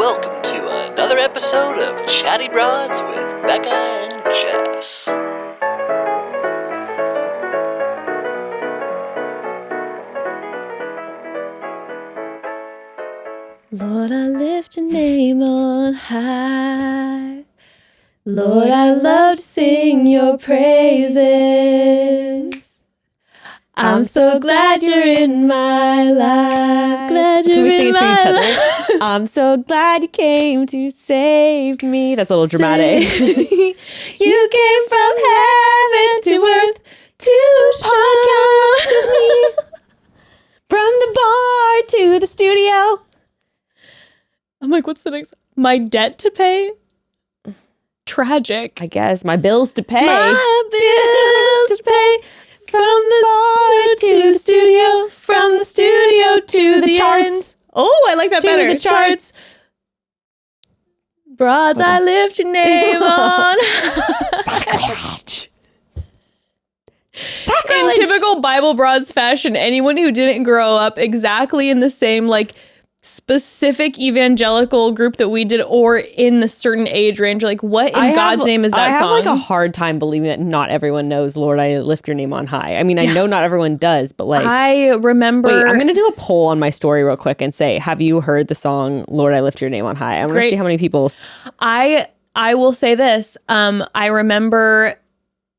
welcome to another episode of Chatty Broads with Becca and Jess. Lord, I lift your name on high. Lord, I love to sing your praises. I'm so glad you're in my life. Glad you're in my life. I'm so glad you came to save me. That's a little dramatic. You came from heaven to earth to podcast with me. From the bar to the studio. I'm like, what's the next? My debt to pay? Tragic. I guess my bills to pay. My bills to pay. From the bar to the studio. From the studio to the charts. End. Oh, I like that better. The charts. Broads, I lift your name on. Sacrilege. In typical Bible Broads fashion, anyone who didn't grow up exactly in the same specific evangelical group that we did, or in the certain age range, what in God's name is that song? I have a hard time believing that not everyone knows Lord, I lift your name on high. I mean, I know not everyone does, but I remember. Wait, I'm going to do a poll on my story real quick and say, have you heard the song Lord, I lift your name on high? I want to see how many people. I will say this. I remember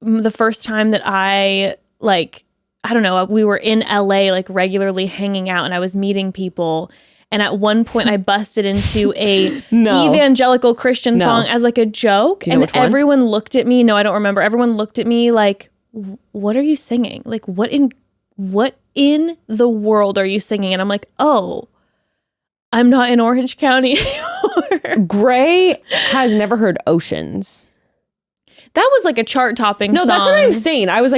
the first time that I don't know, we were in LA regularly hanging out, and I was meeting people. And at one point I busted into a evangelical Christian song as a joke. Do you know and everyone looked at me. No, I don't remember. Everyone looked at me what are you singing? What in the world are you singing? And I'm like, oh, I'm not in Orange County anymore. Gray has never heard Oceans. That was a chart-topping song. No, that's what I'm saying. I was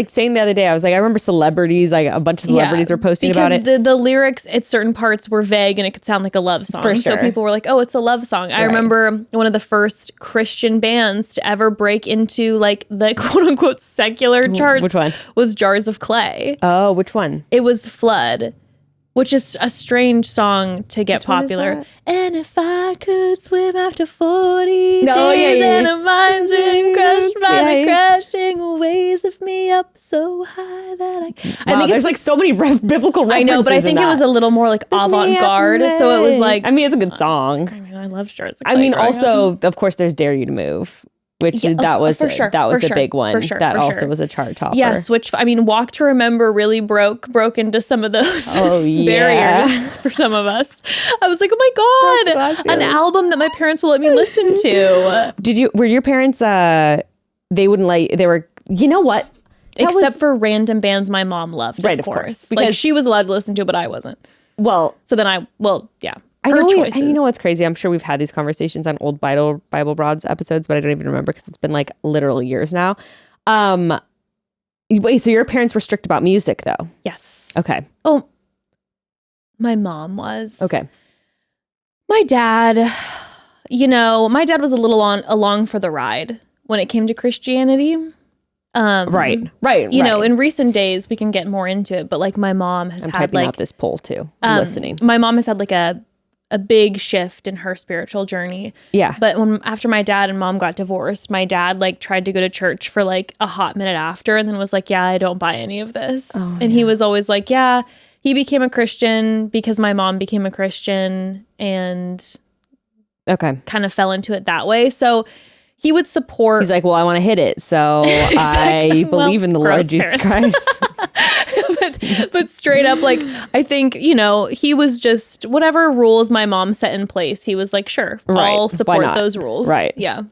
saying the other day, I remember celebrities, a bunch of celebrities were posting about it. Because the lyrics at certain parts were vague and it could sound like a love song. For sure. So people were like, oh, it's a love song. I remember one of the first Christian bands to ever break into the quote-unquote secular charts. Which one? Was Jars of Clay. Oh, which one? It was Flood, which is a strange song to get popular. And if I could swim after 40 days and a mind's been crushed by the crashing waves of me up so high that I think there's so many biblical references. I know, but I think it was a little more avant-garde. So it was it's a good song. I love Jars of Clay. Also, of course, there's Dare You to Move. Which that was a big one. That also was a chart topper. Yes, Walk to Remember really broke into some of those barriers for some of us. I was like, oh my God, an album that my parents will let me listen to. Were your parents, they were, you know what? Except for random bands my mom loved, right, of course. Because she was allowed to listen to it, but I wasn't. Well. So then yeah. I know what's crazy. I'm sure we've had these conversations on old Bible Broads episodes, but I don't even remember because it's been literal years now. Wait, so your parents were strict about music though? Yes. Okay. Oh, my mom was. Okay. My dad, my dad was a little along for the ride when it came to Christianity. Right. In recent days we can get more into it, but my mom has I'm had typing out this poll too. I'm listening. My mom has had a big shift in her spiritual journey. Yeah. But after my dad and mom got divorced, my dad tried to go to church for a hot minute after, and then was like, yeah, I don't buy any of this. Oh, and he was always like, yeah, he became a Christian because my mom became a Christian, and kind of fell into it that way. So he would support. He's like, well, I want to hit it. So I believe in the Lord Jesus Christ. but straight up, I think, he was just whatever rules my mom set in place. He was like, sure, I'll support those rules. Right. Yeah.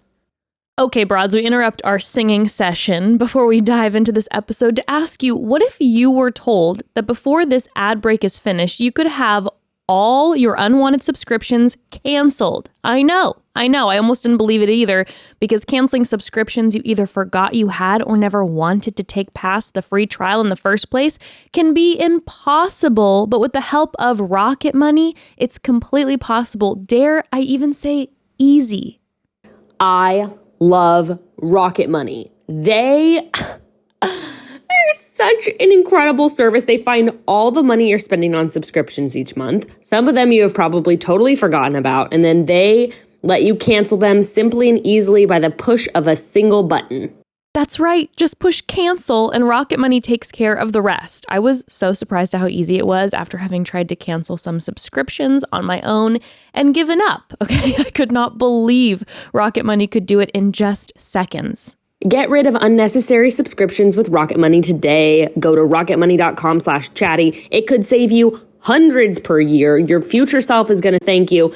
Okay, Broads, we interrupt our singing session before we dive into this episode to ask you, what if you were told that before this ad break is finished, you could have all your unwanted subscriptions canceled? I know. I almost didn't believe it either, because canceling subscriptions you either forgot you had or never wanted to take past the free trial in the first place can be impossible. But with the help of Rocket Money, it's completely possible. Dare I even say easy. I love Rocket Money. They're They're such an incredible service. They find all the money you're spending on subscriptions each month. Some of them you have probably totally forgotten about, and then they let you cancel them simply and easily by the push of a single button. That's right. Just push cancel and Rocket Money takes care of the rest. I was so surprised at how easy it was after having tried to cancel some subscriptions on my own and given up. Okay, I could not believe Rocket Money could do it in just seconds. Get rid of unnecessary subscriptions with Rocket Money today. Go to rocketmoney.com/chatty. It could save you hundreds per year. Your future self is going to thank you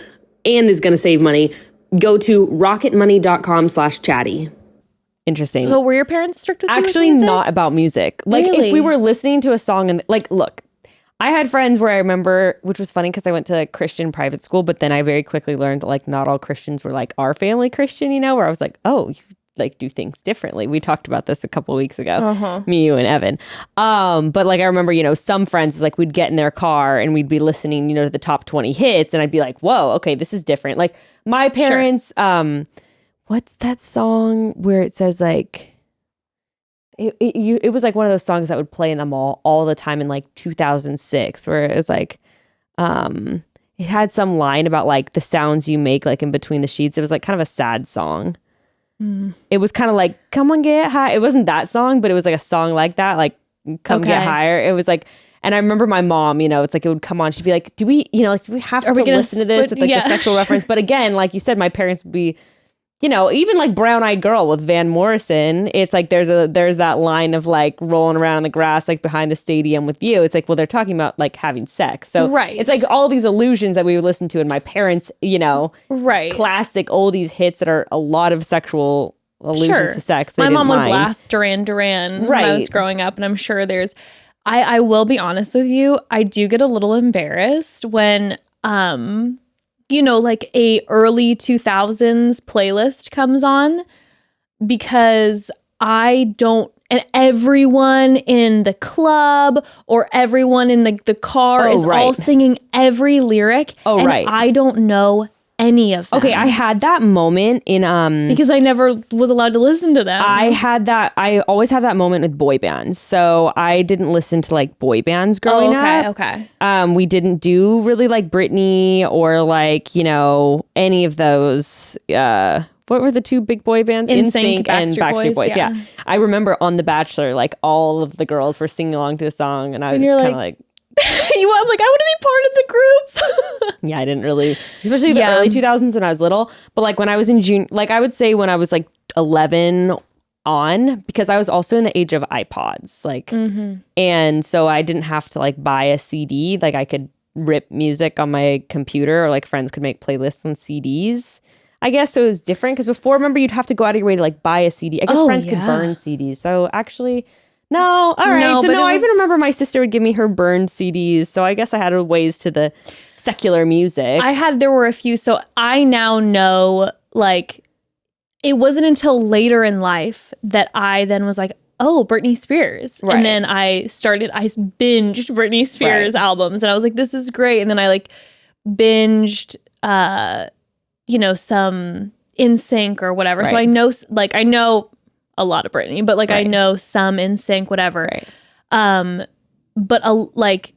and is going to save money. Go to rocketmoney.com/chatty. Interesting. So were your parents strict with you Actually, with music? not about music. Like, Really? if we were listening to a song and, like, look, I had friends where I remember, which was funny because I went to a Christian private school, but then I very quickly learned that, like, not all Christians were like our family Christian, you know, where I was like, oh, you, like, do things differently. We talked about this a couple weeks ago, me, you, and Evan. But, like, I remember, you know, some friends, like, we'd get in their car and we'd be listening, you know, to the top 20 hits, and I'd be like, whoa, okay, this is different. Like, my parents, what's that song where it says, like, it was like one of those songs that would play in the mall all the time in like 2006, where it was like, it had some line about like the sounds you make like in between the sheets. It was like kind of a sad song. It was kind of like, come on, get high. It wasn't that song, but it was like a song like that, like come get higher. It was like, and I remember my mom, you know, it's like it would come on. She'd be like, do we, you know, like, do we have to listen to this with like the sexual reference? But again, like you said, my parents would be, you know, even like Brown Eyed Girl with Van Morrison, it's like there's that line of like rolling around in the grass like behind the stadium with you. It's like, well, they're talking about like having sex. So it's like all these illusions that we would listen to, and my parents, you know, classic oldies hits that are a lot of sexual allusions to sex. My mom would blast Duran Duran when I was growing up, and I'm sure there's, I will be honest with you, I do get a little embarrassed when you know, like a early 2000s playlist comes on, because I don't, and everyone in the club or everyone in the car is all singing every lyric. And I don't know any of them. Okay, I had that moment in because I never was allowed to listen to them. I always have that moment with boy bands. So I didn't listen to like boy bands growing up. We didn't do really like Britney or like, you know, any of those what were the two big boy bands? NSYNC and Backstreet Boys. Yeah. I remember on The Bachelor, like all of the girls were singing along to a song, and I was just kind of like I'm like, I want to be part of the group. Yeah, I didn't really, especially the early 2000s when I was little. But like when I was in June, like I would say when I was like 11 on, because I was also in the age of iPods, like, and so I didn't have to like buy a CD. Like I could rip music on my computer, or like friends could make playlists on CDs. I guess so it was different, because before, remember, you'd have to go out of your way to like buy a CD. I guess friends could burn CDs. So actually, no. All right. So I even remember my sister would give me her burned CDs. So I guess I had ways to the secular music. There were a few. So I now know, like, it wasn't until later in life that I then was like, oh, Britney Spears. And then I binged Britney Spears albums, and I was like, this is great. And then I like binged, you know, some NSYNC or whatever. So I know a lot of Britney, but like I know some NSYNC, whatever. But like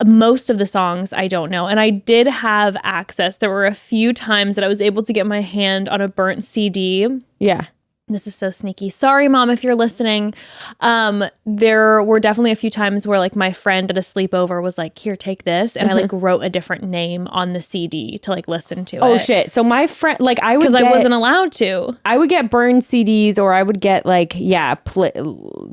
most of the songs I don't know. And I did have access. There were a few times that I was able to get my hand on a burnt CD. Yeah. This is so sneaky. Sorry, Mom, if you're listening. There were definitely a few times where like my friend at a sleepover was like, here, take this. And I like wrote a different name on the CD to like listen to it. Oh, shit. So my friend, like I would, because I wasn't allowed to. I would get burned CDs, or I would get like,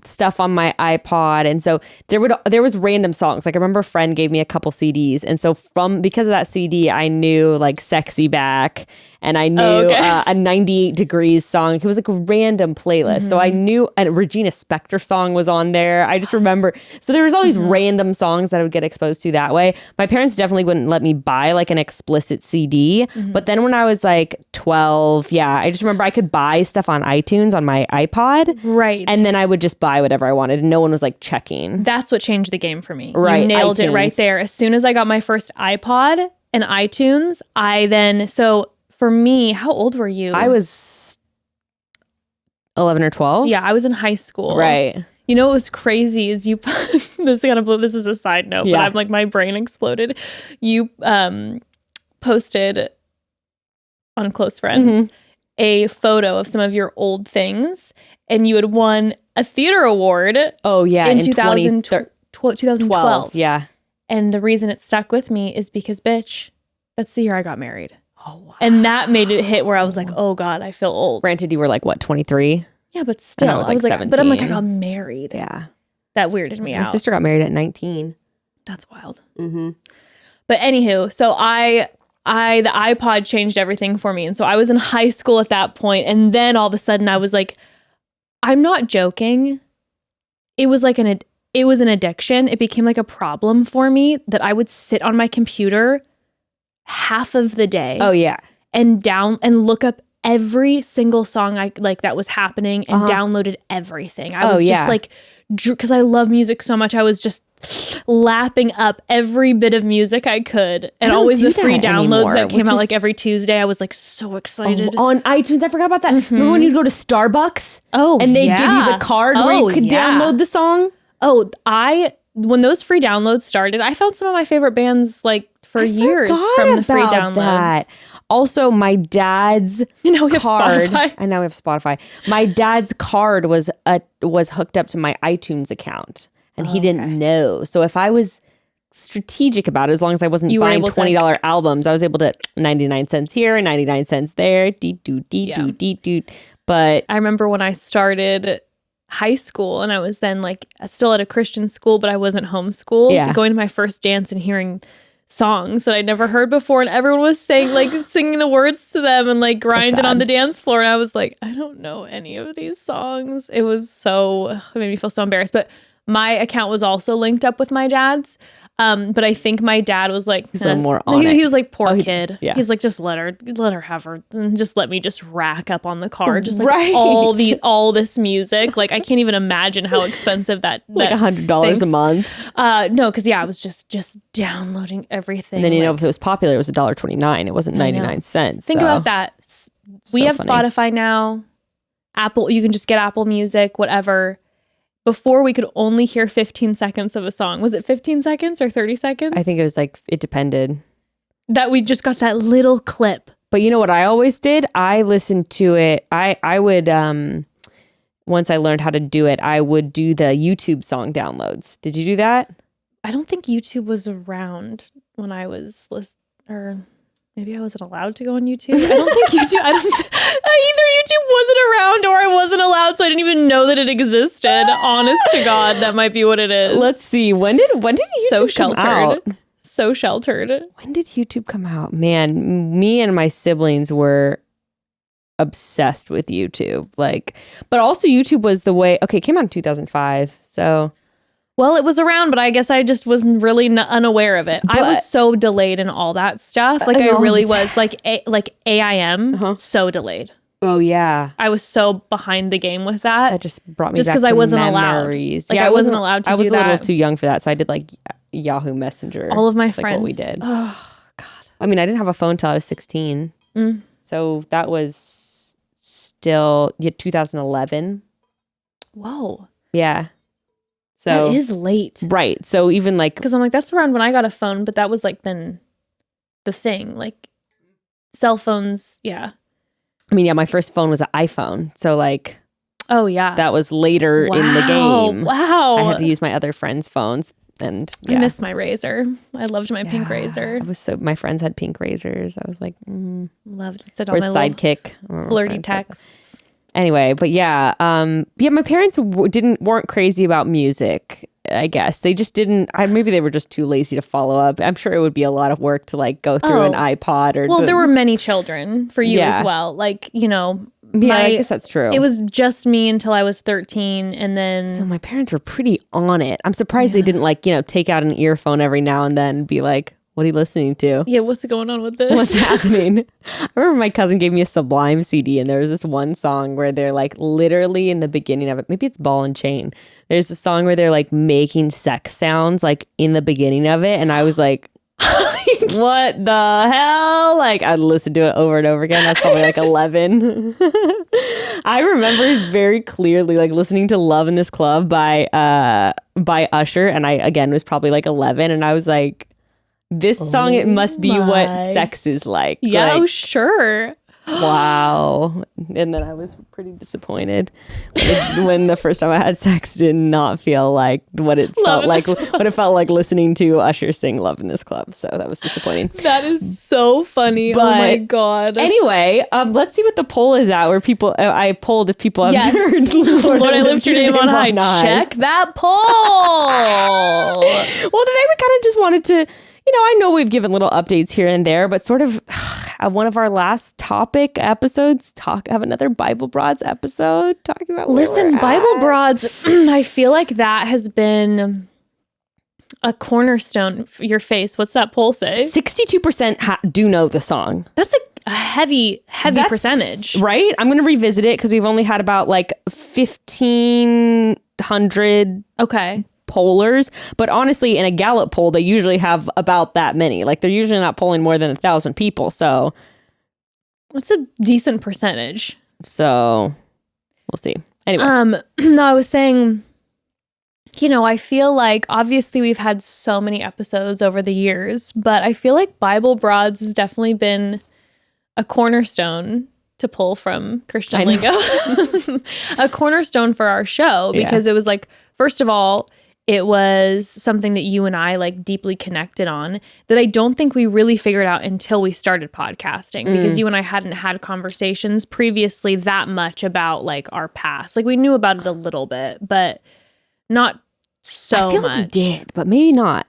stuff on my iPod. And so there was random songs. Like I remember a friend gave me a couple CDs. And so because of that CD, I knew like Sexy Back, and I knew a 98 Degrees song. It was like a random playlist. So I knew a Regina Spektor song was on there. I just remember. So there was all these random songs that I would get exposed to that way. My parents definitely wouldn't let me buy like an explicit CD. But then when I was like 12, I just remember I could buy stuff on iTunes on my iPod. Right. And then I would just buy whatever I wanted, and no one was like checking. That's what changed the game for me. Right. You nailed it right there. As soon as I got my first iPod and iTunes, for me, how old were you? I was 11 or 12. Yeah, I was in high school. Right. You know what was crazy is you this is a side note, but I'm like my brain exploded. You posted on Close Friends a photo of some of your old things, and you had won a theater award. Oh yeah, in 2012. Yeah. And the reason it stuck with me is because, bitch, that's the year I got married. Oh wow. And that made it hit where I was like, oh God, I feel old. Granted, you were like what, 23? Yeah, but still, I was like 17. but I'm like, I got married. Yeah. That weirded me out. My sister got married at 19. That's wild. But anywho, so the iPod changed everything for me. And so I was in high school at that point, and then all of a sudden I was like, I'm not joking. It was like an addiction. It became like a problem for me that I would sit on my computer half of the day. Oh yeah. And look up every single song I like that was happening and downloaded everything. I was just like, because I love music so much, I was just lapping up every bit of music I could, and always the free downloads that came out like every Tuesday. I was like so excited. On iTunes, I forgot about that. Remember when you'd go to Starbucks? Oh, and they give you the card where you could download the song? Oh, when those free downloads started, I found some of my favorite bands like for years from the free downloads. That. Also, my dad's card. I know we have Spotify. My dad's card was hooked up to my iTunes account, and he didn't know. So if I was strategic about it, as long as I wasn't buying $20 albums, I was able to 99 cents here, 99 cents there, dee-doo. But I remember when I started high school, and I was then like still at a Christian school, but I wasn't homeschooled. Yeah. Going to my first dance and hearing songs that I'd never heard before, and everyone was singing the words to them and like grinding on the dance floor, and I was like, I don't know any of these songs. It made me feel so embarrassed. But my account was also linked up with my dad's, but I think my dad was like, he's more on it. He was like, poor kid. Yeah. He's like, just let her have her, and just let me just rack up on the card, just like all this music. Like I can't even imagine how expensive that like $100 a month. No, because I was just downloading everything. And then if it was popular, it was $1.29. It wasn't 99 cents. Think about that. We have Spotify now. Apple, you can just get Apple Music, whatever. Before, we could only hear 15 seconds of a song. Was it 15 seconds or 30 seconds? I think it was like, it depended. That we just got that little clip. But you know what I always did? I listened to it. I would, once I learned how to do it, I would do the YouTube song downloads. Did you do that? I don't think YouTube was around when I was or maybe I wasn't allowed to go on YouTube. I don't think YouTube, either YouTube wasn't around or I wasn't allowed, so I didn't even know that it existed. Honest to God, that might be what it is. Let's see. When did YouTube come out? So sheltered. When did YouTube come out? Man, me and my siblings were obsessed with YouTube. But also YouTube was the way, it came out in 2005. So well, it was around, but I guess I just wasn't really unaware of it. I was so delayed in all that stuff. Like I really was like AIM, so delayed. Oh yeah, I was so behind the game with that. That just brought me just back because to I wasn't memories. allowed. Like I wasn't allowed to do that. I was a little too young for that, so I did like Yahoo Messenger. All of my friends. What we did. Oh God. I mean, I didn't have a phone until I was 16, so that was still 2011. Whoa. Yeah. So that is late. Right. So even because I'm like, that's around when I got a phone, but that was like then the thing, like cell phones. Yeah. I mean, my first phone was an iPhone. So oh yeah, that was later in the game. Wow. I had to use my other friends' phones, and I missed my razor. I loved my pink razor. My friends had pink razors. I was like, loved it. Or Sidekick. Flirty texts. Anyway, but my parents weren't crazy about music. I guess they just didn't. Maybe they were just too lazy to follow up. I'm sure it would be a lot of work to go through an iPod or. Well, there were many children for you as well. I guess that's true. It was just me until I was 13, and then. So my parents were pretty on it. I'm surprised they didn't take out an earphone every now and then and be like, what are you listening to? Yeah, what's going on with this? What's happening? I remember my cousin gave me a Sublime CD, and there was this one song where they're literally in the beginning of it. Maybe it's Ball and Chain. There's a song where they're making sex sounds in the beginning of it, and I was like, what the hell? Like, I'd listen to it over and over again. I was probably like 11. I remember very clearly like listening to Love in This Club by Usher. And I, again, was probably like 11. And I was like, this song, it must be what sex is like. Yeah, like, oh, sure. Wow. And then I was pretty disappointed when the first time I had sex did not feel like what it felt like listening to Usher sing Love in This Club. So that was disappointing. That is so funny. But oh my God. Anyway, let's see what the poll is at where people I polled if people have heard Lord, I lift your name on high. Check that poll. Well, today we kind of just wanted to, I know we've given little updates here and there, but sort of one of our last topic episodes, have another Bible Broads episode talking about Bible Broads, I feel like that has been a cornerstone for your face. What's that poll say? 62% do know the song. That's a heavy percentage. Right? I'm going to revisit it because we've only had about like 1,500 pollers, but honestly in a Gallup poll they usually have about that many. Like they're usually not polling more than 1,000 people, so that's a decent percentage. So we'll see. Anyway, no, I was saying, I feel like obviously we've had so many episodes over the years, but I feel like Bible Broads has definitely been a cornerstone to pull from Christian Lingo, a cornerstone for our show, because it was like, first of all, it was something that you and I like deeply connected on that I don't think we really figured out until we started podcasting, because you and I hadn't had conversations previously that much about like our past. Like we knew about it a little bit, but not so much. I feel like we did, but maybe not.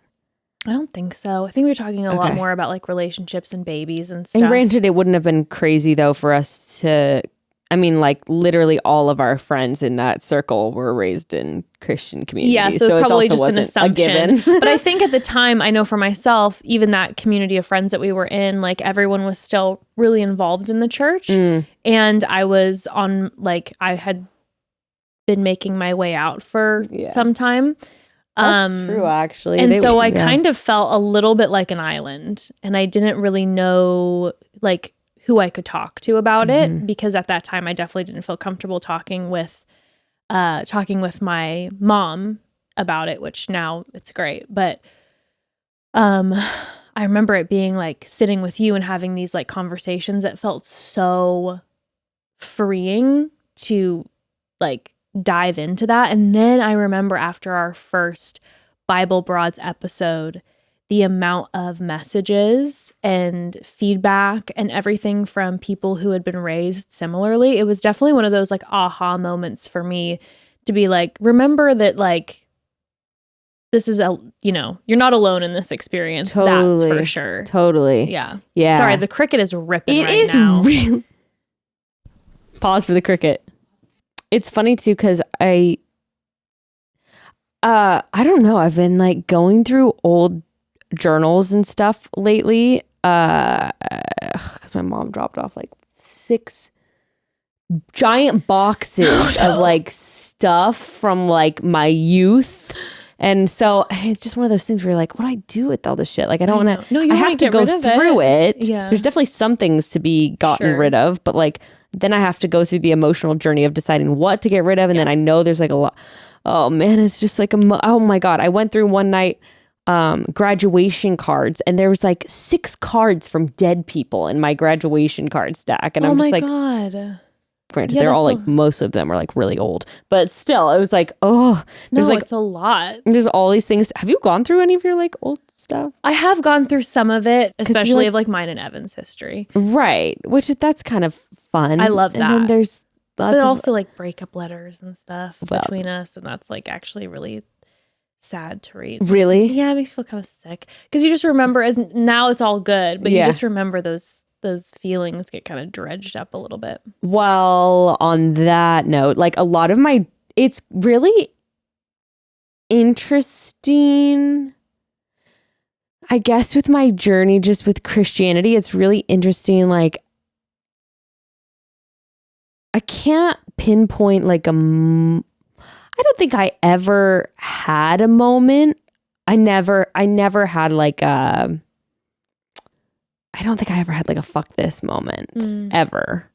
I don't think so. I think we were talking a lot more about like relationships and babies and stuff. And granted, it wouldn't have been crazy though for us to, like literally all of our friends in that circle were raised in Christian communities. Yeah, so it's probably just an assumption. A But I think at the time, I know for myself, even that community of friends that we were in, like everyone was still really involved in the church. And I was I had been making my way out for some time. That's true, actually. And so I kind of felt a little bit like an island, and I didn't really know like who I could talk to about it, because at that time I definitely didn't feel comfortable talking with my mom about it, which now it's great. But I remember it being like sitting with you and having these like conversations that felt so freeing to like dive into that. And then I remember after our first Bible Broads episode, the amount of messages and feedback and everything from people who had been raised similarly. It was definitely one of those like aha moments for me to be like, remember that like, this is you're not alone in this experience. Totally. That's for sure. Totally. Yeah. Yeah. Sorry, the cricket is ripping now. It is real. Pause for the cricket. It's funny too, because I don't know. I've been like going through old journals and stuff lately, because my mom dropped off like 6 giant boxes of like stuff from like my youth, and so it's just one of those things where you're like, what do I do with all this shit? Like I don't want to. I have to go through it. Yeah, there's definitely some things to be gotten rid of, but like then I have to go through the emotional journey of deciding what to get rid of, and then I know there's like a lot. Oh man, it's just like oh my God, I went through one night graduation cards, and there was like 6 cards from dead people in my graduation card stack, and I'm just like, God. Granted, they're all like most of them are like really old, but still, it was like, there's like it's a lot. There's all these things. Have you gone through any of your like old stuff? I have gone through some of it, especially of like mine and Evan's history, right? Which that's kind of fun. I love that. And then there's but also like breakup letters and stuff between us, and that's like actually really sad to read. Really? Yeah, it makes you feel kind of sick because you just remember now it's all good, but you just remember those feelings get kind of dredged up a little bit. Well, on that note, like a lot of it's really interesting, I guess, with my journey just with Christianity. It's really interesting. Like I can't pinpoint like I don't think I ever had a moment. I never had like I don't think I ever had like a fuck this moment ever.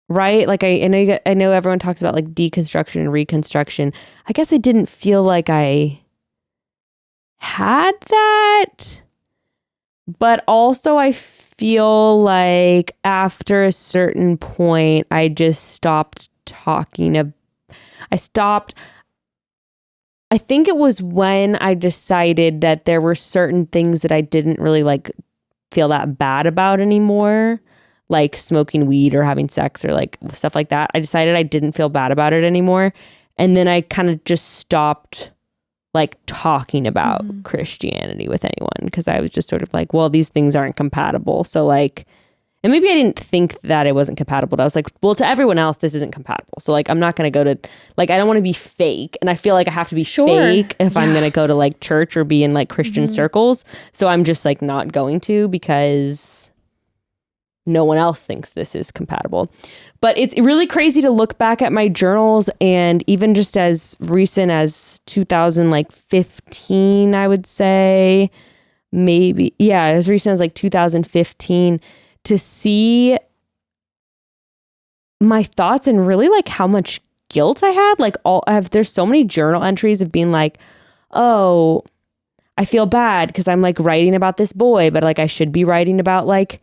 Right? Like I know everyone talks about like deconstruction and reconstruction. I guess I didn't feel like I had that. But also I feel like after a certain point, I just stopped talking. I think it was when I decided that there were certain things that I didn't really like feel that bad about anymore, like smoking weed or having sex or like stuff like that. I decided I didn't feel bad about it anymore. And then I kind of just stopped like talking about Christianity with anyone because I was just sort of like, well, these things aren't compatible. So like, and maybe I didn't think that it wasn't compatible. But I was like, well, to everyone else, this isn't compatible. So like, I'm not going to go to like, I don't want to be fake. And I feel like I have to be fake if I'm going to go to like church or be in like Christian circles. So I'm just like not going to because no one else thinks this is compatible. But it's really crazy to look back at my journals, and even just as recent as 2015, I would say, maybe, yeah, as recent as like 2015, to see my thoughts and really like how much guilt I had. Like there's so many journal entries of being like, oh, I feel bad because I'm like writing about this boy, but like I should be writing about like,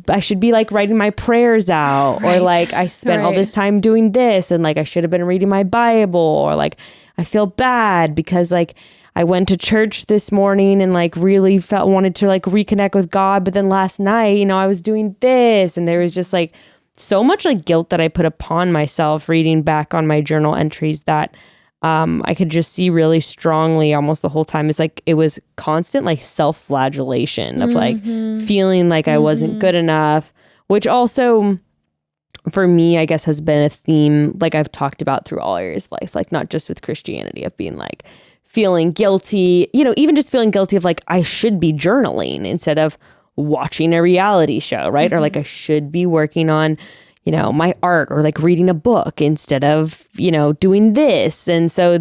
I should be like writing my prayers out, or like I spent all this time doing this and like I should have been reading my Bible, or like I feel bad because like I went to church this morning and like really wanted to like reconnect with God, but then last night, you know, I was doing this, and there was just like so much like guilt that I put upon myself reading back on my journal entries that I could just see really strongly almost the whole time. It's like it was constant like self-flagellation of like feeling like I wasn't good enough, which also for me, I guess, has been a theme like I've talked about through all areas of life, like not just with Christianity, of being like feeling guilty, you know, even just feeling guilty of like I should be journaling instead of watching a reality show, right? Or like I should be working on, you know, my art or like reading a book instead of, you know, doing this. And so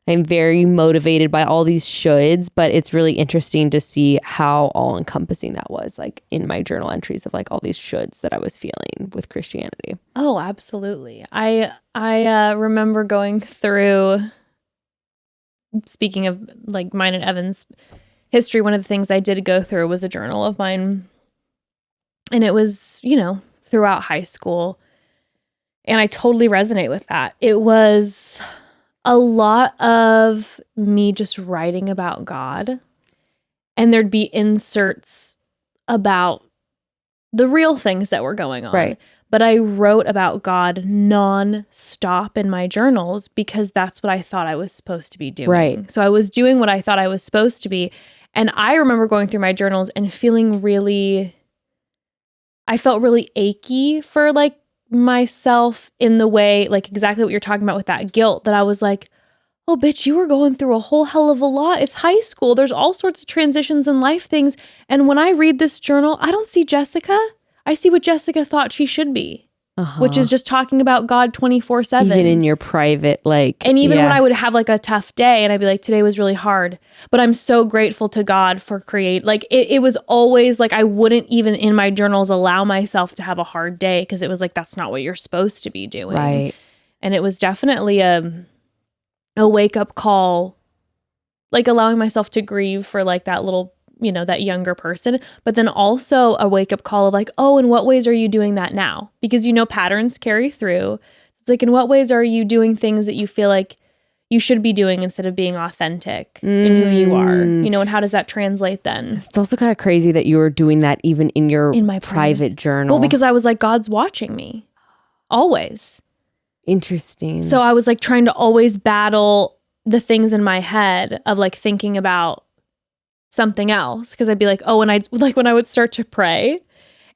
I'm very motivated by all these shoulds, but it's really interesting to see how all encompassing that was like in my journal entries of like all these shoulds that I was feeling with Christianity. Oh, absolutely. I remember going through, speaking of like mine and Evan's history, one of the things I did go through was a journal of mine. And it was, you know, throughout high school. And I totally resonate with that. It was a lot of me just writing about God. And there'd be inserts about the real things that were going on. Right. But I wrote about God non-stop in my journals because that's what I thought I was supposed to be doing. Right. So I was doing what I thought I was supposed to be. And I remember going through my journals and feeling I felt really achy for like myself in the way, like exactly what you're talking about with that guilt, that I was like, oh, bitch, you were going through a whole hell of a lot. It's high school. There's all sorts of transitions in life things. And when I read this journal, I don't see Jessica. I see what Jessica thought she should be, which is just talking about God 24/7. Even in your private, like, and even when I would have like a tough day and I'd be like, today was really hard, but I'm so grateful to God for like it was always like I wouldn't even in my journals allow myself to have a hard day because it was like, that's not what you're supposed to be doing. Right. And it was definitely a wake up call, like allowing myself to grieve for like that little, you know, that younger person, but then also a wake up call of like, oh, in what ways are you doing that now? Because, you know, patterns carry through. It's like, in what ways are you doing things that you feel like you should be doing instead of being authentic in who you are, you know, and how does that translate then? It's also kind of crazy that you were doing that even in my private journal. Well, because I was like, God's watching me always. Interesting. So I was like trying to always battle the things in my head of like thinking about something else, because I'd be like, oh, and I like when I would start to pray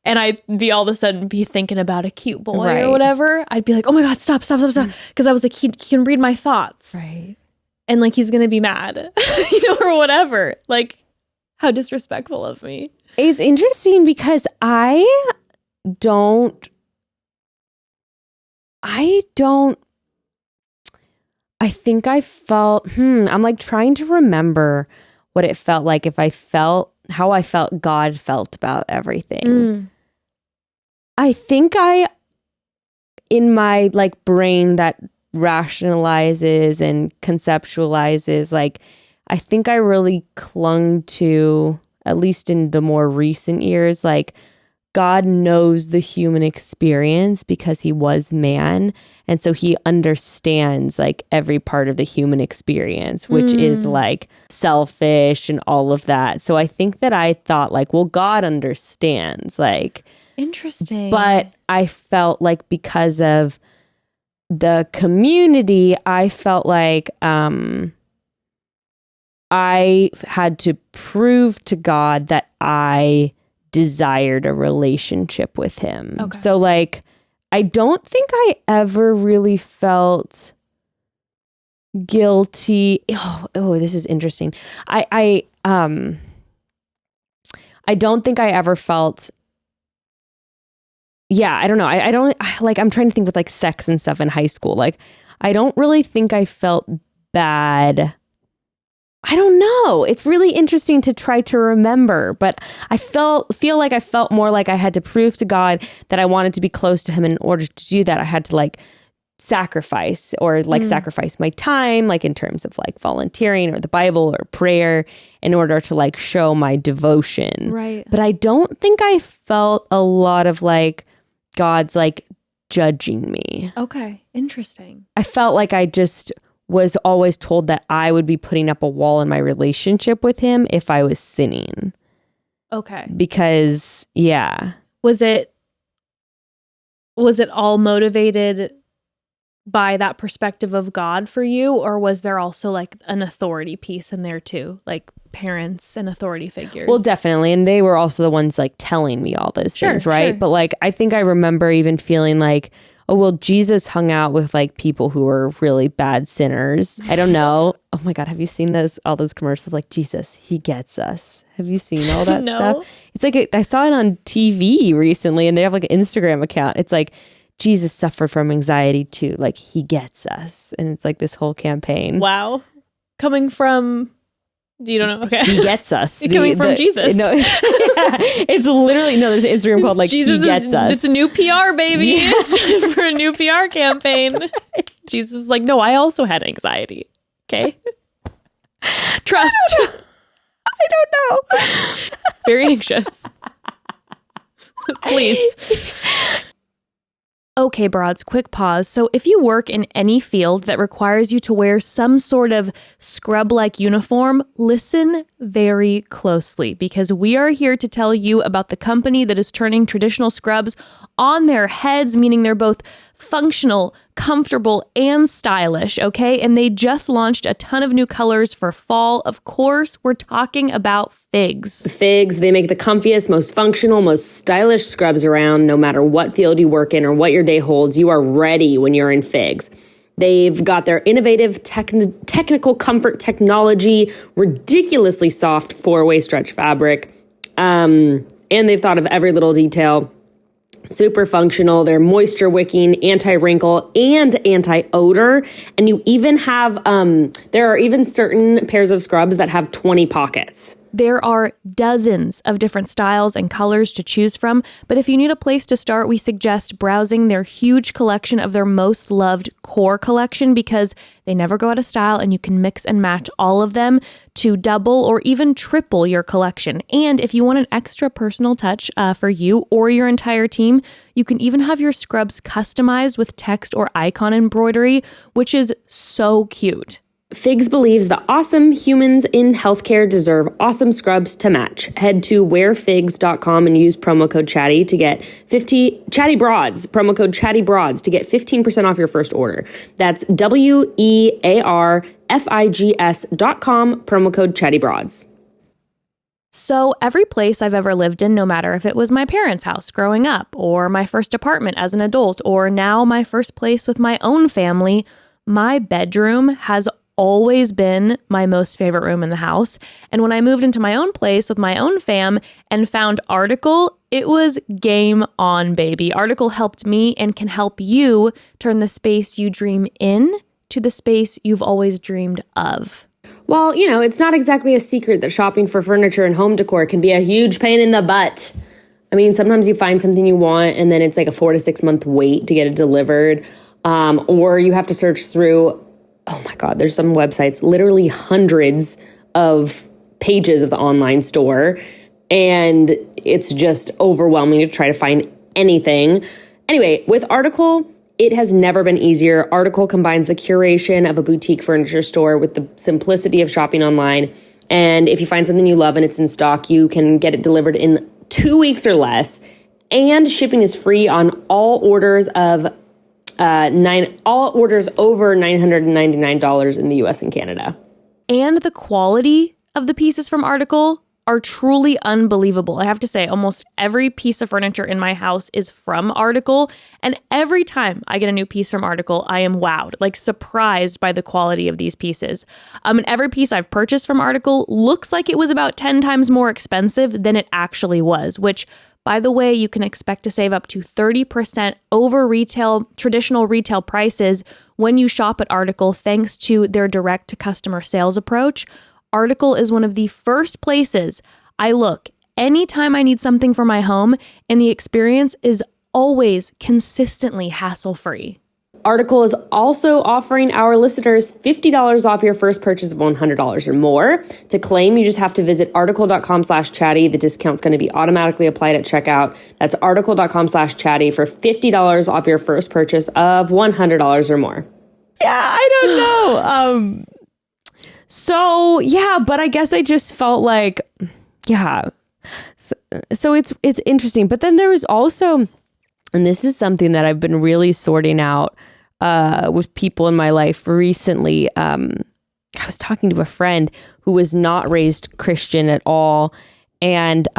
and I'd be all of a sudden be thinking about a cute boy or whatever, I'd be like, oh my God, stop. Because I was like, he can read my thoughts. Right. And like, he's going to be mad, you know, or whatever. Like, how disrespectful of me. It's interesting because I think I felt, I'm like trying to remember what it felt like if I felt how I felt God felt about everything. I think in my like brain that rationalizes and conceptualizes, like I think I really clung to, at least in the more recent years, like God knows the human experience because he was man. And so he understands like every part of the human experience, which is like selfish and all of that. So I think that I thought like, well, God understands, like, interesting. but I felt like because of the community, I felt like I had to prove to God that I desired a relationship with him. Okay. So like, I don't think I ever really felt guilty. Oh, this is interesting. I don't think I ever felt. Yeah, I don't know. I don't like. I'm trying to think with like sex and stuff in high school. Like, I don't really think I felt bad. I don't know. It's really interesting to try to remember, but I feel like I felt more like I had to prove to God that I wanted to be close to him. And in order to do that, I had to like sacrifice sacrifice my time, like in terms of like volunteering or the Bible or prayer in order to like show my devotion. Right. But I don't think I felt a lot of like God's like judging me. Okay. Interesting. I felt like I just was always told that I would be putting up a wall in my relationship with him if I was sinning. Okay. Because, yeah. Was it all motivated by that perspective of God for you, or was there also like an authority piece in there too, like parents and authority figures? Well, definitely. And they were also the ones like telling me all those things, right? Sure. But like, I think I remember even feeling like, oh, well, Jesus hung out with like people who were really bad sinners. I don't know. Oh my God. Have you seen all those commercials like Jesus, he gets us? Have you seen all that No. stuff? It's like, I saw it on TV recently and they have like an Instagram account. It's like, Jesus suffered from anxiety too. Like he gets us. And it's like this whole campaign. Wow. Coming from... You don't know? Okay. He gets us. Coming from Jesus. No, it's literally, no, there's an Instagram called like Jesus he gets us. It's a new PR, baby. Yeah. It's time for a new PR campaign. Jesus is like, no, I also had anxiety. Okay. Trust. I don't know. Very anxious. Please. Okay, broads, quick pause. So if you work in any field that requires you to wear some sort of scrub-like uniform, listen very closely because we are here to tell you about the company that is turning traditional scrubs on their heads, meaning they're both functional, comfortable, and stylish, okay? And they just launched a ton of new colors for fall. Of course, we're talking about Figs. Figs, they make the comfiest, most functional, most stylish scrubs around. No matter what field you work in or what your day holds, you are ready when you're in Figs. They've got their innovative technical comfort technology, ridiculously soft 4-way stretch fabric, and they've thought of every little detail. Super functional. They're moisture wicking, anti-wrinkle, and anti-odor. And you even have, there are even certain pairs of scrubs that have 20 pockets. There are dozens of different styles and colors to choose from, but if you need a place to start, we suggest browsing their huge collection of their most loved core collection because they never go out of style and you can mix and match all of them to double or even triple your collection. And if you want an extra personal touch for you or your entire team, you can even have your scrubs customized with text or icon embroidery, which is so cute. Figs believes the awesome humans in healthcare deserve awesome scrubs to match. Head to wearfigs.com and use promo code chatty to get promo code chattybroads to get 15% off your first order. That's wearfigs.com, promo code chattybroads. So every place I've ever lived in, no matter if it was my parents' house growing up or my first apartment as an adult or now my first place with my own family, my bedroom has always been my most favorite room in the house. And when I moved into my own place with my own fam and found Article, it was game on, baby. Article helped me and can help you turn the space you dream in to the space you've always dreamed of. Well, you know, it's not exactly a secret that shopping for furniture and home decor can be a huge pain in the butt. I mean, sometimes you find something you want and then it's like a 4 to 6 month wait to get it delivered. Or you have to search through, oh my God, there's some websites, literally hundreds of pages of the online store. And it's just overwhelming to try to find anything. Anyway, with Article, it has never been easier. Article combines the curation of a boutique furniture store with the simplicity of shopping online. And if you find something you love and it's in stock, you can get it delivered in 2 weeks or less. And shipping is free on all orders of all orders over $999 in the US and Canada. And the quality of the pieces from Article are truly unbelievable. I have to say, almost every piece of furniture in my house is from Article. And every time I get a new piece from Article, I am wowed, like surprised by the quality of these pieces. And every piece I've purchased from Article looks like it was about 10 times more expensive than it actually was, which, by the way, you can expect to save up to 30% over traditional retail prices when you shop at Article, thanks to their direct-to-customer sales approach. Article is one of the first places I look anytime I need something for my home, and the experience is always consistently hassle-free. Article is also offering our listeners $50 off your first purchase of $100 or more. To claim, you just have to visit article.com/chatty. The discount's going to be automatically applied at checkout. That's article.com/chatty for $50 off your first purchase of $100 or more. Yeah, I don't know. So yeah, but I guess I just felt like, yeah. So it's interesting. But then there was also, and this is something that I've been really sorting out with people in my life recently. I was talking to a friend who was not raised Christian at all. And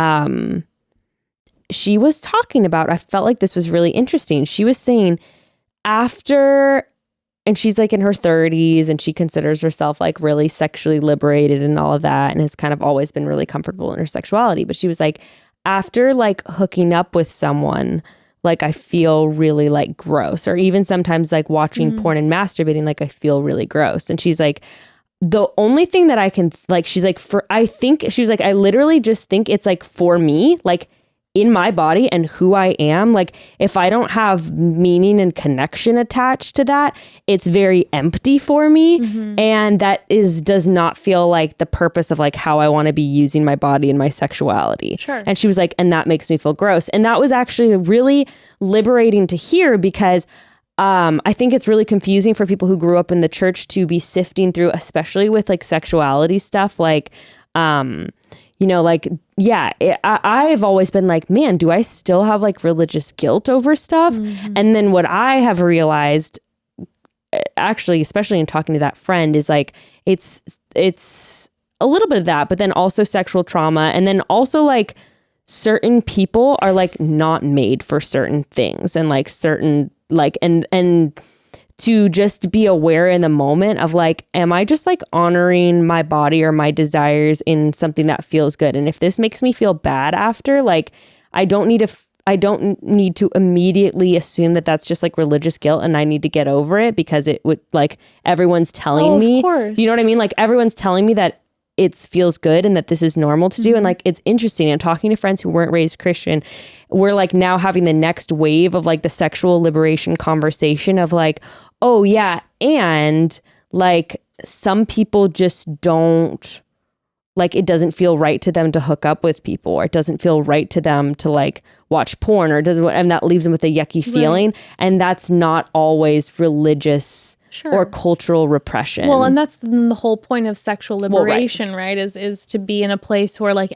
she was talking about, I felt like this was really interesting. She was saying and she's like in her 30s and she considers herself like really sexually liberated and all of that, and has kind of always been really comfortable in her sexuality. But she was like, after like hooking up with someone, like I feel really like gross, or even sometimes like watching porn and masturbating, like I feel really gross. And she's like, the only thing that I can like, she's like, she was like, I literally just think it's like for me, like in my body and who I am, like if I don't have meaning and connection attached to that, it's very empty for me. And that does not feel like the purpose of like how I want to be using my body and my sexuality. Sure. And she was like, and that makes me feel gross. And that was actually really liberating to hear, because I think it's really confusing for people who grew up in the church to be sifting through, especially with like sexuality stuff, like you know, like, yeah, I've always been like, man, do I still have like religious guilt over stuff? And then what I have realized, actually, especially in talking to that friend, is like, it's a little bit of that, but then also sexual trauma. And then also like certain people are like not made for certain things, and like certain like, and to just be aware in the moment of like, am I just like honoring my body or my desires in something that feels good? And if this makes me feel bad after, like, I don't need to immediately assume that that's just like religious guilt and I need to get over it because it would like everyone's telling me, of course. You know what I mean? Like everyone's telling me that it feels good and that this is normal to do. And like, it's interesting. And talking to friends who weren't raised Christian, we're like now having the next wave of like the sexual liberation conversation of like, oh yeah. And like some people just don't, like it doesn't feel right to them to hook up with people, or it doesn't feel right to them to like watch porn, or it doesn't, and that leaves them with a yucky feeling. Right. And that's not always religious or cultural repression. Well, and that's the whole point of sexual liberation, right? Is to be in a place where like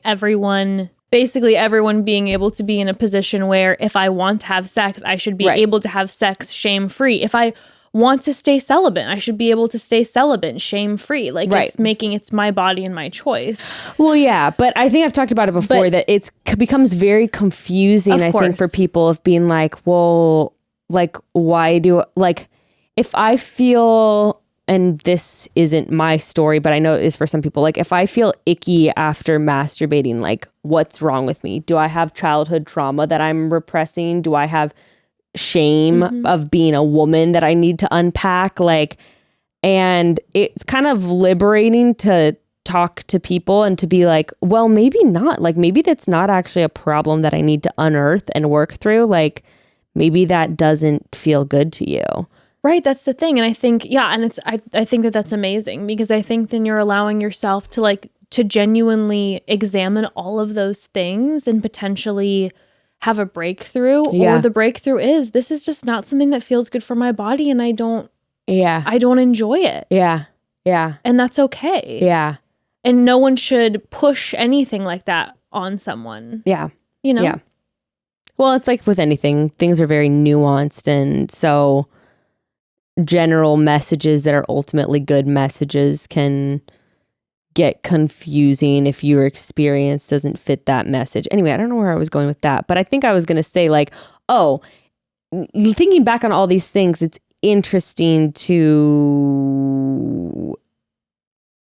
basically everyone being able to be in a position where if I want to have sex, I should be able to have sex shame-free. If I want to stay celibate, I should be able to stay celibate shame-free. Like it's my body and my choice. Well, yeah, but I think I've talked about it before, that it becomes very confusing, I think, for people of being like, well, like, why do, like, if I feel, and this isn't my story, but I know it is for some people, like if I feel icky after masturbating, like what's wrong with me? Do I have childhood trauma that I'm repressing? Do I have shame of being a woman that I need to unpack? Like, And it's kind of liberating to talk to people and to be like, well, maybe not. Like, maybe that's not actually a problem that I need to unearth and work through. Like, maybe that doesn't feel good to you. Right. That's the thing. And I think, and I think that that's amazing, because I think then you're allowing yourself to genuinely examine all of those things and potentially have a breakthrough. Yeah. Or the breakthrough is, this is just not something that feels good for my body, and I don't enjoy it. Yeah. Yeah. And that's okay. Yeah. And no one should push anything like that on someone. Yeah. You know? Yeah. Well, it's like with anything, things are very nuanced. And so general messages that are ultimately good messages can get confusing if your experience doesn't fit that message. Anyway, I don't know where I was going with that, but I think I was going to say, like, thinking back on all these things, it's interesting to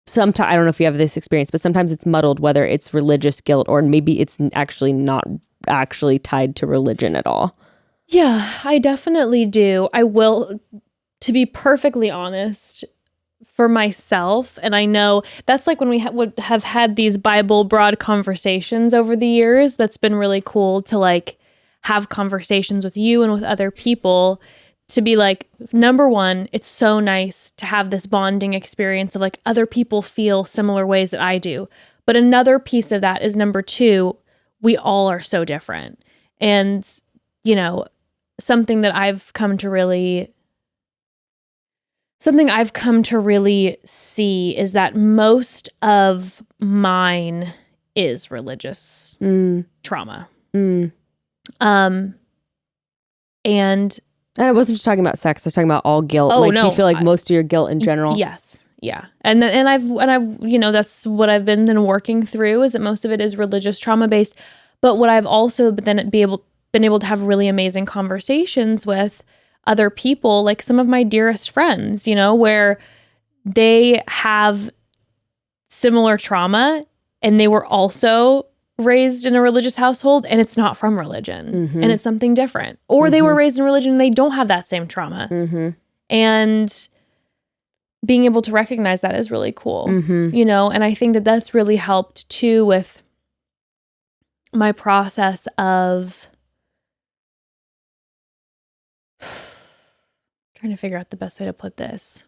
sometimes, I don't know if you have this experience, but sometimes it's muddled whether it's religious guilt or maybe it's actually not actually tied to religion at all. Yeah, I definitely do. I will, to be perfectly honest, for myself, and I know that's like when we would have had these Bible broad conversations over the years. That's been really cool to like have conversations with you and with other people, to be like, number one, it's so nice to have this bonding experience of like other people feel similar ways that I do. But another piece of that is, number two, we all are so different. And, you know, something I've come to really see is that most of mine is religious trauma. And I wasn't just talking about sex. I was talking about all guilt. Oh, like, no, do you feel like most of your guilt in general? Yes. Yeah. And I've, you know, that's what I've been working through, is that most of it is religious trauma based. But what I've also been able to have really amazing conversations with other people, like some of my dearest friends, you know, where they have similar trauma and they were also raised in a religious household, and it's not from religion, and it's something different. Or they were raised in religion and they don't have that same trauma. And being able to recognize that is really cool, you know? And I think that that's really helped too with my process of trying to figure out the best way to put this.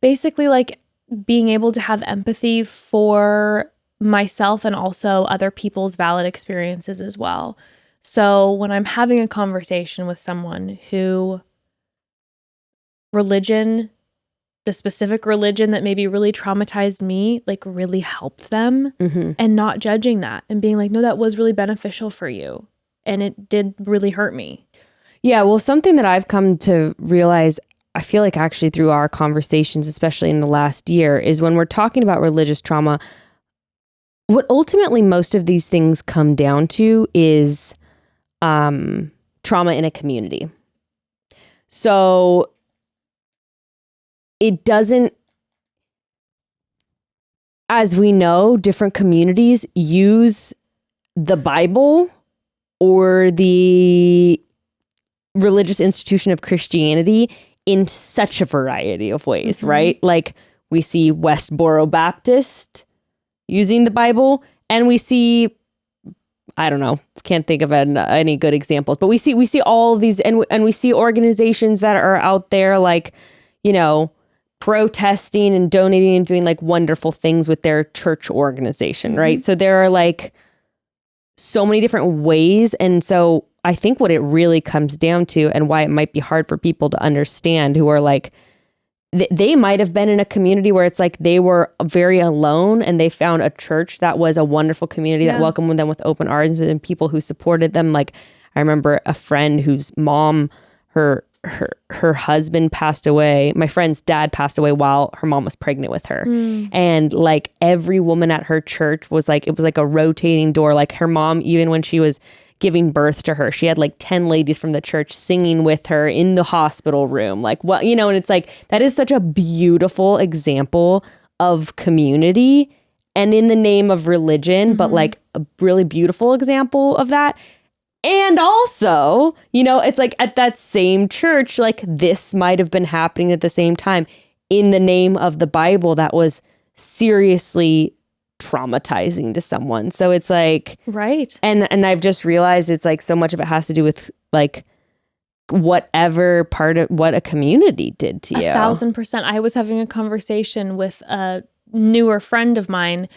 Basically, like, being able to have empathy for myself and also other people's valid experiences as well. So when I'm having a conversation with someone who the specific religion that maybe really traumatized me, like really helped them, and not judging that and being like, no, that was really beneficial for you. And it did really hurt me. Yeah. Well, something that I've come to realize, I feel like actually through our conversations, especially in the last year, is when we're talking about religious trauma, what ultimately most of these things come down to is trauma in a community. So it doesn't, as we know, different communities use the Bible or the religious institution of Christianity in such a variety of ways, right? Like, we see Westboro Baptist using the Bible, and we see, I don't know, can't think of any good examples, but we see all of these, and we see organizations that are out there, like, you know, protesting and donating and doing like wonderful things with their church organization, right? So there are like so many different ways. And so I think what it really comes down to, and why it might be hard for people to understand who are like, they might have been in a community where it's like they were very alone, and they found a church that was a wonderful community that welcomed them with open arms, and people who supported them. Like, I remember a friend whose mom, her husband passed away. My friend's dad passed away while her mom was pregnant with her. And like every woman at her church was like, it was like a rotating door. Like, her mom, even when she was giving birth to her, she had like 10 ladies from the church singing with her in the hospital room. Like, what, you know, and it's like, that is such a beautiful example of community, and in the name of religion, but like a really beautiful example of that. And also, it's like at that same church, like this might have been happening at the same time in the name of the Bible that was seriously traumatizing to someone. So it's like, right. And I've just realized it's like so much of it has to do with like whatever part of what a community did to you. 1,000%. I was having a conversation with a newer friend of mine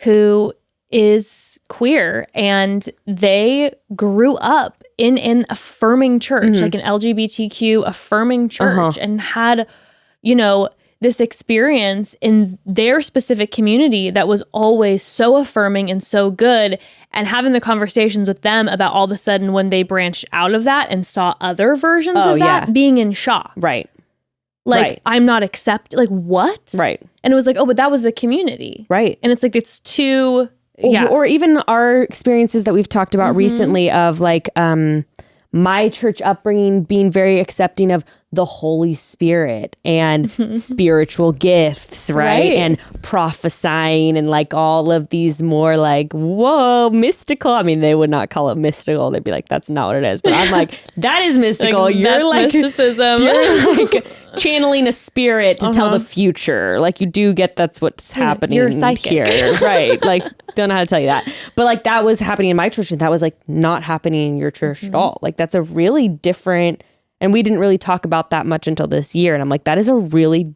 who is queer, and they grew up in an affirming church, like an LGBTQ affirming church, and had, this experience in their specific community that was always so affirming and so good, and having the conversations with them about all of a sudden when they branched out of that and saw other versions of that, being in shock. Right. Like, I'm not accepted. Like, what? Right. And it was like, oh, but that was the community. Right. And it's like, it's too... Or even our experiences that we've talked about recently of like my church upbringing being very accepting of the Holy Spirit and spiritual gifts, right? And prophesying and like all of these more like, whoa, mystical. I mean, they would not call it mystical. They'd be like, that's not what it is. But I'm like, that is mystical. Like, you're like mysticism. You're like channeling a spirit to tell the future. Like you do get that's what's happening you're psychic. here. Right. Like don't know how to tell you that. But like that was happening in my church, and that was like not happening in your church at all. Like that's a really different, and we didn't really talk about that much until this year. And I'm like, that is a really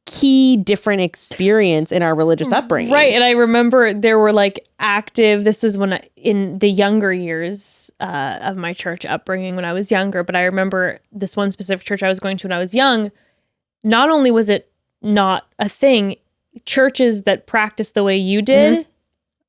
key different experience in our religious upbringing. Right. And I remember there were like active, this was when in the younger years of my church upbringing when I was younger, but I remember this one specific church I was going to when I was young. Not only was it not a thing, churches that practiced the way you did,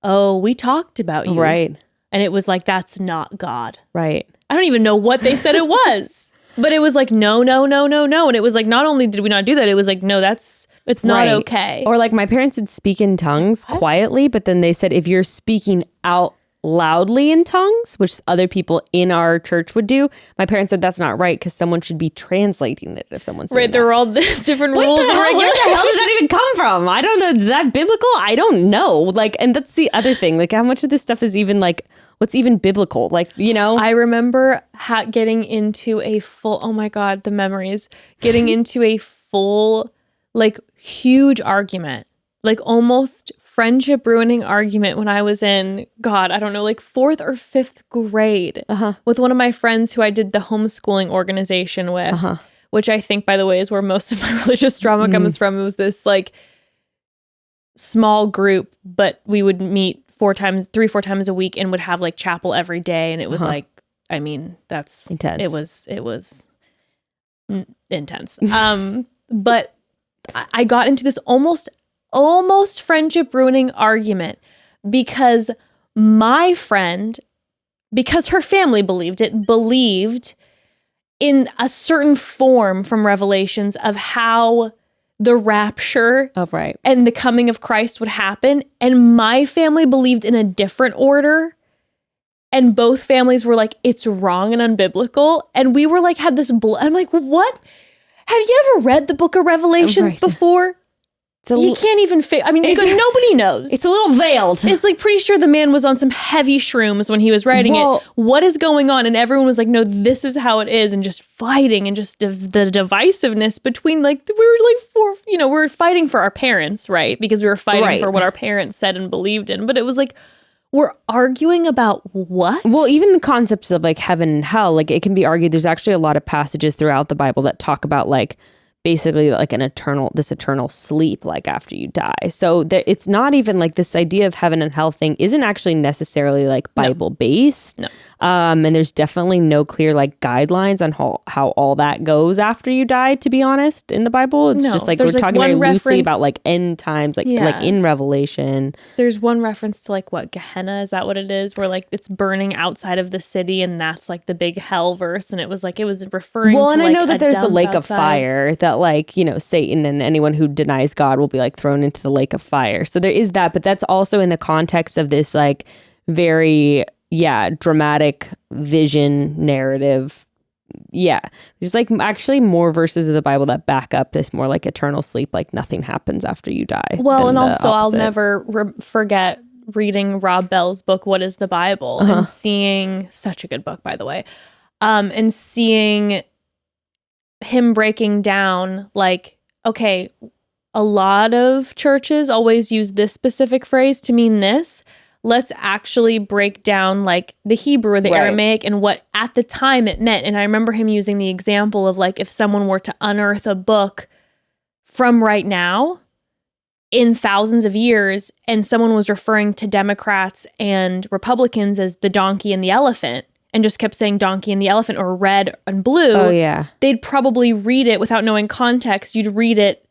oh, we talked about you. Right. And it was like, that's not God. Right. I don't even know what they said it was. But it was like, no. And it was like, not only did we not do that, it was like, no, it's not okay. Or like my parents would speak in tongues quietly, but then they said, if you're speaking out loudly in tongues, which other people in our church would do, my parents said that's not right because someone should be translating it if someone's saying there were all these different rules and where regulations. the hell did that even come from? I don't know. Is that biblical? I don't know. Like, and that's the other thing. Like, how much of this stuff is even like, what's even biblical? Like, I remember getting into a full, oh my God, the memories, getting into a full, like, huge argument, like almost friendship ruining argument when I was in, God, I don't know, like 4th or 5th grade with one of my friends who I did the homeschooling organization with, which I think, by the way, is where most of my religious trauma comes from. It was this like small group, but we would meet 4 times a week and would have like chapel every day. And it was like, I mean, that's intense. It was intense. But I got into this almost friendship ruining argument because my friend, because her family believed in a certain form from Revelations of how the rapture and the coming of Christ would happen. And my family believed in a different order. And both families were like, it's wrong and unbiblical. And we were like, had this, I'm like, what? Have you ever read the book of Revelations before? You can't even because nobody knows. It's a little veiled. It's like pretty sure the man was on some heavy shrooms when he was writing it. What is going on? And everyone was like, no, this is how it is. And just fighting and just the divisiveness between like, we were fighting for our parents, right? Because we were fighting for what our parents said and believed in. But it was like, we're arguing about what? Well, even the concepts of like heaven and hell, like it can be argued. There's actually a lot of passages throughout the Bible that talk about like, basically like this eternal sleep like after you die. So it's not even like this idea of heaven and hell thing isn't actually necessarily like Bible based. No. And there's definitely no clear like guidelines on how all that goes after you die, to be honest, in the Bible. It's just like we're talking very loosely about like end times, like in Revelation. There's one reference to like what Gehenna, is that what it is? Where like it's burning outside of the city and that's like the big hell verse. And it was referring to and like I know that there's the lake outside. Of fire that like, Satan and anyone who denies God will be like thrown into the lake of fire. So there is that, but that's also in the context of this like very, dramatic vision narrative. Yeah. There's like actually more verses of the Bible that back up this more like eternal sleep, like nothing happens after you die. Well, and also I'll never forget reading Rob Bell's book, What is the Bible? And seeing, such a good book, by the way, and seeing him breaking down like, okay, a lot of churches always use this specific phrase to mean this. Let's actually break down like the Hebrew or the Aramaic and what at the time it meant. And I remember him using the example of like if someone were to unearth a book from right now in thousands of years and someone was referring to Democrats and Republicans as the donkey and the elephant and just kept saying donkey and the elephant or red and blue, they'd probably read it without knowing context. You'd read it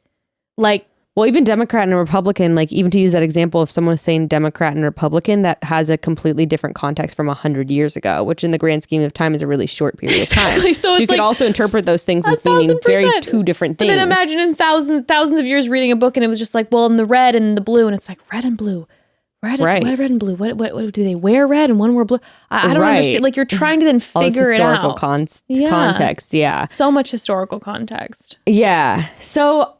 like, well, even Democrat and a Republican, like even to use that example, if someone is saying Democrat and Republican, that has a completely different context from 100 years ago, which in the grand scheme of time is a really short period of time. So you could also interpret those things as meaning very two different things. But then imagine in thousands of years reading a book and it was just like, well, in the red and the blue, and it's like red and blue. Red and blue. What do they wear red and one wear blue? I don't understand. Like you're trying to then figure it out. Historical context. Yeah. So much historical context. Yeah. So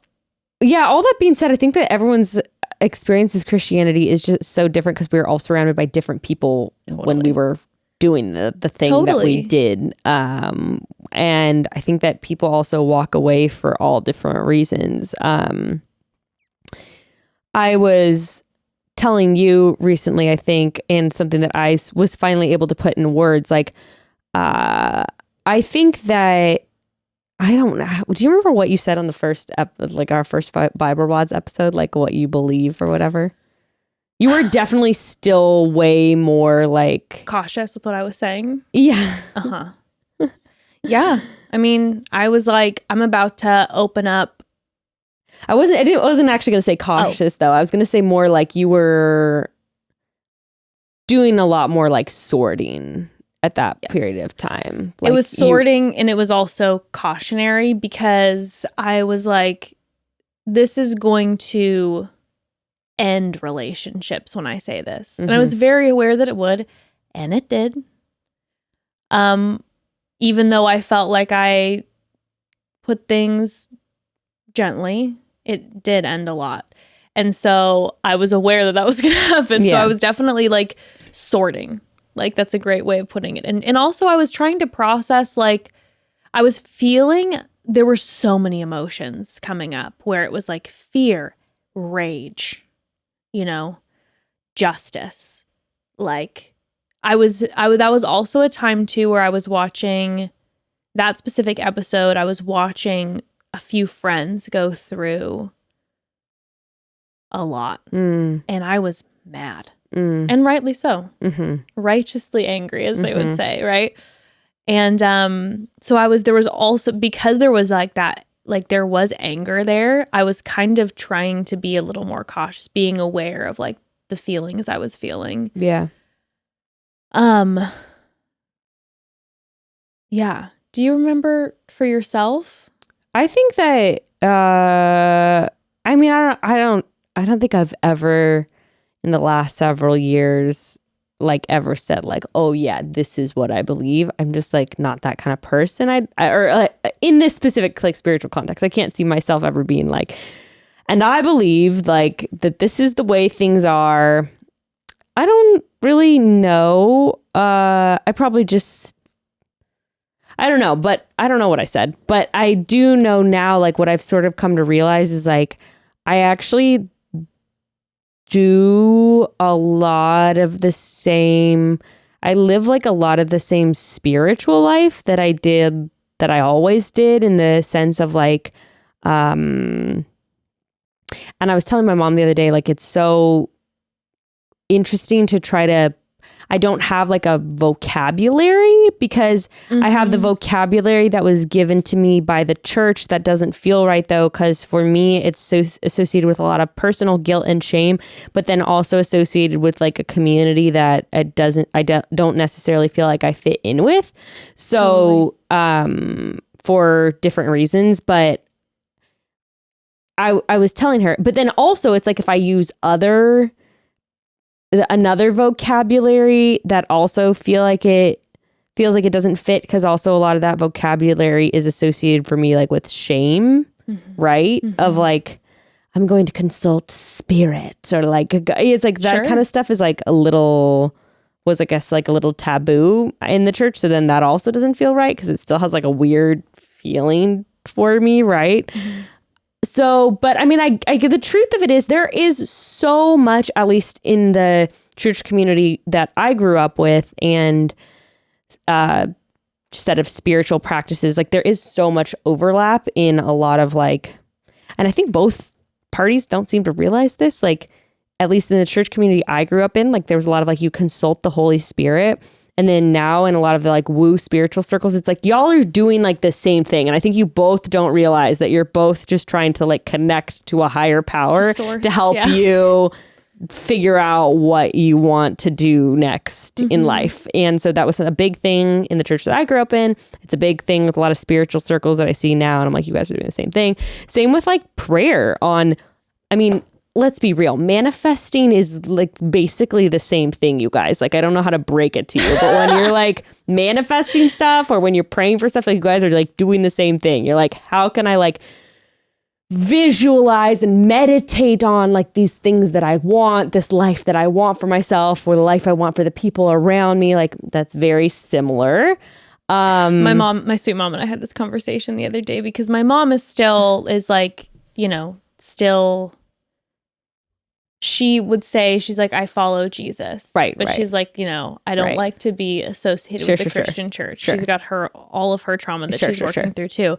yeah, all that being said, I think that everyone's experience with Christianity is just so different because we were all surrounded by different people when we were doing the thing that we did. And I think that people also walk away for all different reasons. I was telling you recently, I think, and something that I was finally able to put in words, like, I think that I don't know. Do you remember what you said on the first, our first Bible Wads episode, like what you believe or whatever? You were definitely still way more like cautious with what I was saying. Yeah. Yeah. I mean, I was like, I'm about to open up. I wasn't actually going to say cautious though. I was going to say more like you were doing a lot more like sorting at that period of time. Like it was sorting and it was also cautionary because I was like, this is going to end relationships when I say this. And I was very aware that it would, and it did. Even though I felt like I put things gently, it did end a lot. And so I was aware that was going to happen. Yeah. So I was definitely like sorting. Like, that's a great way of putting it. And also I was trying to process, like, I was feeling there were so many emotions coming up where it was like fear, rage, justice. Like, that was also a time too where I was watching that specific episode. I was watching a few friends go through a lot and I was mad. And rightly so. Righteously angry, as they would say, right? And so there was also, because there was like that, like there was anger there, I was kind of trying to be a little more cautious, being aware of like the feelings I was feeling. Yeah. Yeah. Do you remember for yourself? I think that, I mean, I don't think I've ever in the last several years, like ever said like, oh yeah, this is what I believe. I'm just like not that kind of person. Or in this specific like spiritual context, I can't see myself ever being like, and I believe like that this is the way things are. I don't really know. I probably just, I don't know, but I don't know what I said, but I do know now, like what I've sort of come to realize is like, I actually do a lot of the same, I live like a lot of the same spiritual life that I always did, in the sense of like, and I was telling my mom the other day, like, it's so interesting to try to, I don't have like a vocabulary because I have the vocabulary that was given to me by the church that doesn't feel right though, because for me it's so associated with a lot of personal guilt and shame, but then also associated with like a community that I don't necessarily feel like I fit in with. So for different reasons, but I was telling her, but then also it's like if I use another vocabulary that also feels like it doesn't fit, because also a lot of that vocabulary is associated for me like with shame, right? Of like, I'm going to consult spirit, or like it's like that kind of stuff is like was I guess like a little taboo in the church. So then that also doesn't feel right because it still has like a weird feeling for me, right? Mm-hmm. So, but I mean, I the truth of it is there is so much, at least in the church community that I grew up with and set of spiritual practices, like there is so much overlap in a lot of like, and I think both parties don't seem to realize this, like at least in the church community I grew up in, like there was a lot of like you consult the Holy Spirit. And then now in a lot of the like woo spiritual circles, it's like y'all are doing like the same thing. And I think you both don't realize that you're both just trying to like connect to a higher power to help you figure out what you want to do next in life. And so that was a big thing in the church that I grew up in. It's a big thing with a lot of spiritual circles that I see now. And I'm like, you guys are doing the same thing. Same with like prayer I mean, let's be real. Manifesting is like basically the same thing, you guys. Like, I don't know how to break it to you, but when you're like manifesting stuff or when you're praying for stuff, like you guys are like doing the same thing. You're like, how can I like visualize and meditate on like these things that I want, this life that I want for myself or the life I want for the people around me? Like, that's very similar. My sweet mom and I had this conversation the other day because my mom is like, you know, still... She would say, she's like, I follow Jesus. Right. But she's like, you know, I don't like to be associated with the Christian church. She's got all of her trauma that she's working through too.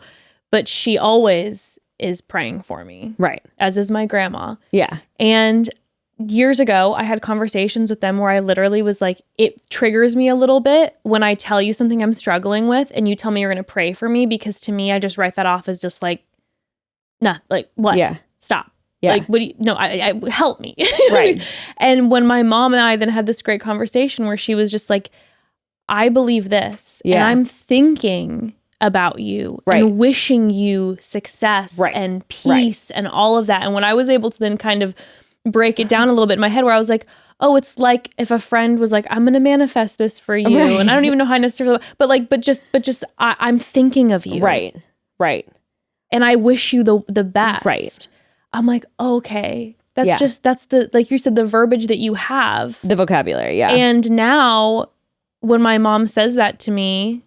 But she always is praying for me. Right. As is my grandma. Yeah. And years ago, I had conversations with them where I literally was like, it triggers me a little bit when I tell you something I'm struggling with and you tell me you're going to pray for me, because to me, I just write that off as just like, nah, like what? Yeah. Stop. Yeah. Like, what do you, no, I help me. Right. And when my mom and I then had this great conversation where she was just like, I believe this and I'm thinking about you and wishing you success and peace and all of that. And when I was able to then kind of break it down a little bit in my head where I was like, oh, it's like if a friend was like, I'm going to manifest this for you. Right. And I don't even know how I necessarily, but just I'm thinking of you. Right. Right. And I wish you the best. Right. I'm like, okay, that's the, like you said, the verbiage that you have. The vocabulary, yeah. And now when my mom says that to me,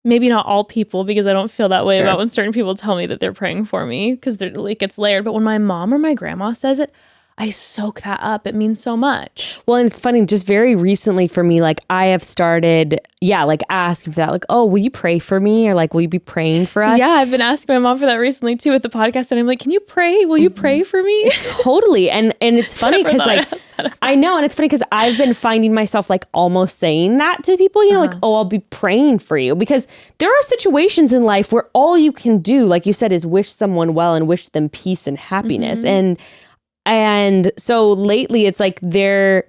maybe not all people, because I don't feel that way about when certain people tell me that they're praying for me, because they're like, it's layered. But when my mom or my grandma says it, I soak that up. It means so much. Well, and it's funny, just very recently for me, like I have started, like asking for that, like, oh, will you pray for me? Or like, will you be praying for us? Yeah, I've been asking my mom for that recently too with the podcast. And I'm like, can you pray? Will you pray for me? Totally. And it's funny because like, I know. And it's funny because I've been finding myself like almost saying that to people, you know, like, oh, I'll be praying for you. Because there are situations in life where all you can do, like you said, is wish someone well and wish them peace and happiness. And so lately it's like they're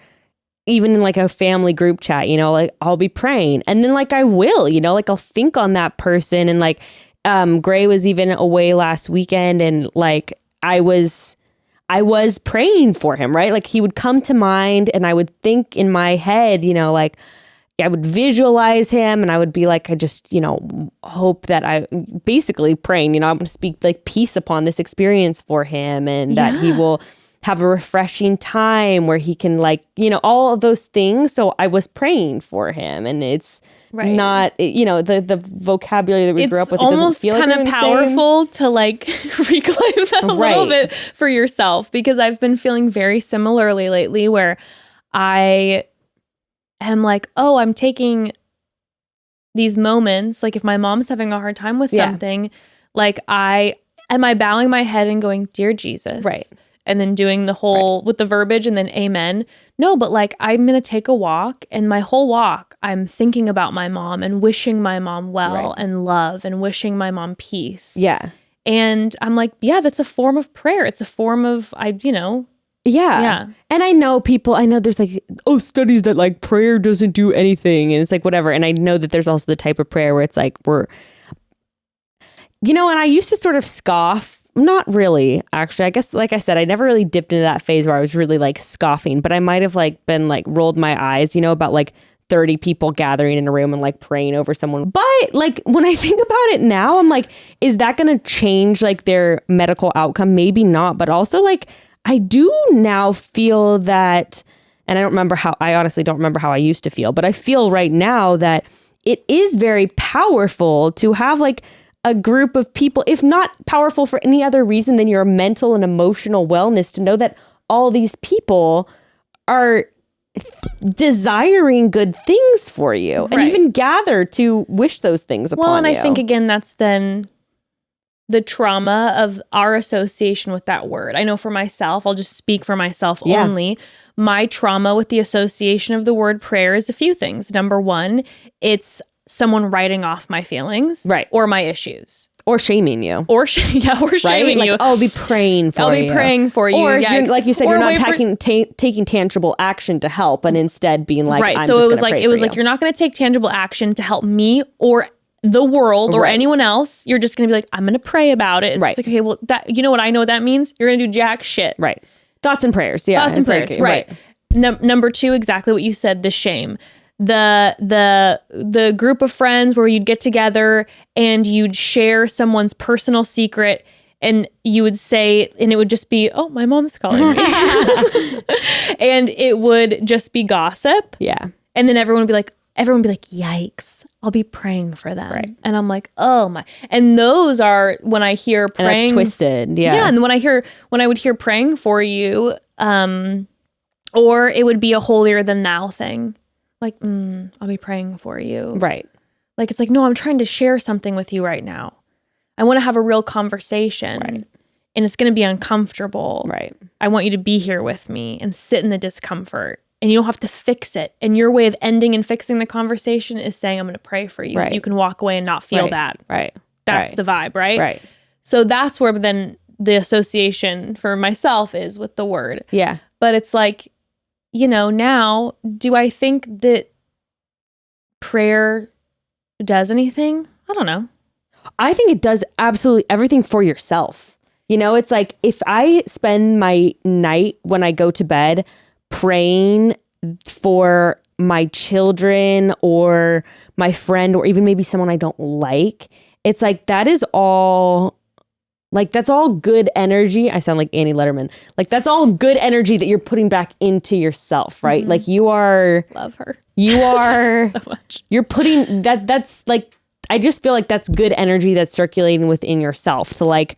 even in like a family group chat, you know, like I'll be praying and then like I will, you know, like I'll think on that person. And like Gray was even away last weekend and like I was praying for him, right? Like he would come to mind and I would think in my head, you know, like I would visualize him and I would be like, I just, you know, hope that I basically praying, you know, I'm going to speak like peace upon this experience for him and that he will have a refreshing time where he can like, you know, all of those things. So I was praying for him and it's not, you know, the vocabulary that we grew up with. It doesn't feel like kind of powerful to like reclaim that a little bit for yourself, because I've been feeling very similarly lately where I am like, oh, I'm taking these moments, like if my mom's having a hard time with something, like am I bowing my head and going, dear Jesus? Right. And then doing the whole with the verbiage and then amen. No, but like I'm going to take a walk and my whole walk, I'm thinking about my mom and wishing my mom well and love and wishing my mom peace. Yeah. And I'm like, yeah, that's a form of prayer. It's a form of, Yeah. And I know there's like, studies that like prayer doesn't do anything. And it's like, whatever. And I know that there's also the type of prayer where it's like, and I used to sort of scoff. Not really, actually. I guess, like I said, I never really dipped into that phase where I was really like scoffing, but I might have like been like rolled my eyes, about like 30 people gathering in a room and like praying over someone. But like when I think about it now, I'm like, is that going to change like their medical outcome? Maybe not. But also like, I do now feel that, and I honestly don't remember how I used to feel, but I feel right now that it is very powerful to have like a group of people, if not powerful for any other reason than your mental and emotional wellness, to know that all these people are desiring good things for you and even gather to wish those things upon you. Well, and I think again, that's then the trauma of our association with that word. I know for myself, I'll just speak for myself only. My trauma with the association of the word prayer is a few things. Number one, it's someone writing off my feelings or my issues. Or shaming you. Or shaming you. Like, I'll be praying for you. I'll be praying for you. Or like you said, you're not taking tangible action to help and instead being like, I'm so just it was like, you're not going to take tangible action to help me or the world or anyone else. You're just going to be like, I'm going to pray about it. It's just like, okay, well, you know what I know what that means? You're going to do jack shit. Right. Thoughts and prayers. Yeah. Thoughts and prayers. Like, right. Number two, exactly what you said, the shame. The group of friends where you'd get together and you'd share someone's personal secret and you would say, and it would just be, oh, my mom's calling me. And it would just be gossip. Yeah. And then everyone would be like, yikes, I'll be praying for them. Right. And I'm like, oh my. And those are when I hear praying. And that's twisted. Yeah. Yeah. And when I would hear praying for you, or it would be a holier than thou thing. Like, I'll be praying for you. Right. Like, it's like, no, I'm trying to share something with you right now. I want to have a real conversation. Right. And it's going to be uncomfortable. Right. I want you to be here with me and sit in the discomfort. And you don't have to fix it. And your way of ending and fixing the conversation is saying, I'm going to pray for you. Right. So you can walk away and not feel bad. Right. That's the vibe, right? Right. So that's where then the association for myself is with the word. Yeah. But it's like, now, do I think that prayer does anything? I don't know. I think it does absolutely everything for yourself. It's like if I spend my night when I go to bed praying for my children or my friend or even maybe someone I don't like, it's like that is all... Like, that's all good energy. I sound like Annie Letterman. Like, that's all good energy that you're putting back into yourself, right? Mm-hmm. Like, you are... Love her. You are... so much. You're putting... That's, like... I just feel like that's good energy that's circulating within yourself to, like,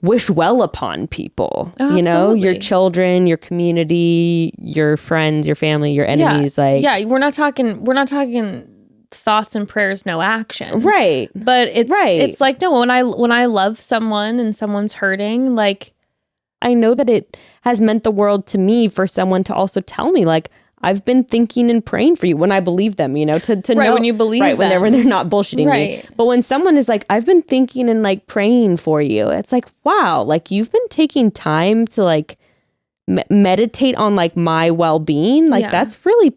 wish well upon people. Oh, absolutely. Your children, your community, your friends, your family, your enemies. We're not talking thoughts and prayers, no action. Right. But it's like, no, when I love someone and someone's hurting, like, I know that it has meant the world to me for someone to also tell me, like, I've been thinking and praying for you when I believe them, to know. When you believe them. When they're not bullshitting me. But when someone is like, I've been thinking and like praying for you, it's like, wow, like you've been taking time to like meditate on like my well-being. Like that's really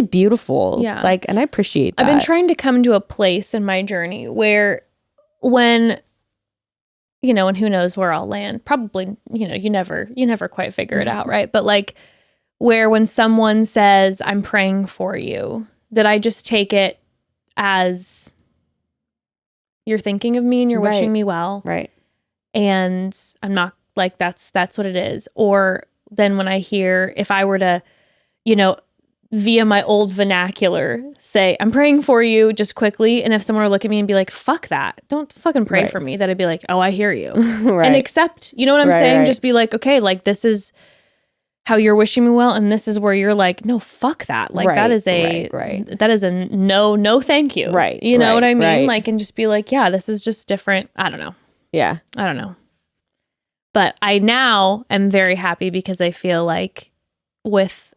beautiful. Yeah. Like, and I appreciate that. I've been trying to come to a place in my journey where when, and who knows where I'll land, probably, you never quite figure it out. Right. But like where when someone says, I'm praying for you, that I just take it as you're thinking of me and you're wishing me well. Right. And I'm not like, that's what it is. Or then when I hear, if I were to, via my old vernacular, say, I'm praying for you just quickly. And if someone were to look at me and be like, fuck that, don't fucking pray for me. That I'd be like, oh, I hear you. And accept, you know what I'm saying? Just be like, okay, like this is how you're wishing me well. And this is where you're like, no, fuck that. Like that is a no, thank you. Right. You know what I mean? Like, and just be like, yeah, this is just different. I don't know. Yeah. I don't know. But I now am very happy because I feel like with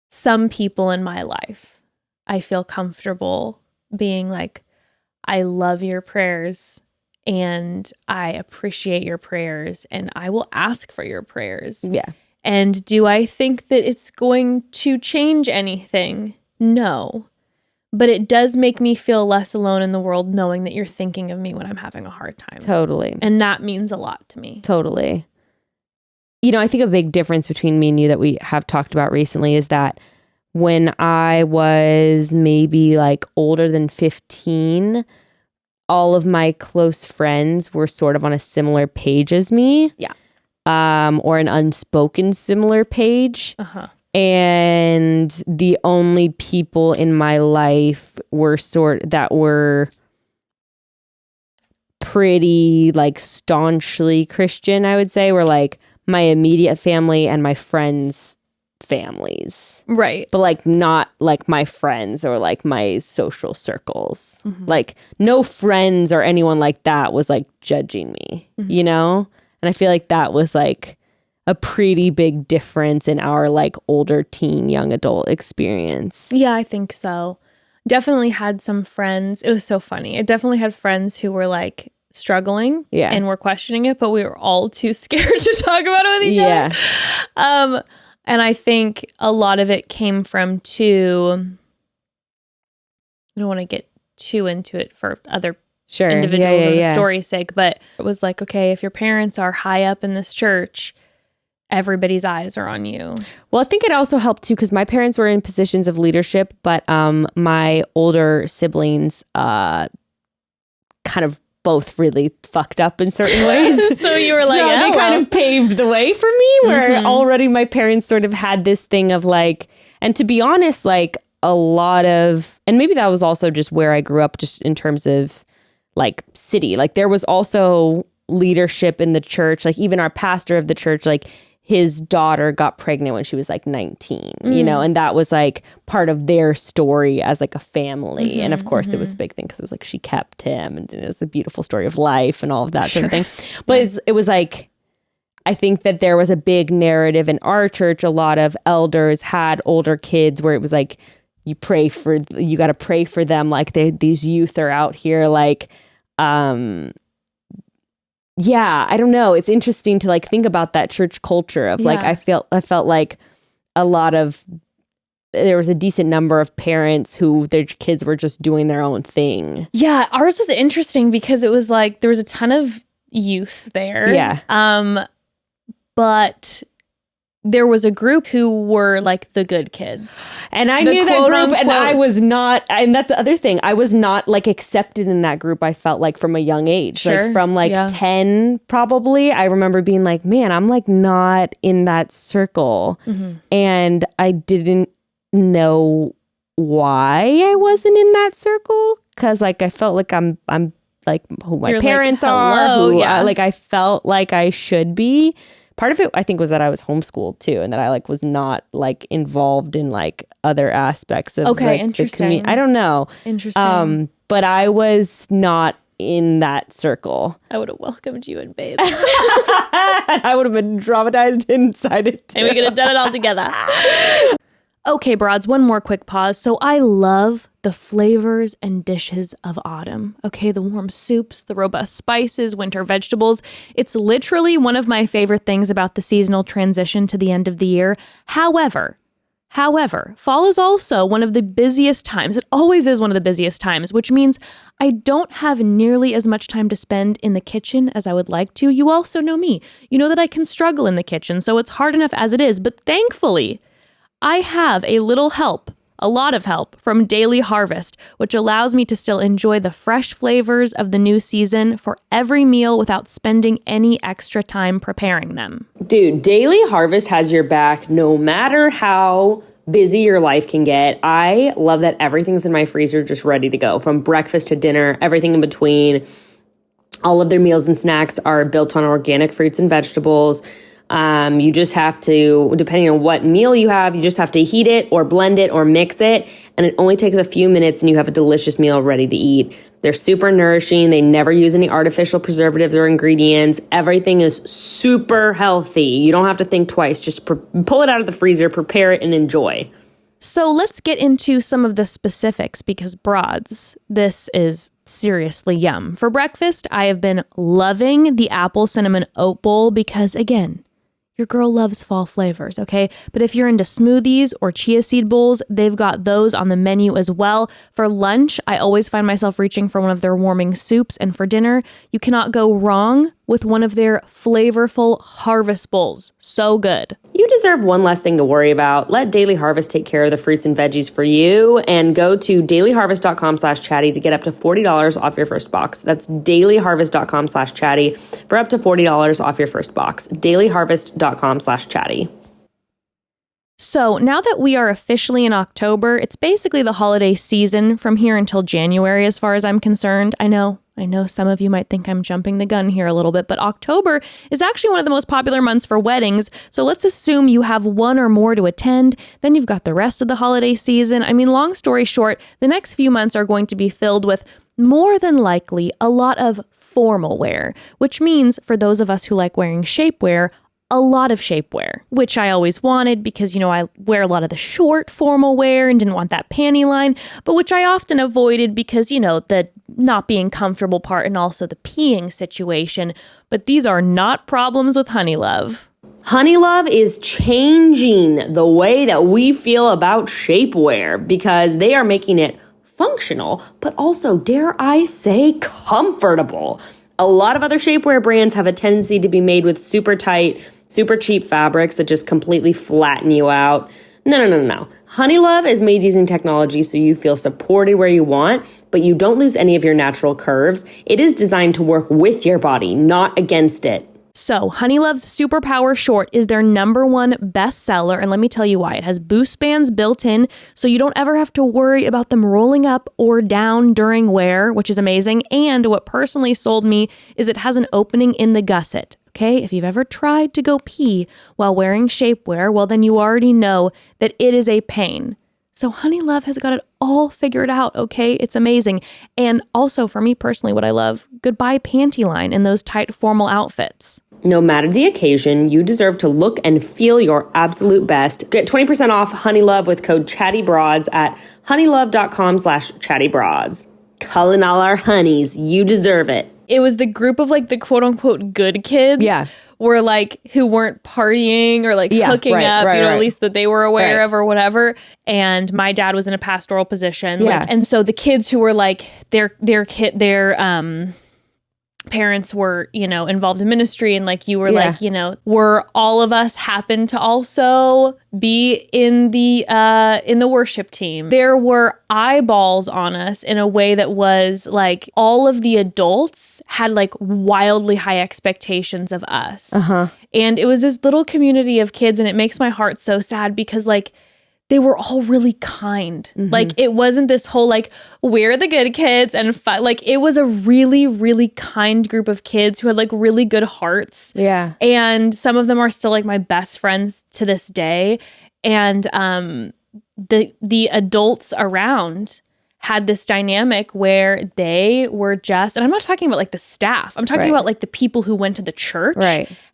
some people in my life, I feel comfortable being like, I love your prayers and I appreciate your prayers and I will ask for your prayers. Yeah. And do I think that it's going to change anything? No. But it does make me feel less alone in the world knowing that you're thinking of me when I'm having a hard time. Totally. And that means a lot to me. Totally. I think a big difference between me and you that we have talked about recently is that when I was maybe like older than 15, all of my close friends were sort of on a similar page as me. Yeah. Or an unspoken similar page. Uh-huh. And the only people in my life were that were pretty like staunchly Christian, I would say, were like my immediate family and my friends' families. Right. But like not like my friends or like my social circles. Like no friends or anyone like that was like judging me, you know? And I feel like that was like a pretty big difference in our like older teen, young adult experience. Yeah, I think so. Definitely had some friends. It was so funny. I definitely had friends who were like struggling and were questioning it, but we were all too scared to talk about it with each other. And I think a lot of it came from I don't want to get too into it for other individuals and the story's sake, but it was like, okay, if your parents are high up in this church, everybody's eyes are on you. Well, I think it also helped too because my parents were in positions of leadership, but my older siblings kind of both really fucked up in certain ways. So you were like, so they kind of paved the way for me where already my parents sort of had this thing of like, and to be honest, like a lot of, and maybe that was also just where I grew up just in terms of like city. Like there was also leadership in the church, like even our pastor of the church, like his daughter got pregnant when she was like 19, you know, and that was like part of their story as like a family. And of course it was a big thing because it was like she kept him and it was a beautiful story of life and all of that sort of thing. But it was like, I think that there was a big narrative in our church. A lot of elders had older kids where it was like, you got to pray for them. Like these youth are out here like, yeah, I don't know. It's interesting to like think about that church culture of like, I felt like there was a decent number of parents who their kids were just doing their own thing. Yeah, ours was interesting because it was like there was a ton of youth there. Yeah. But there was a group who were like the good kids. And I knew that group and I was not, and that's the other thing. I was not like accepted in that group. I felt like from a young age, like from like 10 probably. I remember being like, man, I'm like not in that circle. And I didn't know why I wasn't in that circle. Cause like, I felt like I'm like who my parents are, like I felt like I should be. Part of it, I think, was that I was homeschooled too, and that I like was not like involved in like other aspects of like, interesting. the community. I don't know. Interesting. But I was not in that circle. I would have welcomed you in, babe. I would have been traumatized inside it too. And we could have done it all together. Okay, broads, one more quick pause. So I love the flavors and dishes of autumn. Okay, the warm soups, the robust spices, winter vegetables. It's literally one of my favorite things about the seasonal transition to the end of the year. However, fall is also one of the busiest times. It always is one of the busiest times, which means I don't have nearly as much time to spend in the kitchen as I would like to. You also know me. You know that I can struggle in the kitchen, so it's hard enough as it is. But thankfully, I have a lot of help from Daily Harvest, which allows me to still enjoy the fresh flavors of the new season for every meal without spending any extra time preparing them. Dude, Daily Harvest has your back no matter how busy your life can get. I love that everything's in my freezer just ready to go, from breakfast to dinner, everything in between. All of their meals and snacks are built on organic fruits and vegetables. You just have to, depending on what meal you have, you just have to heat it or blend it or mix it. And it only takes a few minutes and you have a delicious meal ready to eat. They're super nourishing. They never use any artificial preservatives or ingredients. Everything is super healthy. You don't have to think twice. Just pull it out of the freezer, prepare it, and enjoy. So let's get into some of the specifics because broads, this is seriously yum. For breakfast, I have been loving the apple cinnamon oat bowl because, again, your girl loves fall flavors, okay? But if you're into smoothies or chia seed bowls, they've got those on the menu as well. For lunch, I always find myself reaching for one of their warming soups. And for dinner, you cannot go wrong with one of their flavorful harvest bowls. So good. You deserve one less thing to worry about. Let Daily Harvest take care of the fruits and veggies for you, and go to dailyharvest.com/chatty to get up to $40 off your first box. That's dailyharvest.com/chatty for up to $40 off your first box. dailyharvest.com/chatty. So now that we are officially in October, it's basically the holiday season from here until January as far as I'm concerned. I know some of you might think I'm jumping the gun here a little bit, but October is actually one of the most popular months for weddings. So let's assume you have one or more to attend. Then you've got the rest of the holiday season. I mean, long story short, the next few months are going to be filled with more than likely a lot of formal wear, which means for those of us who like wearing shapewear, a lot of shapewear, which I always wanted because, I wear a lot of the short formal wear and didn't want that panty line, but which I often avoided because, the not being comfortable part and also the peeing situation. But these are not problems with Honeylove. Honeylove is changing the way that we feel about shapewear because they are making it functional, but also, dare I say, comfortable. A lot of other shapewear brands have a tendency to be made with super tight, super cheap fabrics that just completely flatten you out. No. Honeylove is made using technology so you feel supported where you want, but you don't lose any of your natural curves. It is designed to work with your body, not against it. So, Honeylove's Superpower Short is their #1 bestseller, and let me tell you why. It has boost bands built in, so you don't ever have to worry about them rolling up or down during wear, which is amazing. And what personally sold me is it has an opening in the gusset. Okay, if you've ever tried to go pee while wearing shapewear, well, then you already know that it is a pain. So Honeylove has got it all figured out, okay? It's amazing. And also, for me personally, what I love, goodbye panty line in those tight formal outfits. No matter the occasion, you deserve to look and feel your absolute best. Get 20% off Honeylove with code ChattyBroads at honeylove.com/chattybroads. Calling all our honeys, you deserve it. It was the group of the quote unquote good kids. Yeah. Were who weren't partying or hooking up, at least that they were aware of or whatever. And my dad was in a pastoral position. Yeah. And so the kids who were their parents were, involved in ministry and you were were all of us happened to also be in the worship team. There were eyeballs on us in a way that was all of the adults had wildly high expectations of us. Uh-huh. And it was this little community of kids, and it makes my heart so sad because they were all really kind. Mm-hmm. It wasn't this whole we're the good kids and it was a really, really kind group of kids who had really good hearts. Yeah. And some of them are still my best friends to this day. And the adults around had this dynamic where they were just, and I'm not talking about the staff, I'm talking about the people who went to the church,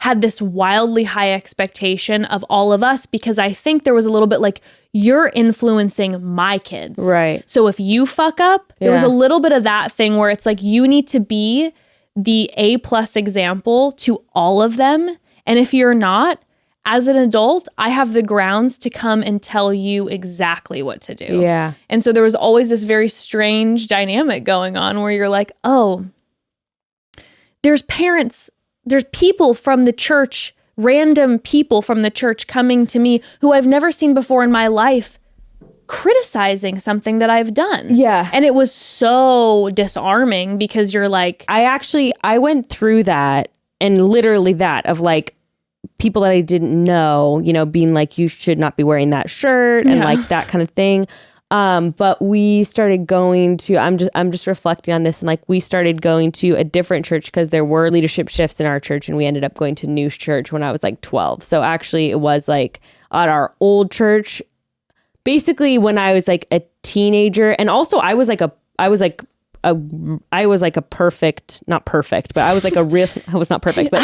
had this wildly high expectation of all of us, because I think there was a little bit you're influencing my kids. Right. So if you fuck up, there was a little bit of that thing where it's you need to be the A+ example to all of them. And if you're not, as an adult, I have the grounds to come and tell you exactly what to do. Yeah. And so there was always this very strange dynamic going on where you're oh, there's parents, there's people from the church, random people from the church coming to me who I've never seen before in my life, criticizing something that I've done. Yeah. And it was so disarming because you're I went through that, and literally that of people that I didn't know, being you should not be wearing that shirt and that kind of thing. But we started going to, I'm just reflecting on this, and we started going to a different church because there were leadership shifts in our church, and we ended up going to New Church when I was 12. So actually it was at our old church, basically when I was a teenager. And also I was a perfect, not perfect, but I was I was not perfect, but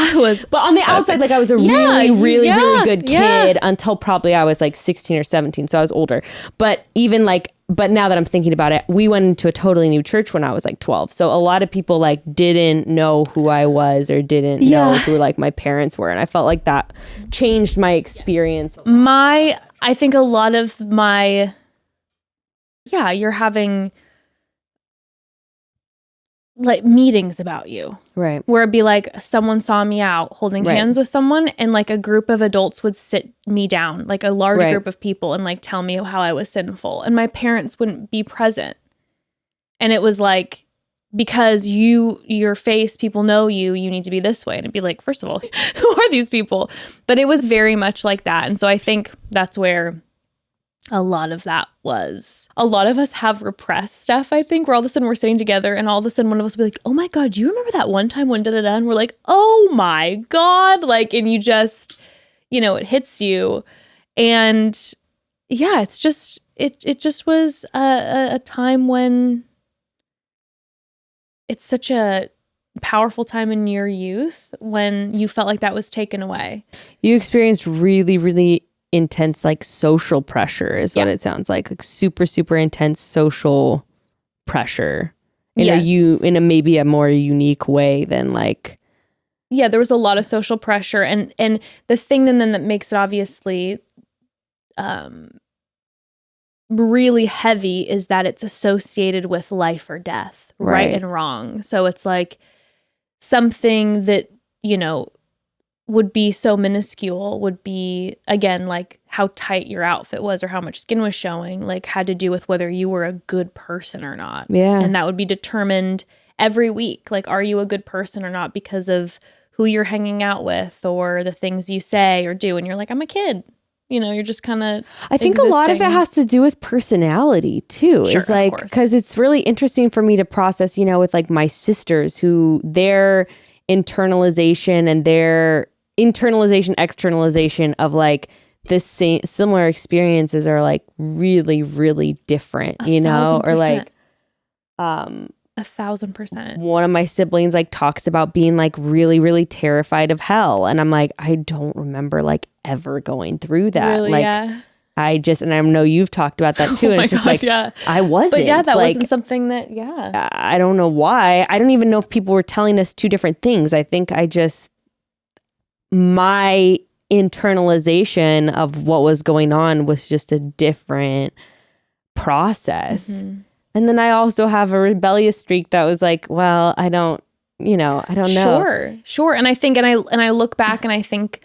but on the outside, I was a really good kid until probably I was 16 or 17. So I was older, but even but now that I'm thinking about it, we went into a totally new church when I was 12. So a lot of people didn't know who I was or didn't know who my parents were. And I felt that changed my experience. I think a lot of you're having like meetings about you. Right. Where it'd be like someone saw me out holding hands with someone and like a group of adults would sit me down, like a large group of people, and like tell me how I was sinful. And my parents wouldn't be present. And it was like, because your face, people know you need to be this way. And it'd be like, first of all, who are these people? But it was very much like that. And so I think that's where a lot of that was. A lot of us have repressed stuff, I think, where all of a sudden we're sitting together and all of a sudden one of us will be like, oh my God, do you remember that one time when da-da-da? And we're like, oh my God. Like, and you just, it hits you. And yeah, it's just, it just was a time when it's such a powerful time in your youth when you felt like that was taken away. You experienced really, really intense like social pressure is what it sounds like super, super intense social pressure in a maybe a more unique way than like. Yeah, there was a lot of social pressure. And the thing then that makes it obviously really heavy is that it's associated with life or death, right and wrong. So it's like something that, would be so minuscule would be, again, like how tight your outfit was or how much skin was showing, like had to do with whether you were a good person or not. Yeah. And that would be determined every week. Like, are you a good person or not because of who you're hanging out with or the things you say or do? And you're like, I'm a kid. You're just kind of I think a lot of it has to do with personality too. Sure, it's like, because it's really interesting for me to process, with like my sisters who their internalization and their externalization of like the same similar experiences are like really, really different, or like 1,000%. One of my siblings like talks about being like really, really terrified of hell. And I'm like, I don't remember like ever going through that. Really, like yeah. and I know you've talked about that too. And it's just gosh, like, I wasn't. But yeah, that like, wasn't something that, I don't know why. I don't even know if people were telling us two different things. I think my internalization of what was going on was just a different process. Mm-hmm. And then I also have a rebellious streak that was like, well, I don't know. Sure. And I think, and I look back and I think,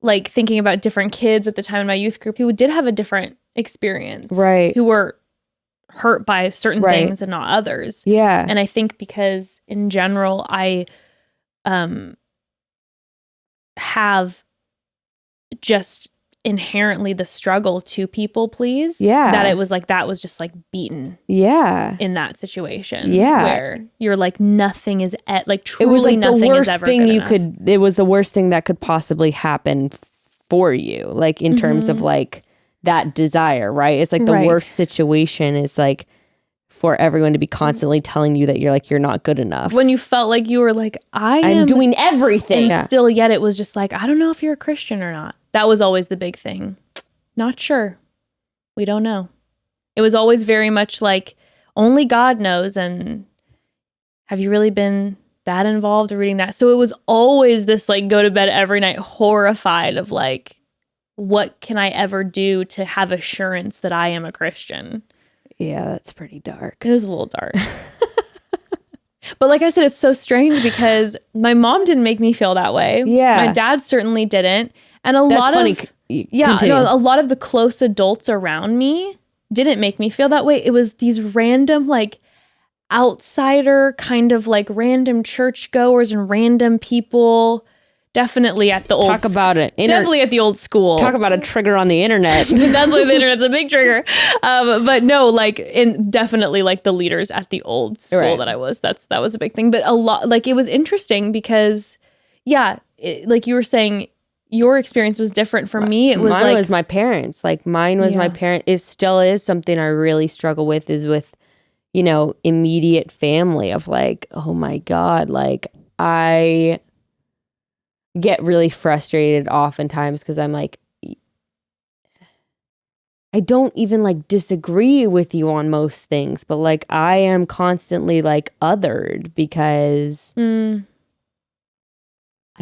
like thinking about different kids at the time in my youth group who did have a different experience, right? Who were hurt by certain things and not others. Yeah. And I think because in general, I have just inherently the struggle to people please. Yeah. That it was like, that was just like beaten. Yeah. In that situation. Yeah. Where you're like, nothing is like truly it was like nothing the worst is ever thing good you enough. could, it was the worst thing that could possibly happen for you. Like in terms of like that desire, right? It's like the worst situation is like for everyone to be constantly telling you that you're not good enough. When you felt like you were like, I'm doing everything. And still yet it was just like, I don't know if you're a Christian or not. That was always the big thing. Not sure. We don't know. It was always very much like, only God knows. And have you really been that involved or reading that? So it was always this like go to bed every night horrified of like, what can I ever do to have assurance that I am a Christian? Yeah, that's pretty dark. It was a little dark. But like I said, it's so strange because my mom didn't make me feel that way. Yeah. My dad certainly didn't. And a lot of a lot of the close adults around me didn't make me feel that way. It was these random like outsider kind of like random churchgoers and random people. Definitely at the old Talk about it. Definitely at the old school. Talk about a trigger on the internet. That's why the internet's a big trigger. But no, like definitely like the leaders at the old school that I was. That was a big thing. But a lot, like it was interesting because, like you were saying, your experience was different for me. It was mine was my parents. Like mine was my parents. It still is something I really struggle with. Is with, immediate family of like, oh my God, like I get really frustrated oftentimes because I'm like, I don't even like disagree with you on most things, but like I am constantly like othered because I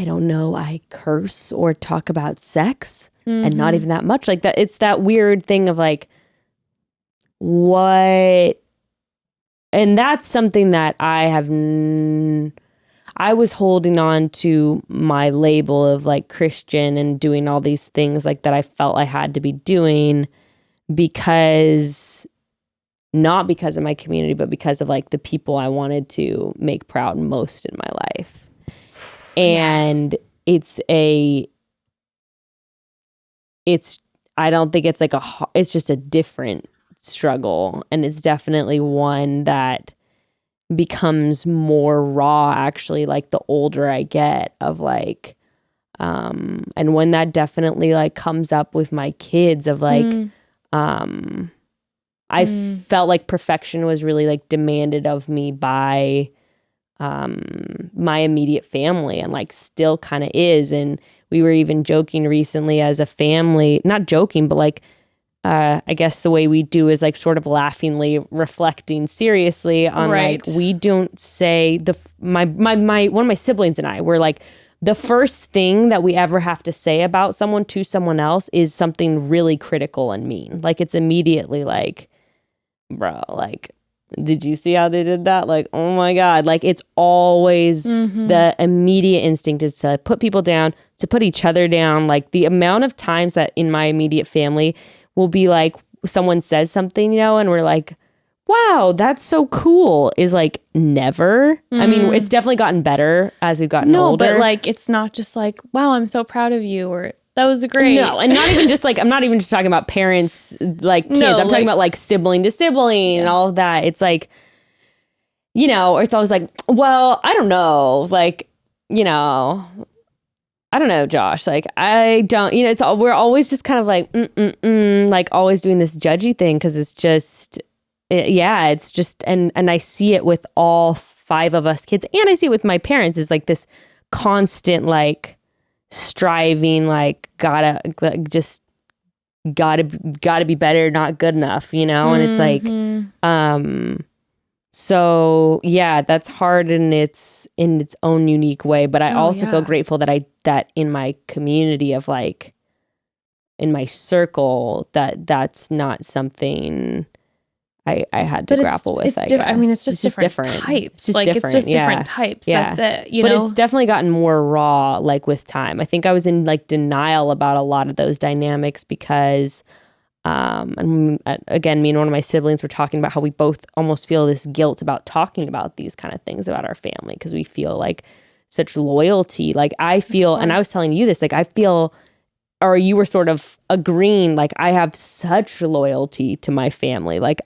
don't know, I curse or talk about sex and not even that much like that. It's that weird thing of like, what and that's something that I was holding on to my label of like Christian and doing all these things like that I felt I had to be doing not because of my community, but because of like the people I wanted to make proud most in my life. And I don't think it's like it's just a different struggle. And it's definitely one that becomes more raw actually, like the older I get of like, and when that definitely like comes up with my kids of like, I felt like perfection was really like demanded of me by my immediate family, and like still kind of is. And we were even joking recently as a family, not joking, but like I guess the way we do is like sort of laughingly reflecting seriously on like, we don't say my one of my siblings and I were like, the first thing that we ever have to say about someone to someone else is something really critical and mean. Like it's immediately like, bro, like, did you see how they did that? Like, oh my God. Like it's always the immediate instinct is to put people down, to put each other down. Like the amount of times that in my immediate family will be like, someone says something, you know, and we're like, wow, that's so cool, is like never. I mean, it's definitely gotten better as we've gotten older. No, but like, it's not just like, wow, I'm so proud of you, or that was great. No, and not even just like, I'm not even just talking about parents, like kids. I'm talking about like sibling to sibling and all of that. It's like, you know, or it's always like, well, I don't know. Like, you know, I don't know, Josh. Like, I don't, you know, we're always just kind of like, like always doing this judgy thing. Cause it's just, it's just, and I see it with all 5 of us kids, and I see it with my parents, is like this constant, like striving, like gotta be better, not good enough, you know? And it's like, so yeah, that's hard in its own unique way. But I also feel grateful that in my community of like, in my circle, that's not something I had to grapple with. I guess. I mean, it's just different types. It's just like different. It's just different types. Yeah. That's it. But it's definitely gotten more raw, like with time. I think I was in like denial about a lot of those dynamics because, and again, me and one of my siblings were talking about how we both almost feel this guilt about talking about these kind of things about our family because we feel like such loyalty. Like I feel, and I was telling you this, like I feel, or you were sort of agreeing, like I have such loyalty to my family. Like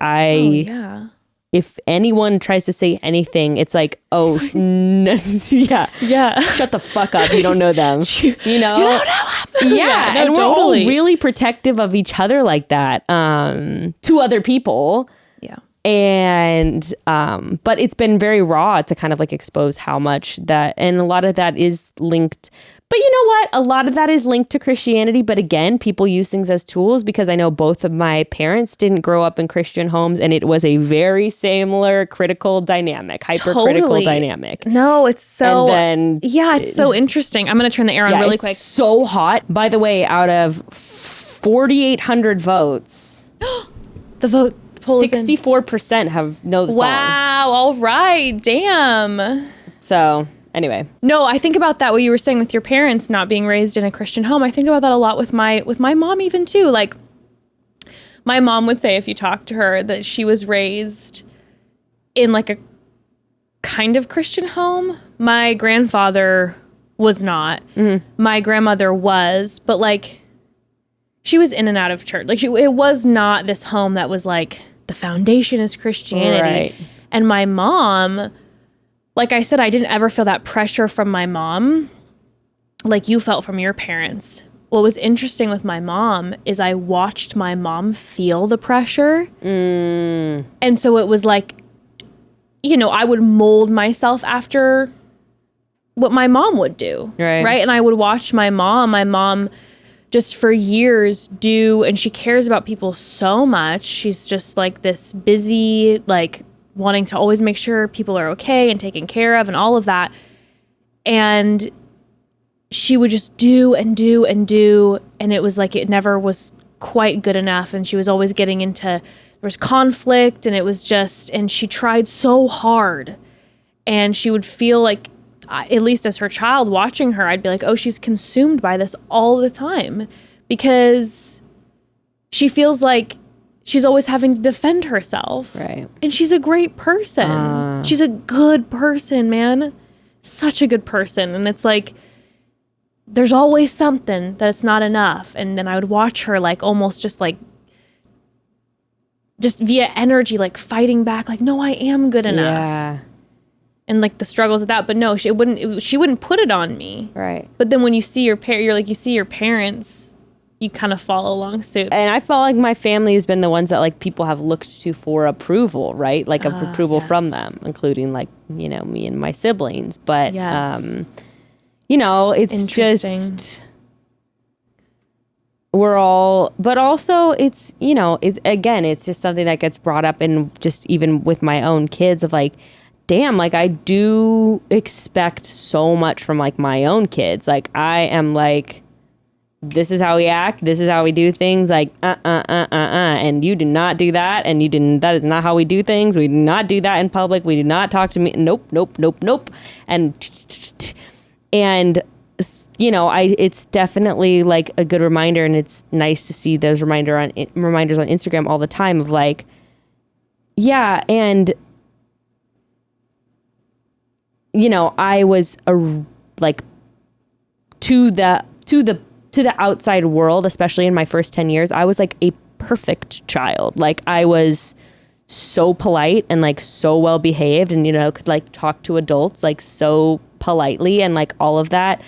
if anyone tries to say anything, it's like, oh, no, yeah, shut the fuck up. You don't know them, you know? You don't know them. Yeah, and we're all really protective of each other like that, to other people. Yeah. And, but it's been very raw to kind of like expose how much that, and a lot of that is linked. But you know what? A lot of that is linked to Christianity. But again, people use things as tools because I know both of my parents didn't grow up in Christian homes, and it was a very similar critical dynamic, hypercritical dynamic. No, it's so, and then, it's so interesting. I'm going to turn the air on really quick. So hot. By the way, out of 4,800 votes, the vote 64% have know the song. Wow. All right. Damn. So anyway. No, I think about that, what you were saying with your parents not being raised in a Christian home. I think about that a lot with my mom even too. Like my mom would say if you talk to her that she was raised in like a kind of Christian home. My grandfather was not. My grandmother was, but like she was in and out of church. Like it was not this home that was like the foundation is Christianity. Right. And my mom, like I said, I didn't ever feel that pressure from my mom like you felt from your parents. What was interesting with my mom is I watched my mom feel the pressure. And so it was like, you know, I would mold myself after what my mom would do. Right. And I would watch my mom just for years and she cares about people so much. She's just like this busy, like wanting to always make sure people are okay and taken care of and all of that. And she would just do and do and do. And it was like, it never was quite good enough. And she was always getting into was conflict, and it was just, and she tried so hard, and she would feel like, at least as her child watching her, I'd be like, oh, she's consumed by this all the time, because she feels like she's always having to defend herself. Right. And she's a great person. She's a good person, man. Such a good person. And it's like, there's always something that's not enough. And then I would watch her like almost just via energy, like fighting back, like, no, I am good enough. Yeah. And like the struggles of that, but no, she wouldn't put it on me. Right. But then when you see your you see your parents, you kind of follow along suit. And I felt like my family has been the ones that like people have looked to for approval, right? Like approval from them, including like, you know, me and my siblings. But, you know, it's just, we're all, but also it's, you know, it's just something that gets brought up, and just even with my own kids of like, damn, like I do expect so much from like my own kids. Like I am like, this is how we act, this is how we do things, like and you do not do that, and that is not how we do things. We do not do that in public. We do not talk to me. Nope. And you know, it's definitely like a good reminder, and it's nice to see those reminders on Instagram all the time of like, yeah, and you know, I was like to the outside world, especially in my first 10 years, I was like a perfect child. Like I was so polite and like so well behaved, and, you know, could like talk to adults like so politely and like all of that.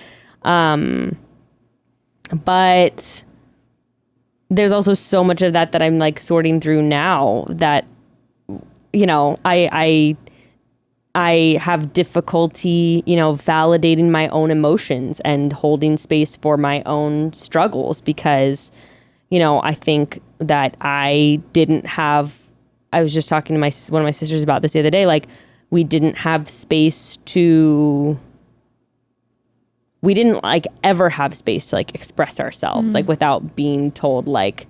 But there's also so much of that I'm like sorting through now that, you know, I have difficulty, you know, validating my own emotions and holding space for my own struggles, because, you know, I think that I was just talking to one of my sisters about this the other day, like we didn't like ever have space to like express ourselves, like without being told like,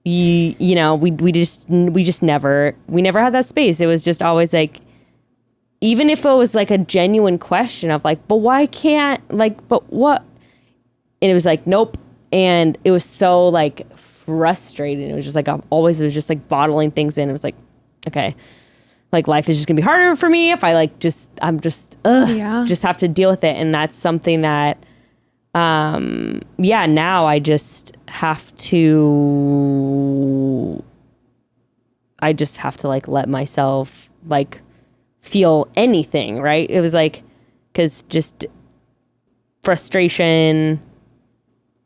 you know, we never had that space. It was just always like, even if it was like a genuine question of like, but why can't, like, but what? And it was like, nope. And it was so like frustrating. It was just like, it was just like bottling things in. It was like, okay, like life is just gonna be harder for me if I like just have to deal with it. And that's something that, now I just have to like let myself like feel anything, right? It was like, because just frustration,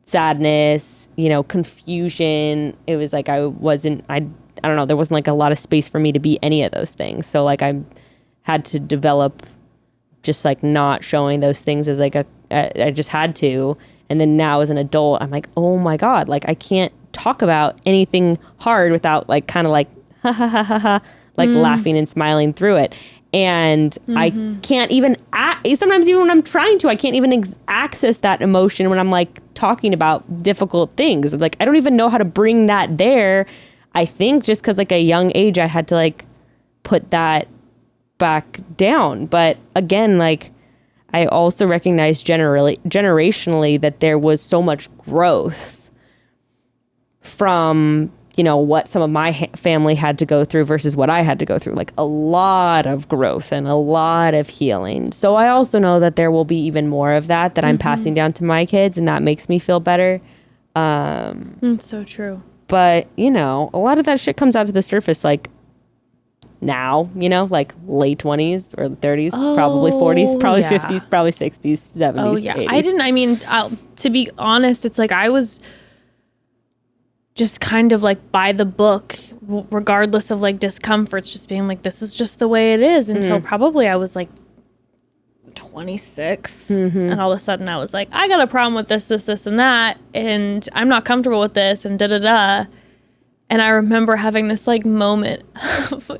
sadness, you know, confusion, it was like I don't know, there wasn't like a lot of space for me to be any of those things. So like I had to develop just like not showing those things as like I just had to. And then now as an adult, I'm like, oh my God, like I can't talk about anything hard without like kind of like like laughing and smiling through it. And I can't even sometimes even when I'm trying to, I can't even access that emotion when I'm like talking about difficult things. Like I don't even know how to bring that there. I think just because like a young age I had to like put that back down. But again, like I also recognize generationally that there was so much growth from, you know, what some of my family had to go through versus what I had to go through, like a lot of growth and a lot of healing. So I also know that there will be even more of that I'm passing down to my kids, and that makes me feel better. It's so true. But, you know, a lot of that shit comes out to the surface like now, you know, like late 20s or 30s, probably 40s, probably 50s, probably 60s, 70s, Oh, yeah. 80s. To be honest, it's like I was just kind of like by the book, regardless of like discomforts, just being like, this is just the way it is, until probably I was like 26. And all of a sudden I was like, I got a problem with this, and that, and I'm not comfortable with this, and da-da-da. And I remember having this like moment.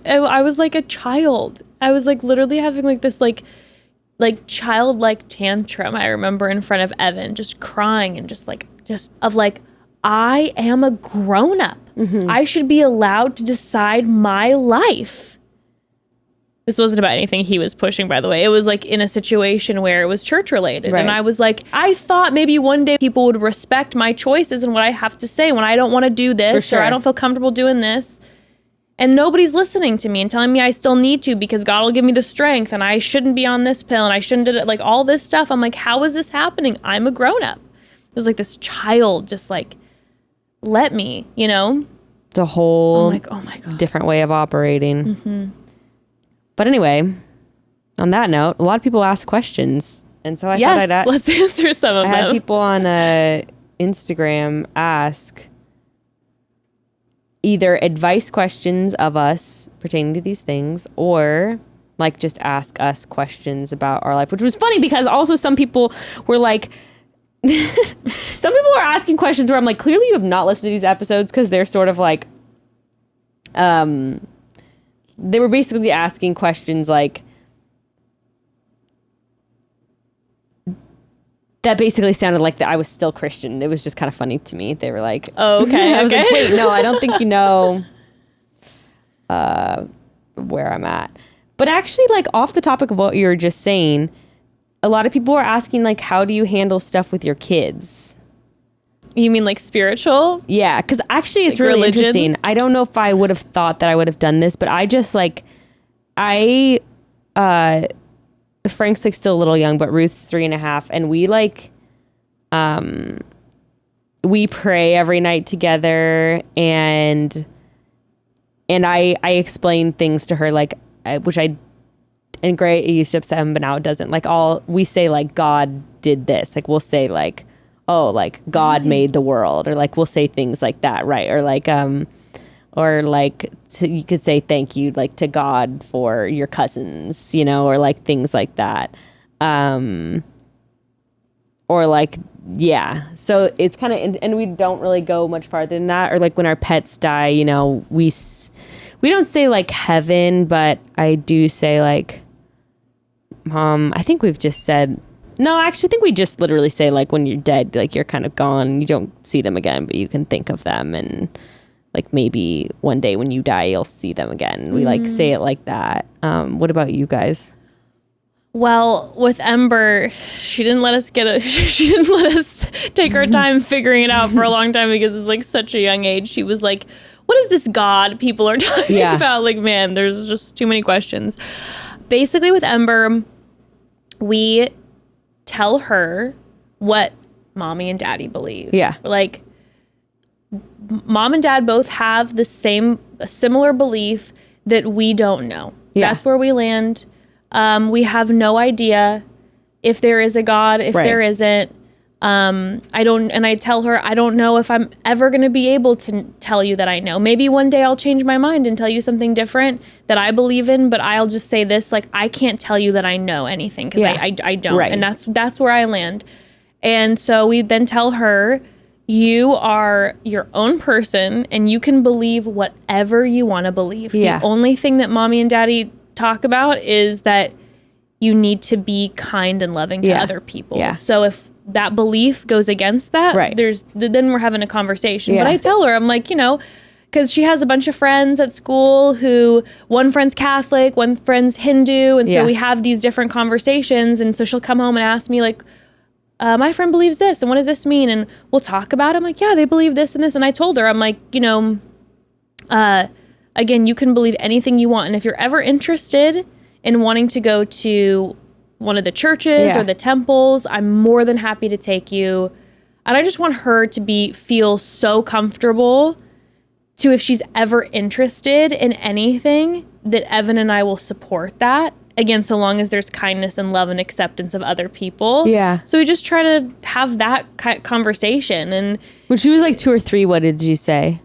I was like a child. I was like literally having like this like childlike tantrum. I remember in front of Evan, just crying and just of like, I am a grown up. I should be allowed to decide my life. This wasn't about anything he was pushing, by the way. It was like in a situation where it was church related. Right. And I was like, I thought maybe one day people would respect my choices and what I have to say when I don't want to do this or I don't feel comfortable doing this. And nobody's listening to me and telling me I still need to because God will give me the strength and I shouldn't be on this pill and I shouldn't do it. Like all this stuff. I'm like, how is this happening? I'm a grown up. It was like this child just like, let me, you know? It's a whole I'm like, oh my God. different way of operating. But anyway, on that note, a lot of people ask questions. And so I thought I'd let's answer some of I them. had people on Instagram ask either advice questions of us pertaining to these things or like just ask us questions about our life, which was funny because also some people were like, some people were asking questions where I'm like, clearly you have not listened to these episodes because they're sort of like, they were basically asking questions like, that basically sounded like that I was still Christian. It was just kind of funny to me. They were like, oh, okay. I was like, wait, no, I don't think you know where I'm at. But actually, like off the topic of what you were just saying, a lot of people are asking like, how do you handle stuff with your kids? You mean like spiritual? Yeah, because actually it's Like really religion? interesting. I don't know if I would have thought that I would have done this, but I just like, Frank's like still a little young, but Ruth's 3.5, and we like, we pray every night together, and I explain things to her like, which I, and Gray, it used to upset him, but now it doesn't. Like we say like God did this, like we'll say like, oh, like God made the world, or like we'll say things like that, right? Or like you could say thank you like to God for your cousins, you know, or like things like that. Or like, yeah. So it's kind of, and we don't really go much farther than that. Or like when our pets die, you know, we don't say like heaven, but I do say like, I think we've just said, no, I actually think we just literally say like when you're dead, like you're kind of gone, you don't see them again, but you can think of them, and like maybe one day when you die, you'll see them again. We like say it like that. What about you guys? Well, with Ember, she didn't let us she didn't let us take our time figuring it out for a long time because it's like such a young age. She was like, what is this God people are talking about? Like, man, there's just too many questions. Basically with Ember, we tell her what mommy and daddy believe. Yeah. Like, mom and dad both have a similar belief that we don't know. Yeah. That's where we land. We have no idea if there is a God, if there isn't. I tell her, I don't know if I'm ever going to be able to tell you that I know. Maybe one day I'll change my mind and tell you something different that I believe in, but I'll just say this, like, I can't tell you that I know anything because I don't. Right. And that's where I land. And so we then tell her, you are your own person and you can believe whatever you want to believe. Yeah. The only thing that mommy and daddy talk about is that you need to be kind and loving to other people. Yeah. So if that belief goes against that, then we're having a conversation. Yeah. But I tell her, I'm like, you know, because she has a bunch of friends at school who, one friend's Catholic, one friend's Hindu. And so we have these different conversations. And so she'll come home and ask me like, my friend believes this, and what does this mean? And we'll talk about it. I'm like, yeah, they believe this and this. And I told her, I'm like, you know, again, you can believe anything you want. And if you're ever interested in wanting to go to one of the churches or the temples, I'm more than happy to take you. And I just want her to feel so comfortable to, if she's ever interested in anything, that Evan and I will support that. Again, so long as there's kindness and love and acceptance of other people. Yeah. So we just try to have that conversation. And when she was like 2 or 3, what did you say?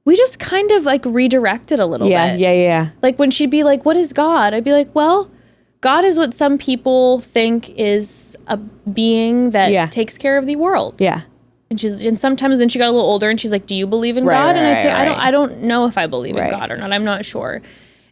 We just kind of like redirected a little bit. Yeah. Like when she'd be like, what is God? I'd be like, well, God is what some people think is a being that takes care of the world. Yeah. And sometimes then she got a little older and she's like, do you believe in God? And I'd say, I don't know if I believe in God or not. I'm not sure.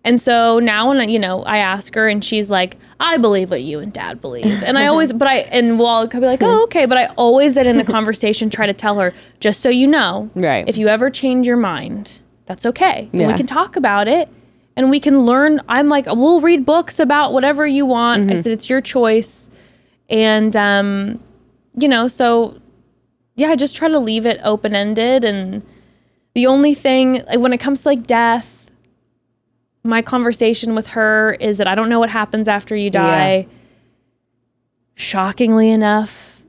And so now when, I ask her and she's like, I believe what you and dad believe. And I always, I'll be like, oh, okay. But I always then in the conversation try to tell her, just so you know, Right. if you ever change your mind, that's okay. And Yeah. we can talk about it and we can learn. I'm like, we'll read books about whatever you want. I said, it's your choice. And, so yeah, I just try to leave it open-ended. And the only thing, like, when it comes to like death, my conversation with her is that I don't know what happens after you die. Yeah. Shockingly enough,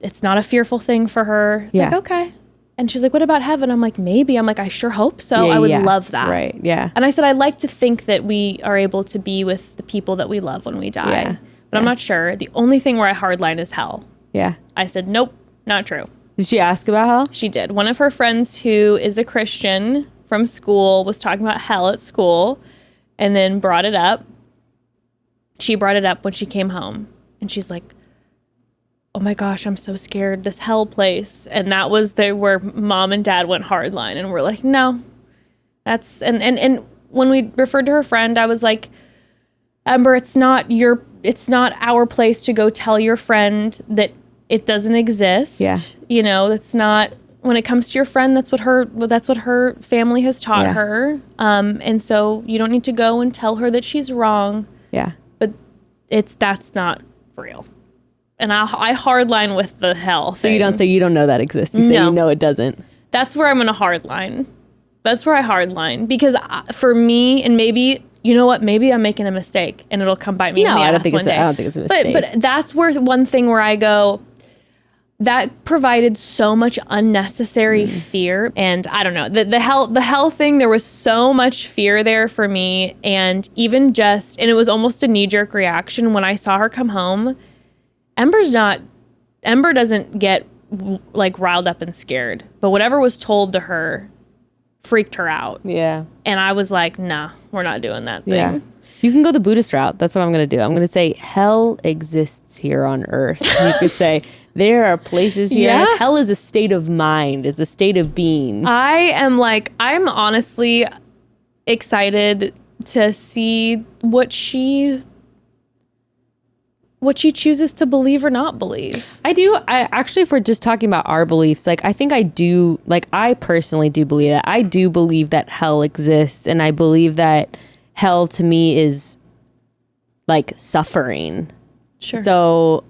it's not a fearful thing for her. It's like, okay. And she's like, what about heaven? I'm like, maybe. I'm like, I sure hope so. I would love that. Right. Yeah. And I said, I'd like to think that we are able to be with the people that we love when we die. Yeah. But I'm not sure. The only thing where I hardline is hell. Yeah. I said, nope, not true. Did she ask about hell? She did. One of her friends who is a Christian from school was talking about hell at school and then brought it up. She brought it up when she came home and she's like, oh my gosh, I'm so scared, this hell place. And that was where mom and dad went hardline and we're like, no, that's, and when we referred to her friend, I was like, Ember, it's not our place to go tell your friend that it doesn't exist. Yeah. It's not, when it comes to your friend, that's what her family has taught her. And so you don't need to go and tell her that she's wrong. Yeah. But that's not real. And I hardline with the hell So thing. you don't say you don't know that exists. You say you know it doesn't. That's where I'm going to hardline. That's where I hardline. Because for me, and maybe, you know what, maybe I'm making a mistake and it'll come bite me in the ass I don't think one day. I don't think it's a mistake. But that's where one thing where I go, that provided so much unnecessary fear. And I don't know, the hell thing, there was so much fear there for me. And even and it was almost a knee-jerk reaction when I saw her come home. Ember doesn't get like riled up and scared, but whatever was told to her freaked her out. Yeah. And I was like, nah, we're not doing that thing. Yeah. You can go the Buddhist route. That's what I'm going to do. I'm going to say hell exists here on earth. You could say there are places here. Yeah. Hell is a state of mind, is a state of being. I'm honestly excited to see what she chooses to believe or not believe. I actually, if we're just talking about our beliefs, like, I think I personally do believe that. I do believe that hell exists. And I believe that hell to me is like suffering. Sure. So,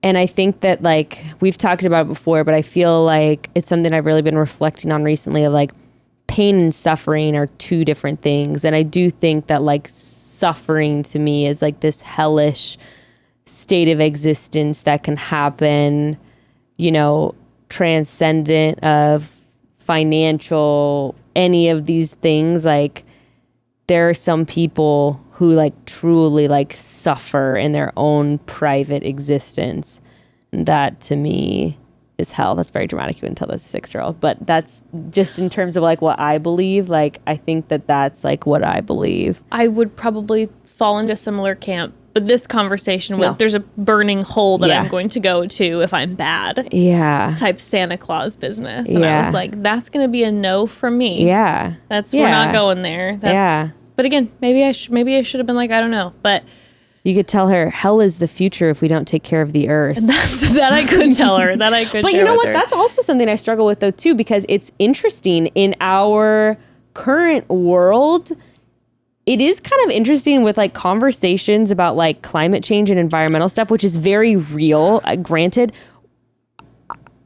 and I think that, like, we've talked about it before, but I feel like it's something I've really been reflecting on recently, of like, pain and suffering are two different things. And I do think that, like, suffering to me is like this hellish state of existence that can happen, transcendent of financial, any of these things. Like, there are some people who like truly like suffer in their own private existence. And that to me is hell. That's very dramatic. You wouldn't tell that's a 6-year-old, but that's just in terms of like what I believe. Like, I think that that's like what I believe. I would probably fall into a similar camp, but this conversation was there's a burning hole that I'm going to go to if I'm bad. Yeah. Type Santa Claus business. And I was like, that's going to be a no from me. Yeah. We're not going there. But again, maybe I should have been like, I don't know. But you could tell her hell is the future if we don't take care of the earth. That I could tell her. But you know what? That's also something I struggle with though too, because it's interesting in our current world. It is kind of interesting with like conversations about like climate change and environmental stuff, which is very real. Granted,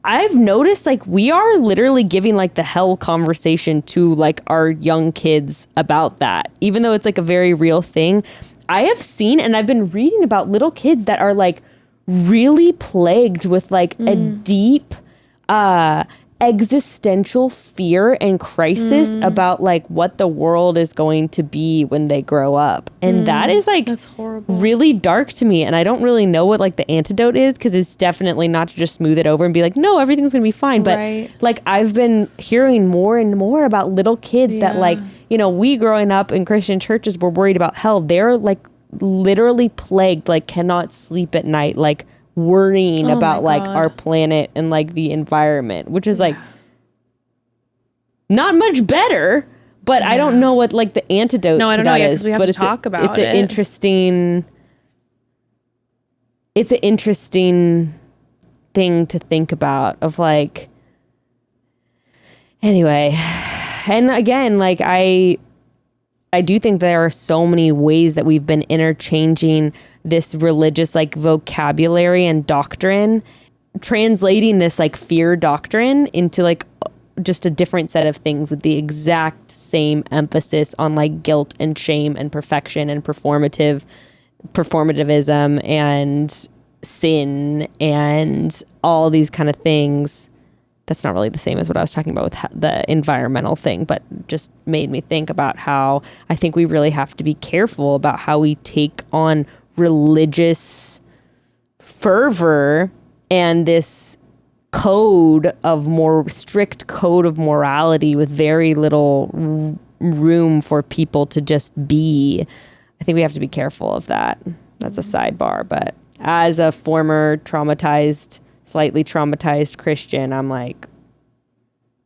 I've noticed like we are literally giving like the hell conversation to like our young kids about that, even though it's like a very real thing. I have seen, and I've been reading about little kids that are like really plagued with like a deep existential fear and crisis about like what the world is going to be when they grow up. And that is like, that's horrible, really dark to me. And I don't really know what like the antidote is, because it's definitely not to just smooth it over and be like, no, everything's gonna be fine. But like, I've been hearing more and more about little kids that like, we growing up in Christian churches were worried about hell. They're like literally plagued, like cannot sleep at night, like worrying about like our planet and like the environment, which is like not much better, But I don't know what like the antidote No, I to don't know that yet is. because we have but to it's talk about it's an it. It's an interesting thing to think about of like, anyway. And again, like I do think there are so many ways that we've been interchanging this religious like vocabulary and doctrine, translating this like fear doctrine into like just a different set of things with the exact same emphasis on like guilt and shame and perfection and performativism and sin and all these kind of things. That's not really the same as what I was talking about with the environmental thing, but just made me think about how I think we really have to be careful about how we take on religious fervor and this strict code of morality with very little room for people to just be. I think we have to be careful of that. That's a sidebar, but as a former slightly traumatized Christian, I'm like,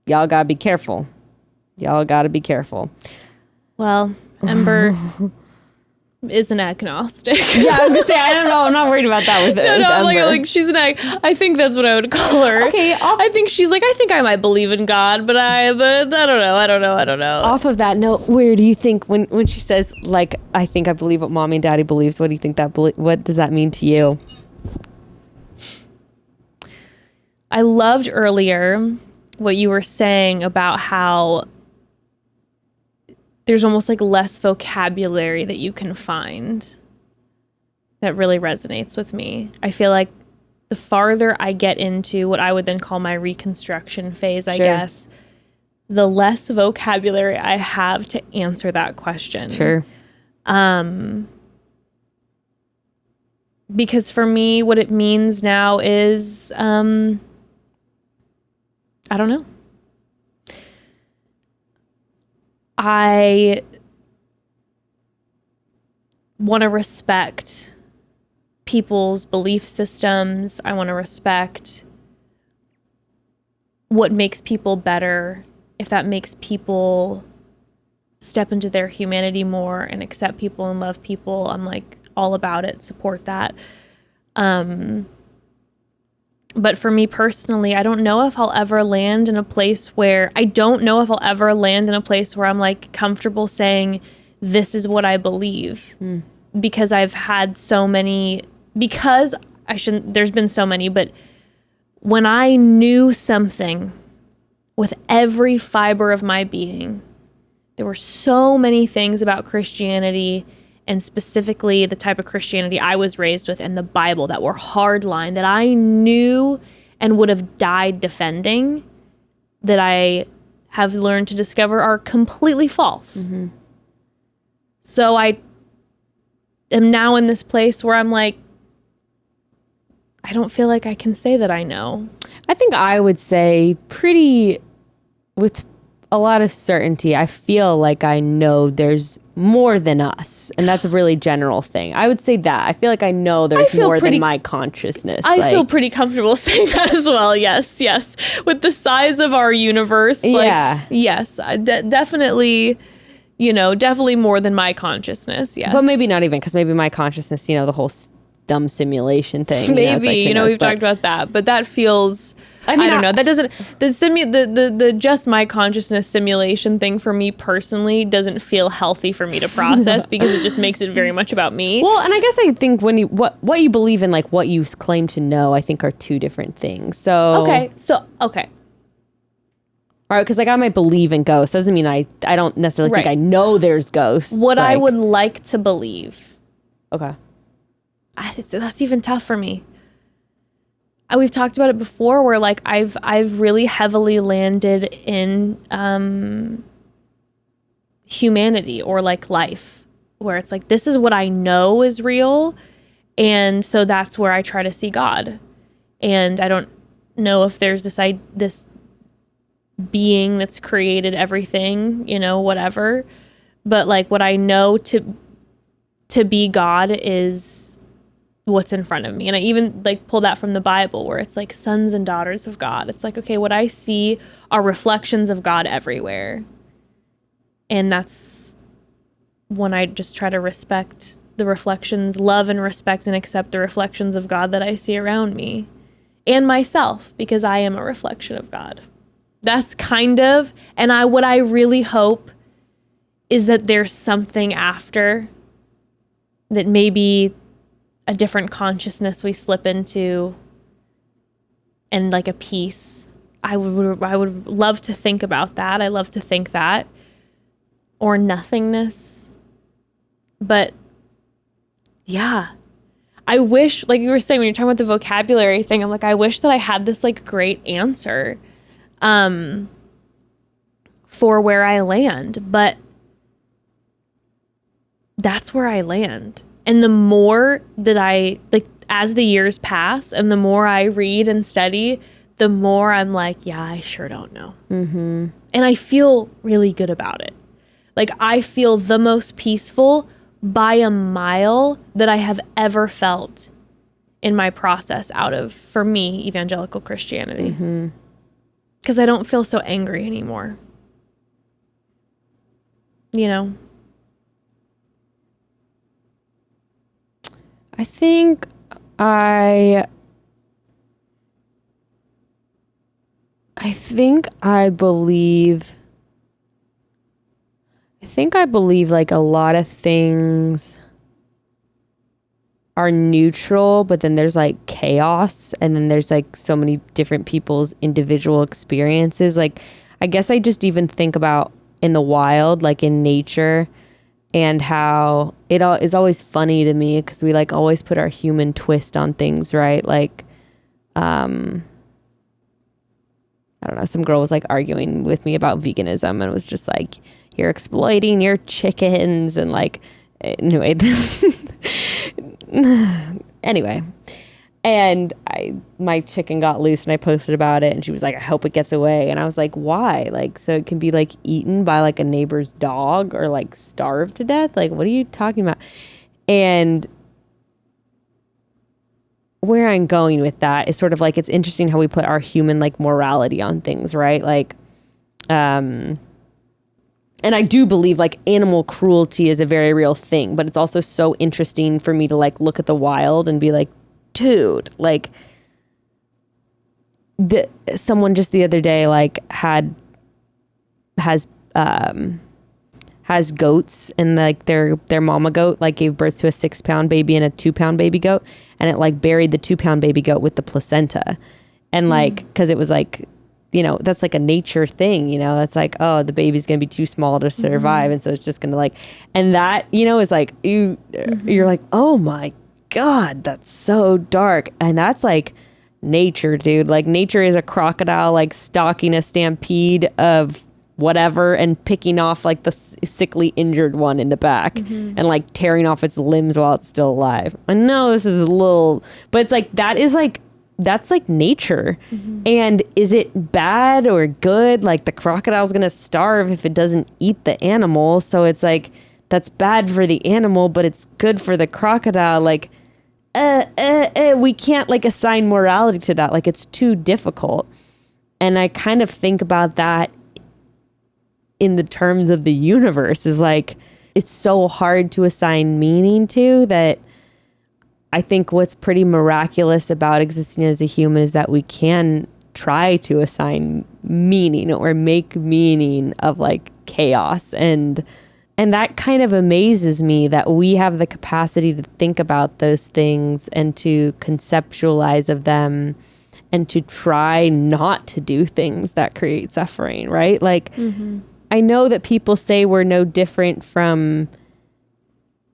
y'all gotta be careful. Y'all gotta be careful. Well, Ember is an agnostic. Yeah, I was gonna say, I don't know. I'm not worried about that with it. No, like she's an I think that's what I would call her. Okay, I think she's like, I think I might believe in God, but I don't know. Off of that note, where do you think when she says like, I think I believe what mommy and daddy believes, what do you think what does that mean to you? I loved earlier what you were saying about how there's almost like less vocabulary that you can find. That really resonates with me. I feel like the farther I get into what I would then call my reconstruction phase, I guess, the less vocabulary I have to answer that question. Sure. Because for me, what it means now is, I don't know. I want to respect people's belief systems. I want to respect what makes people better. If that makes people step into their humanity more and accept people and love people, I'm like all about it, support that. But for me personally, I don't know if I'll ever land in a place where I'm like comfortable saying this is what I believe. Because I've had so many, there's been so many, but when I knew something with every fiber of my being, there were so many things about Christianity and specifically the type of Christianity I was raised with and the Bible that were hardline that I knew and would have died defending, that I have learned to discover are completely false. Mm-hmm. So I am now in this place where I'm like, I don't feel like I can say that I know. I think I would say with a lot of certainty, I feel like I know there's more than us. And that's a really general thing. I would say that. I feel like I know there's more than my consciousness. I feel pretty comfortable saying that as well. Yes. With the size of our universe. Yeah. Yes. Definitely, definitely more than my consciousness. Yes. But maybe not even, because maybe my consciousness, the whole dumb simulation thing. Maybe, we've talked about that. But that feels... I don't know. That doesn't the just my consciousness simulation thing for me personally doesn't feel healthy for me to process because it just makes it very much about me. Well, and I guess I think when what you believe in, like what you claim to know, I think are two different things. So okay. All right, because like I might believe in ghosts doesn't mean I don't necessarily think I know there's ghosts. What I would like to believe. Okay. That's even tough for me. We've talked about it before where like I've really heavily landed in humanity or like life, where it's like this is what I know is real, and so that's where I try to see God. And I don't know if there's this being that's created everything, whatever, but like what I know to be God is what's in front of me. And I even like pull that from the Bible where it's like sons and daughters of God. It's like, okay, what I see are reflections of God everywhere. And that's when I just try to respect the reflections, love and respect and accept the reflections of God that I see around me and myself, because I am a reflection of God. That's kind of, and what I really hope is that there's something after, that maybe a different consciousness we slip into, and like a peace. I would love to think about that. I love to think that, or nothingness. But yeah, I wish, like you were saying, when you're talking about the vocabulary thing, I'm like, I wish that I had this like great answer for where I land, but that's where I land. And the more that I, like, as the years pass and the more I read and study, the more I'm like, yeah, I sure don't know. Mm-hmm. And I feel really good about it. Like, I feel the most peaceful by a mile that I have ever felt in my process out of, for me, evangelical Christianity. Because I don't feel so angry anymore. You know? I think I believe like a lot of things are neutral, but then there's like chaos, and then there's like so many different people's individual experiences. Like, I guess I just even think about in the wild, like in nature, and how it is always funny to me because we like always put our human twist on things, right? Like, I don't know, some girl was like arguing with me about veganism and it was just like, you're exploiting your chickens, and like, anyway. Anyway, and my chicken got loose and I posted about it, and she was like, I hope it gets away. And I was like, why? Like, so it can be like eaten by like a neighbor's dog or like starved to death? Like, what are you talking about? And where I'm going with that is sort of like, it's interesting how we put our human like morality on things, right? Like, and I do believe like animal cruelty is a very real thing, but it's also so interesting for me to like look at the wild and be like, dude, like someone just the other day like has goats, and like their mama goat like gave birth to a 6-pound baby and a 2-pound baby goat, and it like buried the 2-pound baby goat with the placenta, and like because it was like, you know, that's like a nature thing, you know, it's like, oh, the baby's gonna be too small to survive, and so it's just gonna like, and that, you know, is like you're like, oh my God, that's so dark. And that's like nature, dude. Like, nature is a crocodile like stalking a stampede of whatever and picking off like the sickly injured one in the back and like tearing off its limbs while it's still alive. I know this is a little, but it's like, that's like nature. And is it bad or good? Like, the crocodile's gonna starve if it doesn't eat the animal, so it's like, that's bad for the animal, but it's good for the crocodile. Like, we can't like assign morality to that. Like, it's too difficult. And I kind of think about that in the terms of the universe, is like, it's so hard to assign meaning to that. I think what's pretty miraculous about existing as a human is that we can try to assign meaning or make meaning of like chaos. And that kind of amazes me that we have the capacity to think about those things and to conceptualize of them and to try not to do things that create suffering, right? Like, I know that people say we're no different from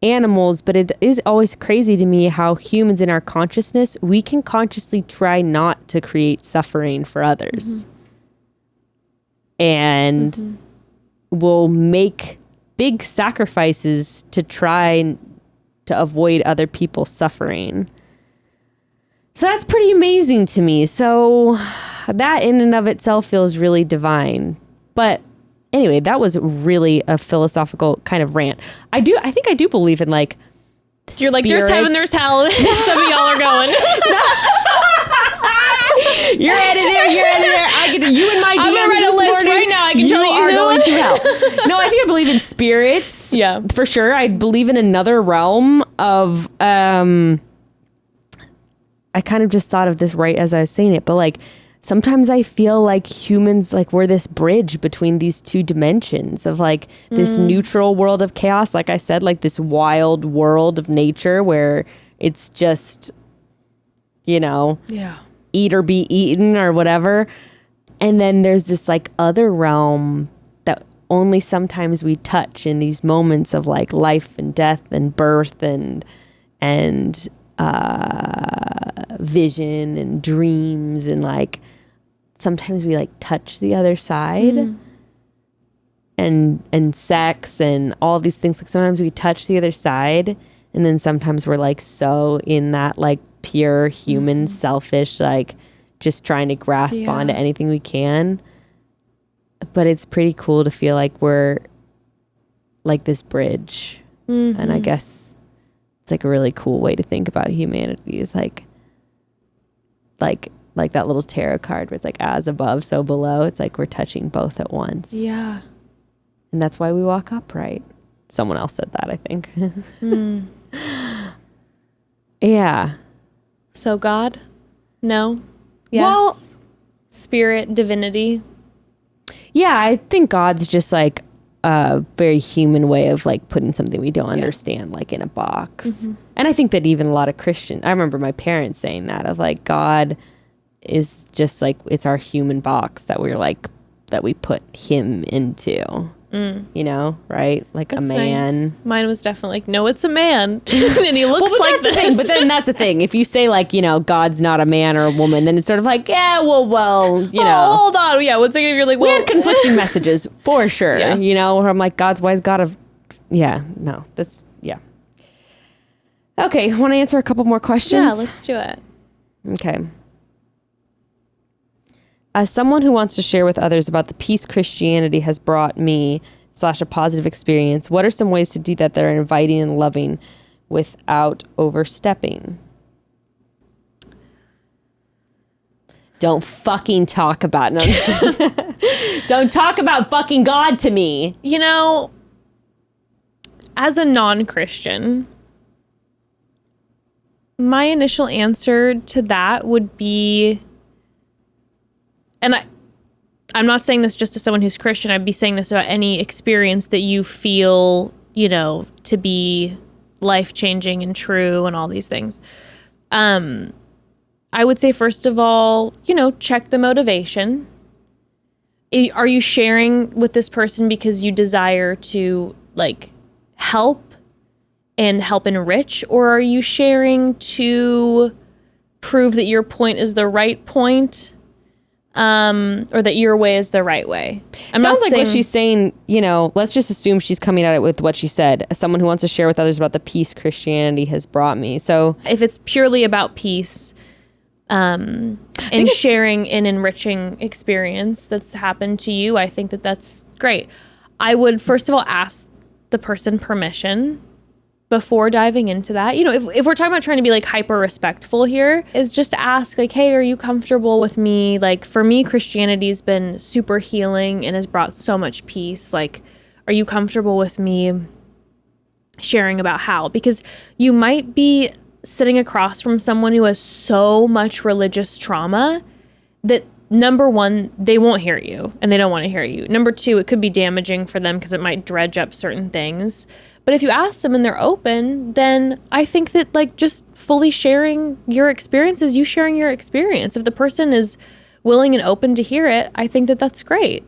animals, but it is always crazy to me how humans in our consciousness, we can consciously try not to create suffering for others. And we'll make big sacrifices to try to avoid other people suffering. So that's pretty amazing to me. So that in and of itself feels really divine. But anyway, that was really a philosophical kind of rant. I think I do believe in like You're like, there's heaven, there's hell. Some of y'all are going. You're out of there. I get to, you and my DMs I'm gonna write a list right now. I can tell you are who. going to hell. No, I think I believe in spirits. Yeah. For sure. I believe in another realm of, I kind of just thought of this right as I was saying it, but like, sometimes I feel like humans, like we're this bridge between these two dimensions of like this neutral world of chaos. Like I said, like this wild world of nature where it's just, you know, eat or be eaten or whatever. And then there's this like other realm that only sometimes we touch in these moments of like life and death and birth and vision and dreams, and like sometimes we like touch the other side and sex and all these things. Like sometimes we touch the other side, and then sometimes we're like so in that like pure human selfish, like just trying to grasp onto anything we can. But it's pretty cool to feel like we're like this bridge. And I guess it's like a really cool way to think about humanity, is like that little tarot card where it's like as above, so below. It's like we're touching both at once. Yeah. And that's why we walk upright. Someone else said that, I think. Yeah. So God? No? Yes? Well, spirit, divinity? Yeah, I think God's just like a very human way of like putting something we don't understand like in a box. And I think that even a lot of Christians, I remember my parents saying that, of like God is just like, it's our human box that we're like, that we put him into, you know, right? Like That's a man. Nice. Mine was definitely like, no, it's a man. And he looks But like that's the this. thing. But then that's the thing. If you say like, you know, God's not a man or a woman, then it's sort of like, yeah, well, you know. Oh, hold on. Yeah, what's it if you're like, well. We had conflicting messages for sure. Yeah. You know, where I'm like, God's wise God of, yeah, no, that's, yeah. Okay, want to answer a couple more questions? Yeah, let's do it. Okay. As someone who wants to share with others about the peace Christianity has brought me / a positive experience, what are some ways to do that that are inviting and loving without overstepping? Don't fucking talk about Don't talk about fucking God to me. You know, as a non-Christian, my initial answer to that would be, and I'm not saying this just to someone who's Christian, I'd be saying this about any experience that you feel, you know, to be life-changing and true and all these things. I would say, first of all, you know, check the motivation. Are you sharing with this person because you desire to like help and help enrich, or are you sharing to prove that your point is the right point, or that your way is the right way? Sounds like what she's saying, you know, let's just assume she's coming at it with what she said, as someone who wants to share with others about the peace Christianity has brought me. So if it's purely about peace, and sharing an enriching experience that's happened to you, I think that that's great. I would first of all ask the person permission before diving into that. You know, if we're talking about trying to be like hyper respectful here, is just ask like, hey, are you comfortable with me? Like, for me, Christianity has been super healing and has brought so much peace. Like, are you comfortable with me sharing about how? Because you might be sitting across from someone who has so much religious trauma that, number one, they won't hear you and they don't want to hear you. Number two, it could be damaging for them because it might dredge up certain things. But if you ask them and they're open, then I think that like just fully sharing your experience is you sharing your experience. If the person is willing and open to hear it, I think that that's great.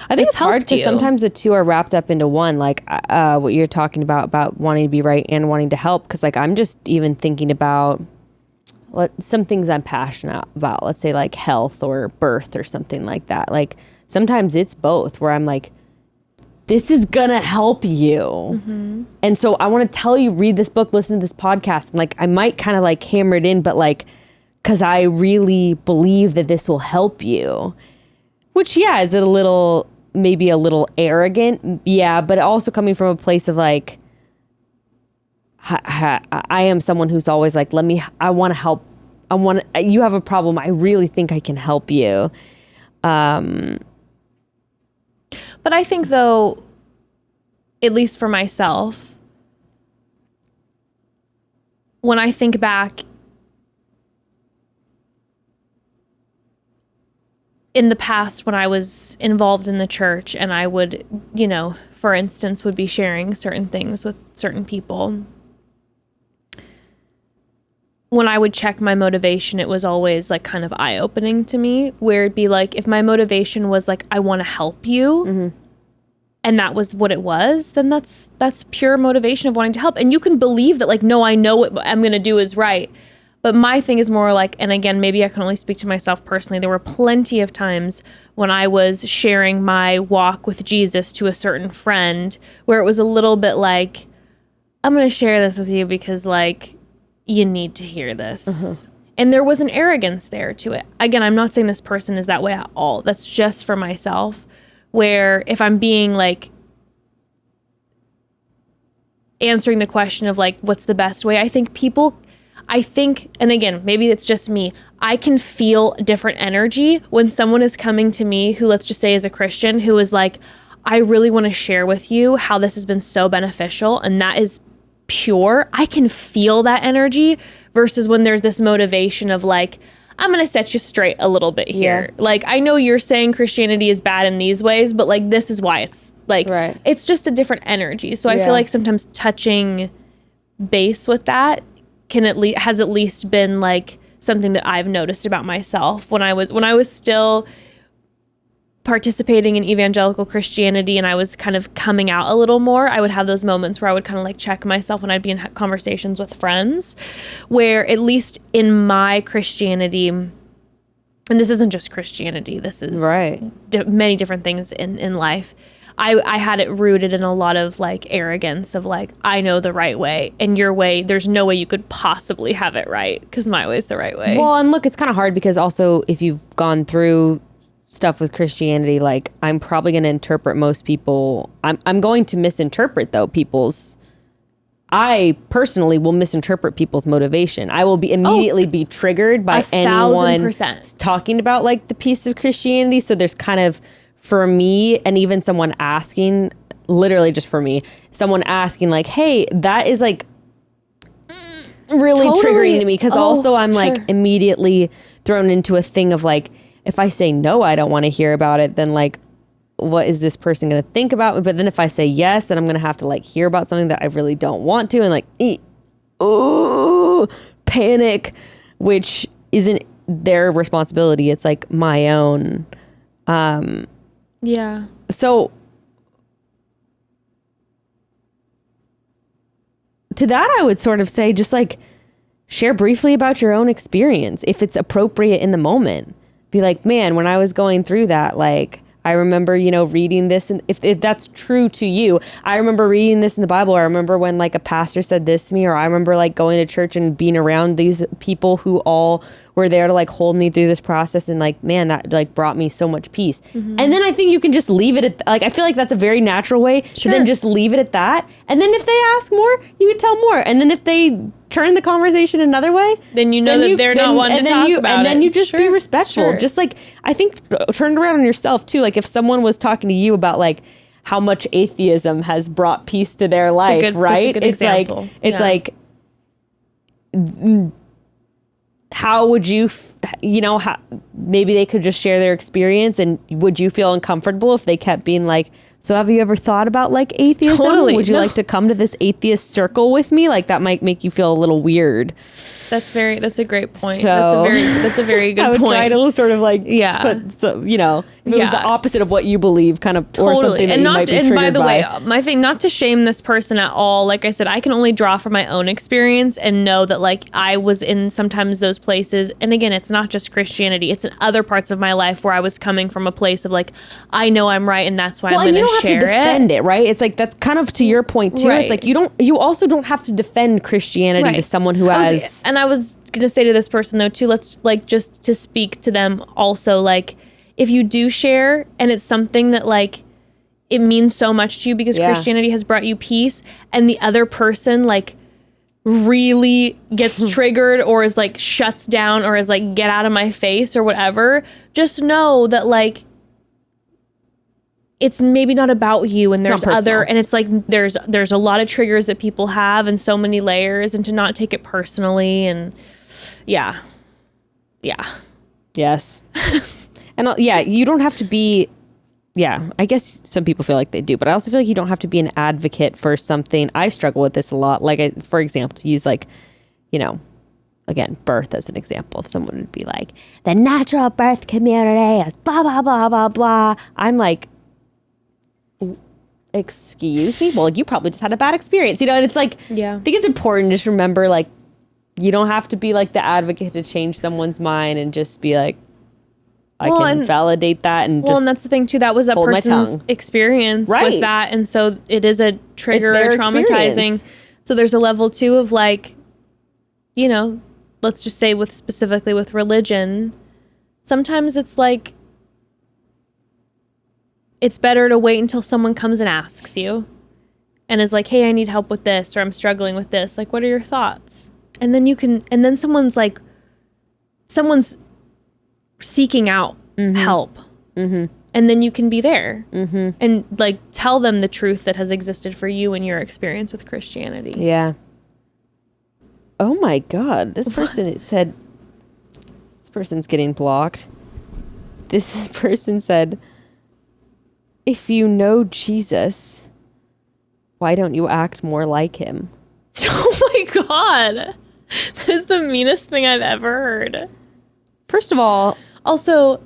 I think it's hard because sometimes the two are wrapped up into one, like what you're talking about wanting to be right and wanting to help. Because like I'm just even thinking about some things I'm passionate about, let's say like health or birth or something like that. Like sometimes it's both, where I'm like, this is gonna help you. And so I want to tell you, read this book, listen to this podcast. And like, I might kind of like hammer it in, but like, cause I really believe that this will help you, which is it maybe a little arrogant. Yeah. But also coming from a place of like, I am someone who's always like, I want to help. You have a problem. I really think I can help you. But I think, though, at least for myself, when I think back in the past when I was involved in the church and I would, for instance, would be sharing certain things with certain people, when I would check my motivation, it was always like kind of eye-opening to me, where it'd be like, if my motivation was like, I want to help you, and that was what it was, then that's pure motivation of wanting to help. And you can believe that, like, no, I know what I'm going to do is right. But my thing is more like, and again, maybe I can only speak to myself personally, there were plenty of times when I was sharing my walk with Jesus to a certain friend where it was a little bit like, I'm going to share this with you because, like, you need to hear this. And there was an arrogance there to it. Again, I'm not saying this person is that way at all. That's just for myself, where if I'm being like, answering the question of like, what's the best way? I think, and again, maybe it's just me, I can feel different energy when someone is coming to me who, let's just say, is a Christian, who is like, I really want to share with you how this has been so beneficial, and that is pure. I can feel that energy versus when there's this motivation of like, I'm going to set you straight a little bit here. Yeah. Like, I know you're saying Christianity is bad in these ways, but like, this is why it's like, It's just a different energy. So I feel like sometimes touching base with that has at least been like something that I've noticed about myself when I was still participating in evangelical Christianity and I was kind of coming out a little more. I would have those moments where I would kind of like check myself when I'd be in conversations with friends, where at least in my Christianity, and this isn't just Christianity, this is many different things in life, I had it rooted in a lot of like arrogance of like, I know the right way, and your way, there's no way you could possibly have it right because my way is the right way. Well, and look, it's kind of hard because also if you've gone through stuff with Christianity, like I'm probably going to interpret most people. I'm going to misinterpret though I personally will misinterpret people's motivation. I will be immediately be triggered by anyone 1,000% talking about like the piece of Christianity. So there's kind of, for me, and even someone asking, literally just for me, someone asking like, hey, that is like really triggering to me. Cause also I'm like immediately thrown into a thing of like, if I say no, I don't want to hear about it, then like, what is this person going to think about me? But then if I say yes, then I'm going to have to like hear about something that I really don't want to, and like, panic, which isn't their responsibility. It's like my own. Yeah. So to that, I would sort of say just like share briefly about your own experience if it's appropriate in the moment. Be like, man, when I was going through that, like, I remember, reading this, and if that's true to you, I remember reading this in the Bible. I remember when like a pastor said this to me, or I remember like going to church and being around these people who all were there to like hold me through this process, and like, man, that like brought me so much peace. And then I think you can just leave it at, like, I feel like that's a very natural way to then just leave it at that. And then if they ask more, you would tell more. And then if they turn the conversation another way, then you know that they're not one to talk about it. And then you just be respectful. Just like, I think turn it around on yourself too. Like if someone was talking to you about like how much atheism has brought peace to their life, right? It's example. Like, how would you, maybe they could just share their experience, and would you feel uncomfortable if they kept being like, so have you ever thought about like atheism? Totally. Would you like to come to this atheist circle with me? Like that might make you feel a little weird. That's a great point. So, that's a very good point. I would try to sort of like put some, if it was the opposite of what you believe, kind of, or something that you might be triggered by. And by the way, my thing, not to shame this person at all. Like I said, I can only draw from my own experience and know that like I was in sometimes those places. And again, it's not just Christianity. It's in other parts of my life where I was coming from a place of like, I know I'm right, and that's why I'm going to share it. You don't have to defend it, right? It's like, that's kind of to your point too. Right. It's like you also don't have to defend Christianity to someone who has. I was going to say to this person though too, let's like, just to speak to them also, like if you do share and it's something that like it means so much to you because Christianity has brought you peace, and the other person like really gets triggered or is like shuts down or is like, get out of my face or whatever, just know that like it's maybe not about you, and there's not personal. other, and it's like there's a lot of triggers that people have and so many layers, and to not take it personally. And yeah. Yes. And you don't have to be, I guess some people feel like they do, but I also feel like you don't have to be an advocate for something. I struggle with this a lot. Like, for example, to use like, again, birth as an example. If someone would be like, the natural birth community is blah, blah, blah, blah, blah. I'm like, excuse me? Well, you probably just had a bad experience, and it's like, I think it's important to just remember, like, you don't have to be like the advocate to change someone's mind and just be like, I can validate that. And and that's the thing too. That was that person's experience with that. And so it is a trigger or traumatizing. Experience. So there's a level too of like, let's just say specifically with religion, sometimes it's like, it's better to wait until someone comes and asks you and is like, hey, I need help with this, or I'm struggling with this. Like, what are your thoughts? And then then someone's seeking out help. And then you can be there and like tell them the truth that has existed for you in your experience with Christianity. Yeah. Oh my God. This person said, this person's getting blocked. This person said, if you know Jesus, why don't you act more like him? Oh my God. That is the meanest thing I've ever heard. First of all, also,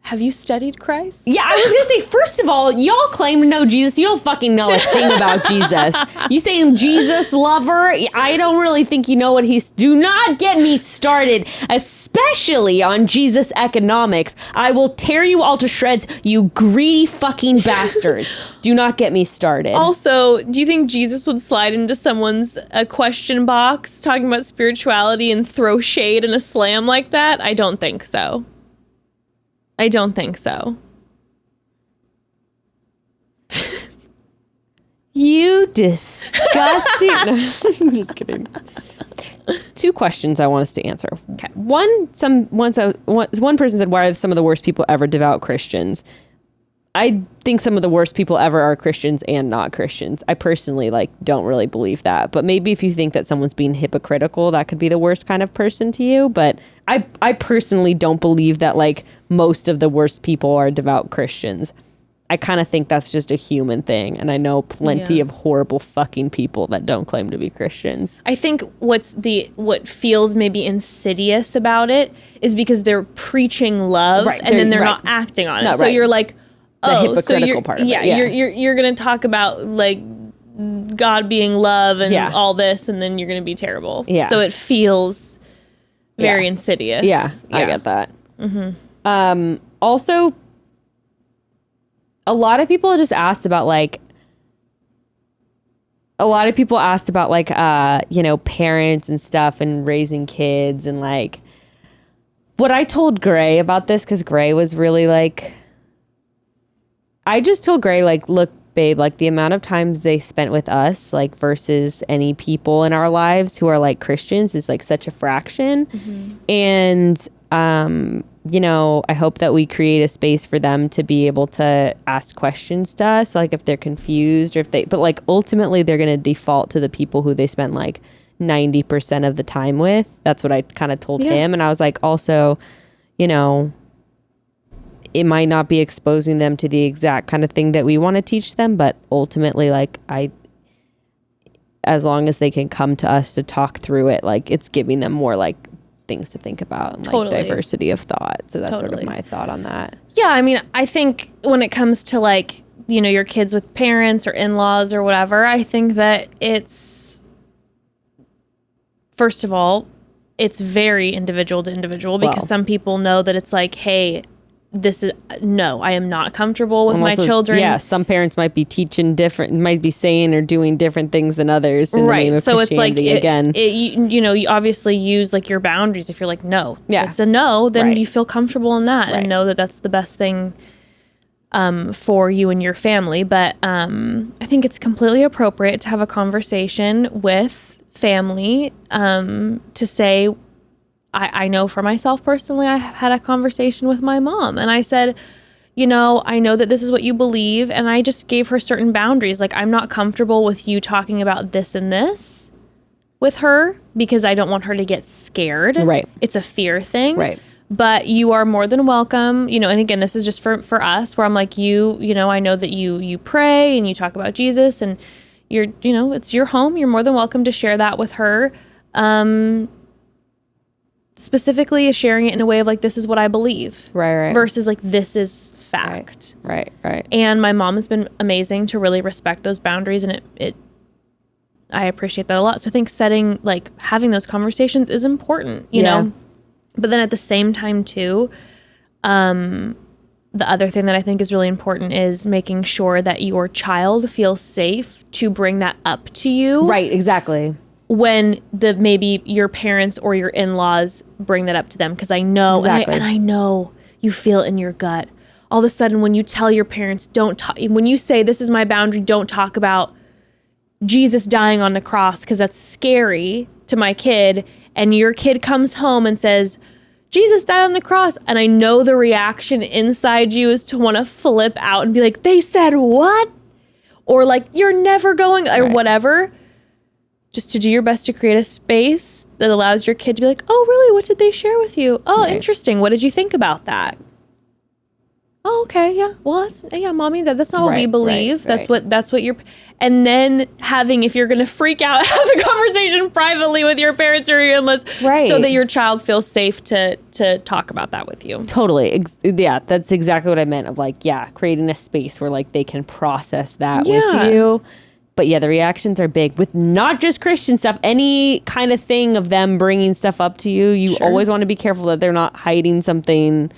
have you studied Christ? Yeah, I was going to say, first of all, y'all claim to know Jesus. You don't fucking know a thing about Jesus. You saying Jesus lover? I don't really think you know what he's... Do not get me started, especially on Jesus economics. I will tear you all to shreds, you greedy fucking bastards. Do not get me started. Also, do you think Jesus would slide into someone's question box talking about spirituality and throw shade and a slam like that? I don't think so. I don't think so. You disgusting... No, I'm just kidding. 2 questions I want us to answer. Okay. One person said, why are some of the worst people ever devout Christians? I think some of the worst people ever are Christians and not Christians. I personally don't really believe that. But maybe if you think that someone's being hypocritical, that could be the worst kind of person to you. But I personally don't believe that most of the worst people are devout Christians. I kind of think that's just a human thing. And I know plenty of horrible fucking people that don't claim to be Christians. I think what feels maybe insidious about it is because they're preaching love and then they're not acting on it. No, so you're like, the hypocritical part of it. Yeah, you're going to talk about God being love and all this, and then you're going to be terrible. Yeah. So it feels very insidious. Yeah, I get that. Mm-hmm. Also, a lot of people just asked about parents and stuff and raising kids and what I told Gray about this, because Gray was really I just told Gray, look, babe, the amount of times they spent with us, versus any people in our lives who are Christians is such a fraction. Mm-hmm. And, I hope that we create a space for them to be able to ask questions to us, if they're confused or but ultimately they're going to default to the people who they spent 90% of the time with. That's what I kind of told him. And I was also, it might not be exposing them to the exact kind of thing that we want to teach them, but ultimately, as long as they can come to us to talk through it, it's giving them more things to think about and diversity of thought. So that's sort of my thought on that. Yeah, I mean, I think when it comes to your kids with parents or in-laws or whatever, I think that it's, first of all, it's very individual to individual, because some people know that it's hey, I am not comfortable with my children. Yeah, some parents might be teaching might be saying or doing different things than others in the name of Christianity. You obviously use your boundaries. If you're no, it's a no, then you feel comfortable in that and know that that's the best thing for you and your family. But I think it's completely appropriate to have a conversation with family to say, I know for myself personally, I had a conversation with my mom and I said, you know, I know that this is what you believe. And I just gave her certain boundaries. Like, I'm not comfortable with you talking about this and this with her because I don't want her to get scared. Right. It's a fear thing. Right. But you are more than welcome, you know, and again, this is just for us where I'm like, you know, I know that you pray and you talk about Jesus and you're, you know, it's your home. You're more than welcome to share that with her. Specifically sharing it in a way of like, this is what I believe. Right. Versus like, this is fact. Right. And my mom has been amazing to really respect those boundaries. And I appreciate that a lot. So I think having those conversations is important, you know? But then at the same time too, the other thing that I think is really important is making sure that your child feels safe to bring that up to you. Right, exactly. When maybe your parents or your in-laws bring that up to them. Because I know, exactly. and I know you feel it in your gut. All of a sudden, when you tell your parents, when you say, this is my boundary, don't talk about Jesus dying on the cross because that's scary to my kid. And your kid comes home and says, Jesus died on the cross. And I know the reaction inside you is to want to flip out and be like, they said what? Or like, you're never going, or whatever. Just to do your best to create a space that allows your kid to be like, oh, really? What did they share with you? Oh, interesting. What did you think about that? Oh, okay. Yeah. Well, mommy, that's not what we believe. That's what you're, and then if you're going to freak out, have the conversation privately with your parents or your in-laws so that your child feels safe to talk about that with you. Totally. Yeah. That's exactly what I meant of like, creating a space where like they can process that with you. But yeah, the reactions are big with not just Christian stuff, any kind of thing of them bringing stuff up to you. You always want to be careful that they're not hiding something,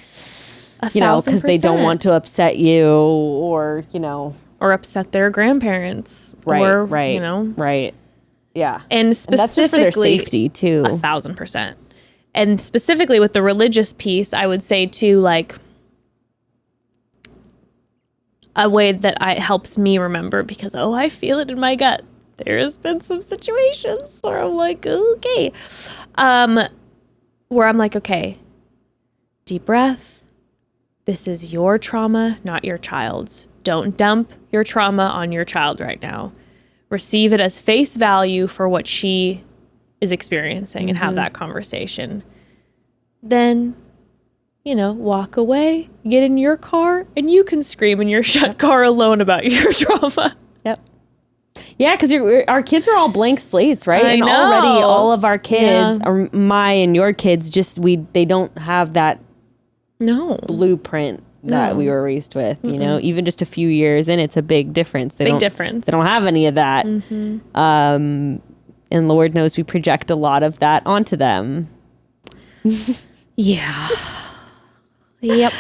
you know, because they don't want to upset you or, you know. Or upset their grandparents. Right, You know. Right. Yeah. And specifically. And that's just for their safety too. 1,000%. And specifically with the religious piece, I would say too, like, a way that helps me remember because, I feel it in my gut. There's been some situations where I'm like, okay. Where I'm like, okay, deep breath. This is your trauma, not your child's. Don't dump your trauma on your child right now. Receive it as face value for what she is experiencing and have that conversation. Then, you know, walk away, get in your car, and you can scream in your shut car alone about your trauma. Yep. Yeah, because our kids are all blank slates, right? I know. Already all of our kids, or my and your kids, they don't have that blueprint that we were raised with, you know? Even just a few years in, it's a big difference. They don't have any of that. And Lord knows we project a lot of that onto them. Yeah. Yep.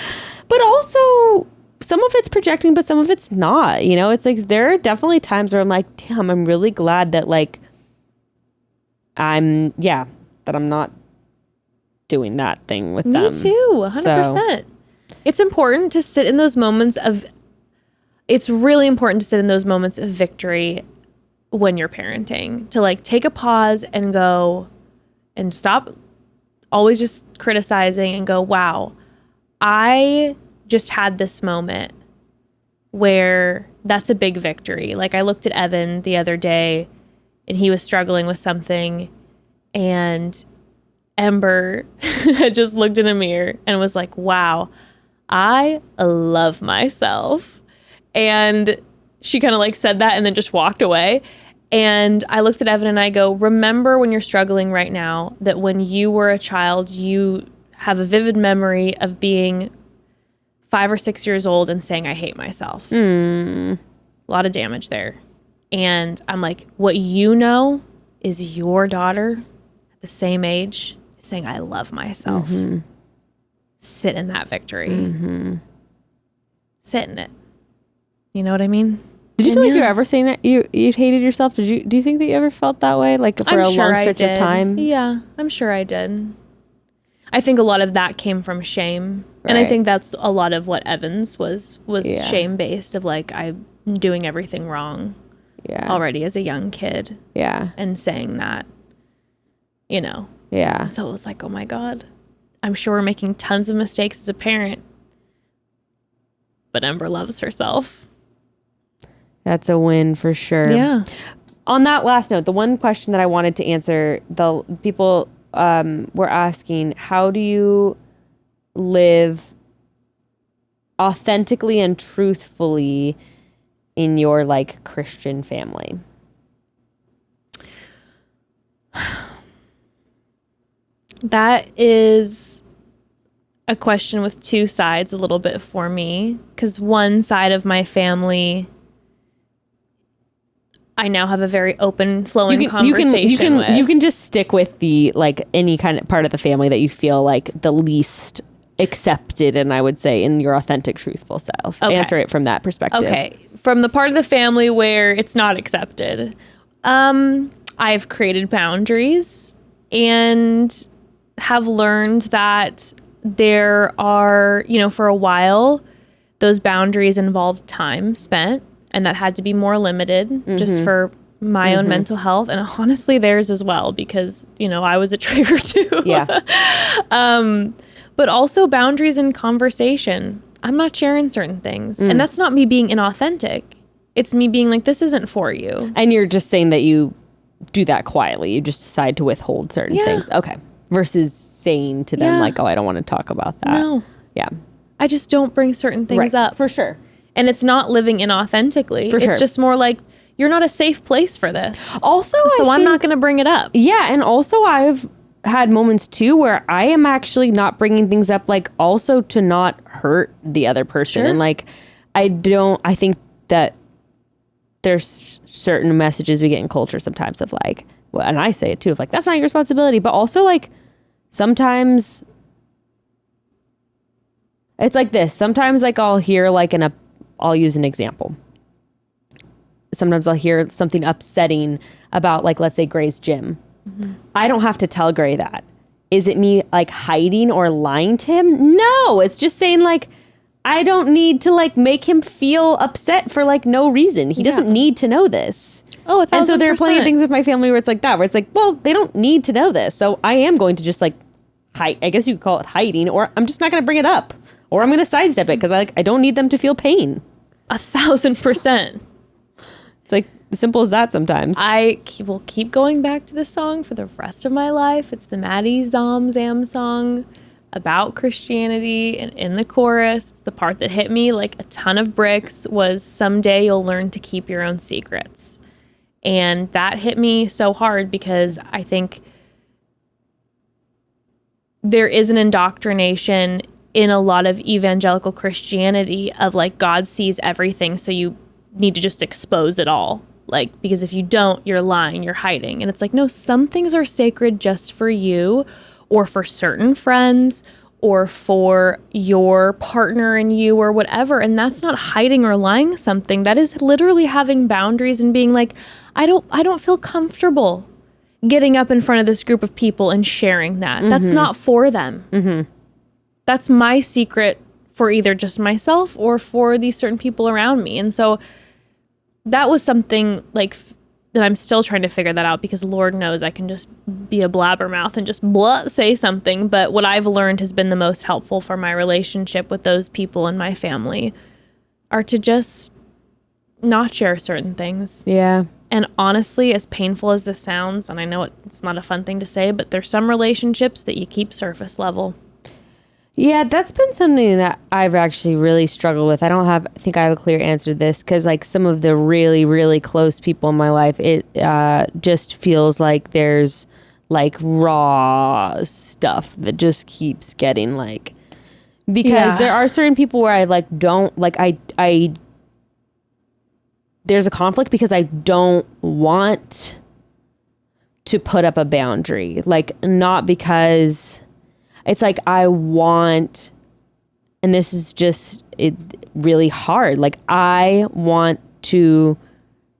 But also some of it's projecting, but some of it's not, you know, it's like, there are definitely times where I'm like, damn, I'm really glad that like, that I'm not doing that thing with them. Me too. 100%. So. It's important to sit in those moments it's really important to sit in those moments of victory when you're parenting, to like take a pause and go and stop always just criticizing and go, wow, I just had this moment where that's a big victory. Like I looked at Evan the other day and he was struggling with something and Ember had just looked in a mirror and was like, wow, I love myself. And she kind of like said that and then just walked away. And I looked at Evan and I go, remember when you're struggling right now that when you were a child, you have a vivid memory of being 5 or 6 years old and saying, I hate myself. A lot of damage there. And I'm like, what you know is your daughter at the same age is saying, I love myself. Sit in that victory. Sit in it. You know what I mean? Did you feel like you were ever saying that you hated yourself? Do you think that you ever felt that way? Like for a long stretch of time? Yeah, I'm sure I did. I think a lot of that came from shame. Right. And I think that's a lot of what Evans was shame based of like, I'm doing everything wrong already as a young kid. Yeah. And saying that, you know. Yeah. And so it was like, oh my God, I'm sure we're making tons of mistakes as a parent. but Ember loves herself. That's a win for sure. Yeah. On that last note, the one question that I wanted to answer, the people were asking, how do you live authentically and truthfully in your like Christian family? That is a question with two sides a little bit for me, because one side of my family I now have a very open flowing conversation with. You can just stick with the like any kind of part of the family that you feel like the least accepted, and I would say in your authentic, truthful self. Okay. Answer it from that perspective. Okay. From the part of the family where it's not accepted, I've created boundaries and have learned that there are, for a while, those boundaries involved time spent, and that had to be more limited just for my own mental health, and honestly theirs as well, because, I was a trigger too. Yeah. But also boundaries in conversation. I'm not sharing certain things. And that's not me being inauthentic. It's me being like, this isn't for you. And you're just saying that you do that quietly. You just decide to withhold certain things. Okay. Versus saying to them like, oh, I don't want to talk about that. No. Yeah. I just don't bring certain things up. For sure. And it's not living inauthentically. For sure. It's just more like, you're not a safe place for this. Also, so I'm not going to bring it up. Yeah. And also I've had moments too where I am actually not bringing things up, like also to not hurt the other person. Sure. And like, I think that there's certain messages we get in culture sometimes of like, well, and I say it too, of like, that's not your responsibility. But also like sometimes it's like this. Sometimes like I'll hear like I'll use an example. Sometimes I'll hear something upsetting about like, let's say Gray's gym. I don't have to tell Gray that. Is it me like hiding or lying to him? No, it's just saying like, I don't need to like make him feel upset for like no reason. He doesn't need to know this. Oh, 1,000%. And so there are plenty of things with my family where it's like that, where it's like, well, they don't need to know this. So I am going to just like hide. I guess you could call it hiding, or I'm just not going to bring it up, or I'm going to sidestep it because I don't need them to feel pain. 1,000%. It's like as simple as that sometimes. I will keep going back to this song for the rest of my life. It's the Maddie Zam song about Christianity, and in the chorus, it's the part that hit me like a ton of bricks, was someday you'll learn to keep your own secrets. And that hit me so hard because I think there is an indoctrination in a lot of evangelical Christianity of like, God sees everything, so you need to just expose it all. Like, because if you don't, you're lying, you're hiding. And it's like, no, some things are sacred just for you, or for certain friends, or for your partner and you, or whatever. And that's not hiding or lying something. That is literally having boundaries and being like, I don't feel comfortable getting up in front of this group of people and sharing that. That's not for them. That's my secret for either just myself or for these certain people around me. And so that was something like that I'm still trying to figure that out, because Lord knows I can just be a blabbermouth and just say something. But what I've learned has been the most helpful for my relationship with those people in my family are to just not share certain things. Yeah. And honestly, as painful as this sounds, and I know it's not a fun thing to say, but there's some relationships that you keep surface level. Yeah, that's been something that I've actually really struggled with. I think I have a clear answer to this, because like some of the really, really close people in my life, it just feels like there's like raw stuff that just keeps getting like, because there are certain people where I like don't like, I there's a conflict because I don't want to put up a boundary, like not because it's like I want, and this is just really hard. Like I want to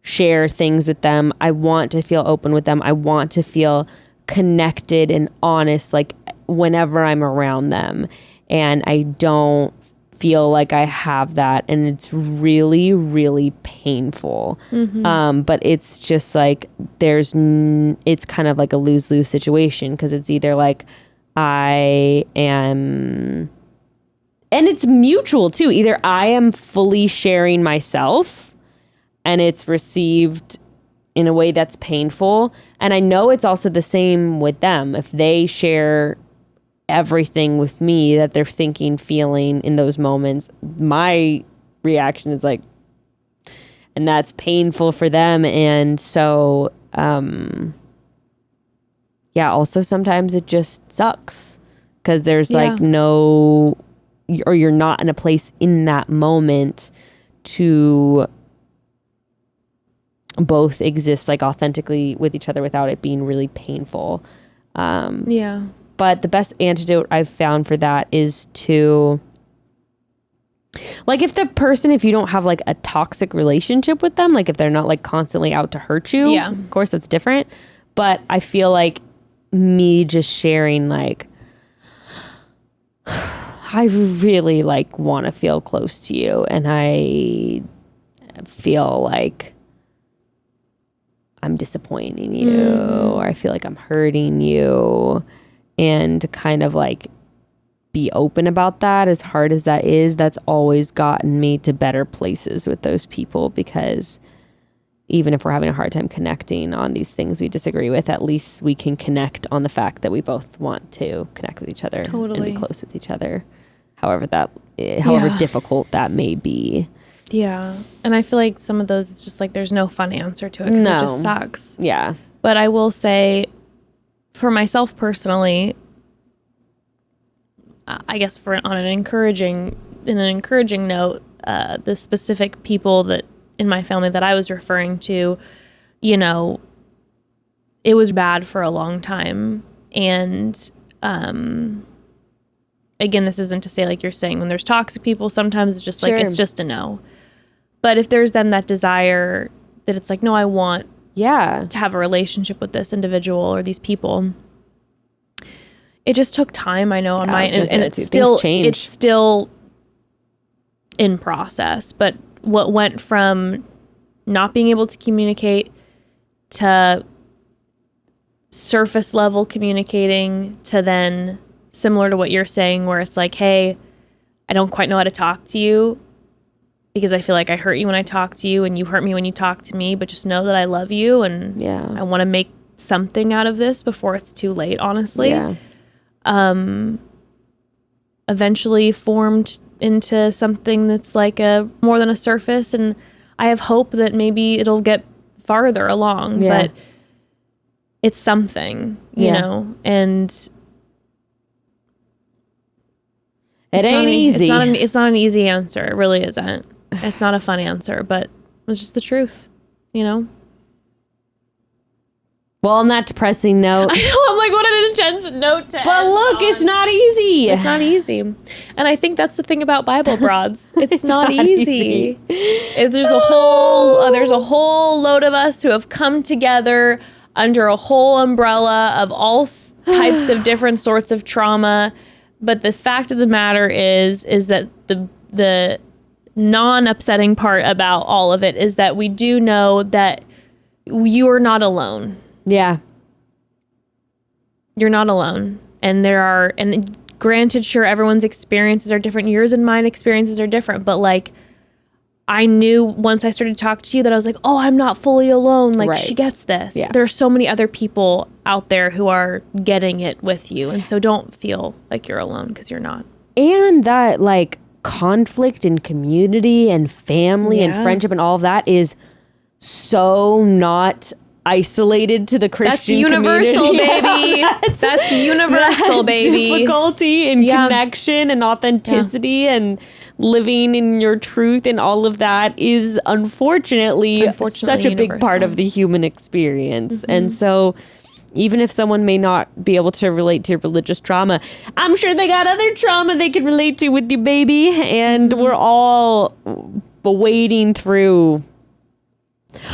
share things with them. I want to feel open with them. I want to feel connected and honest, like whenever I'm around them. And I don't feel like I have that. And it's really, really painful. But it's just like, it's kind of like a lose-lose situation, because it's either like, I am and it's mutual too. Either I am fully sharing myself and it's received in a way that's painful. And I know it's also the same with them. If they share everything with me that they're thinking, feeling in those moments, my reaction is like, and that's painful for them. And so, yeah, also sometimes it just sucks because there's like no, or you're not in a place in that moment to both exist like authentically with each other without it being really painful. But the best antidote I've found for that is to, like, if you don't have like a toxic relationship with them, like if they're not like constantly out to hurt you, of course that's different. But I feel like me just sharing like, I really like want to feel close to you and I feel like I'm disappointing you or I feel like I'm hurting you, and to kind of like be open about that, as hard as that is, that's always gotten me to better places with those people, because even if we're having a hard time connecting on these things we disagree with, at least we can connect on the fact that we both want to connect with each other and be close with each other, however difficult that may be. Yeah. And I feel like some of those, it's just like there's no fun answer to it because it just sucks. Yeah. But I will say, for myself personally, I guess in an encouraging note, the specific people that in my family that I was referring to, you know, it was bad for a long time. And again, this isn't to say, like you're saying, when there's toxic people, sometimes it's just like, it's just a no. But if there's then that desire that it's like, no, I want to have a relationship with this individual or these people, it just took time, I know, on my end, and it's still in process. But what went from not being able to communicate to surface level communicating to then similar to what you're saying, where it's like, hey, I don't quite know how to talk to you because I feel like I hurt you when I talk to you and you hurt me when you talk to me, but just know that I love you and I want to make something out of this before it's too late, honestly. Eventually formed into something that's like a more than a surface, and I have hope that maybe it'll get farther along, but it's something, you know, and it ain't easy. It's not an easy answer. It really isn't. It's not a fun answer, but it's just the truth, you know? Well, on that depressing note. I know, I'm like, what an intense note to But look, it's not easy. It's not easy. And I think that's the thing about Bible Broads. It's not easy. There's a whole load of us who have come together under a whole umbrella of all types of different sorts of trauma. But the fact of the matter is that the non-upsetting part about all of it is that we do know that you are not alone. Yeah. You're not alone. And granted, sure, everyone's experiences are different. Yours and mine experiences are different. But like, I knew once I started to talk to you that I was like, oh, I'm not fully alone. Like, she gets this. Yeah. There are so many other people out there who are getting it with you. And so don't feel like you're alone, because you're not. And that like conflict in community and family and friendship and all of that is so not isolated to the Christian universal, community. Baby. That's universal, baby. Difficulty and connection and authenticity and living in your truth and all of that is unfortunately such a big part of the human experience. Mm-hmm. And so even if someone may not be able to relate to your religious trauma, I'm sure they got other trauma they can relate to with you, baby. And we're all wading through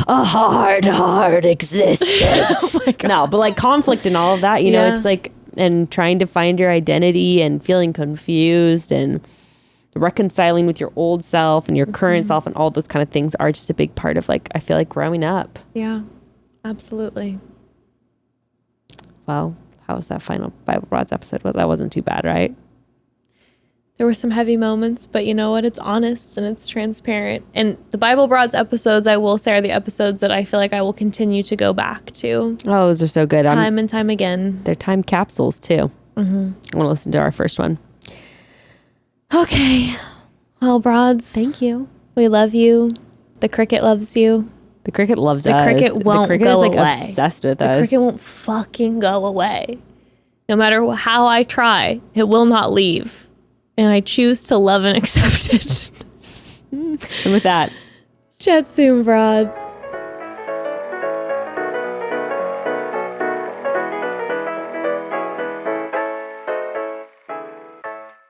a hard existence. Oh my God. No, but like conflict and all of that, you know, it's like, and trying to find your identity and feeling confused and reconciling with your old self and your current self and all those kind of things are just a big part of like, I feel like growing up. Yeah, absolutely. Well, how was that final Bible Broads episode? Well, that wasn't too bad, right? There were some heavy moments, but you know what? It's honest and it's transparent. And the Bible Broads episodes, I will say, are the episodes that I feel like I will continue to go back to. Oh, those are so good. Time and time again. They're time capsules, too. Mm-hmm. I want to listen to our first one. Okay. Well, Broads. Thank you. We love you. The cricket loves you. The cricket loves us. The cricket won't the cricket go is like away. obsessed with The us. cricket won't fucking go away. No matter how I try, it will not leave. And I choose to love and accept it. And with that, Chat soon, Broads.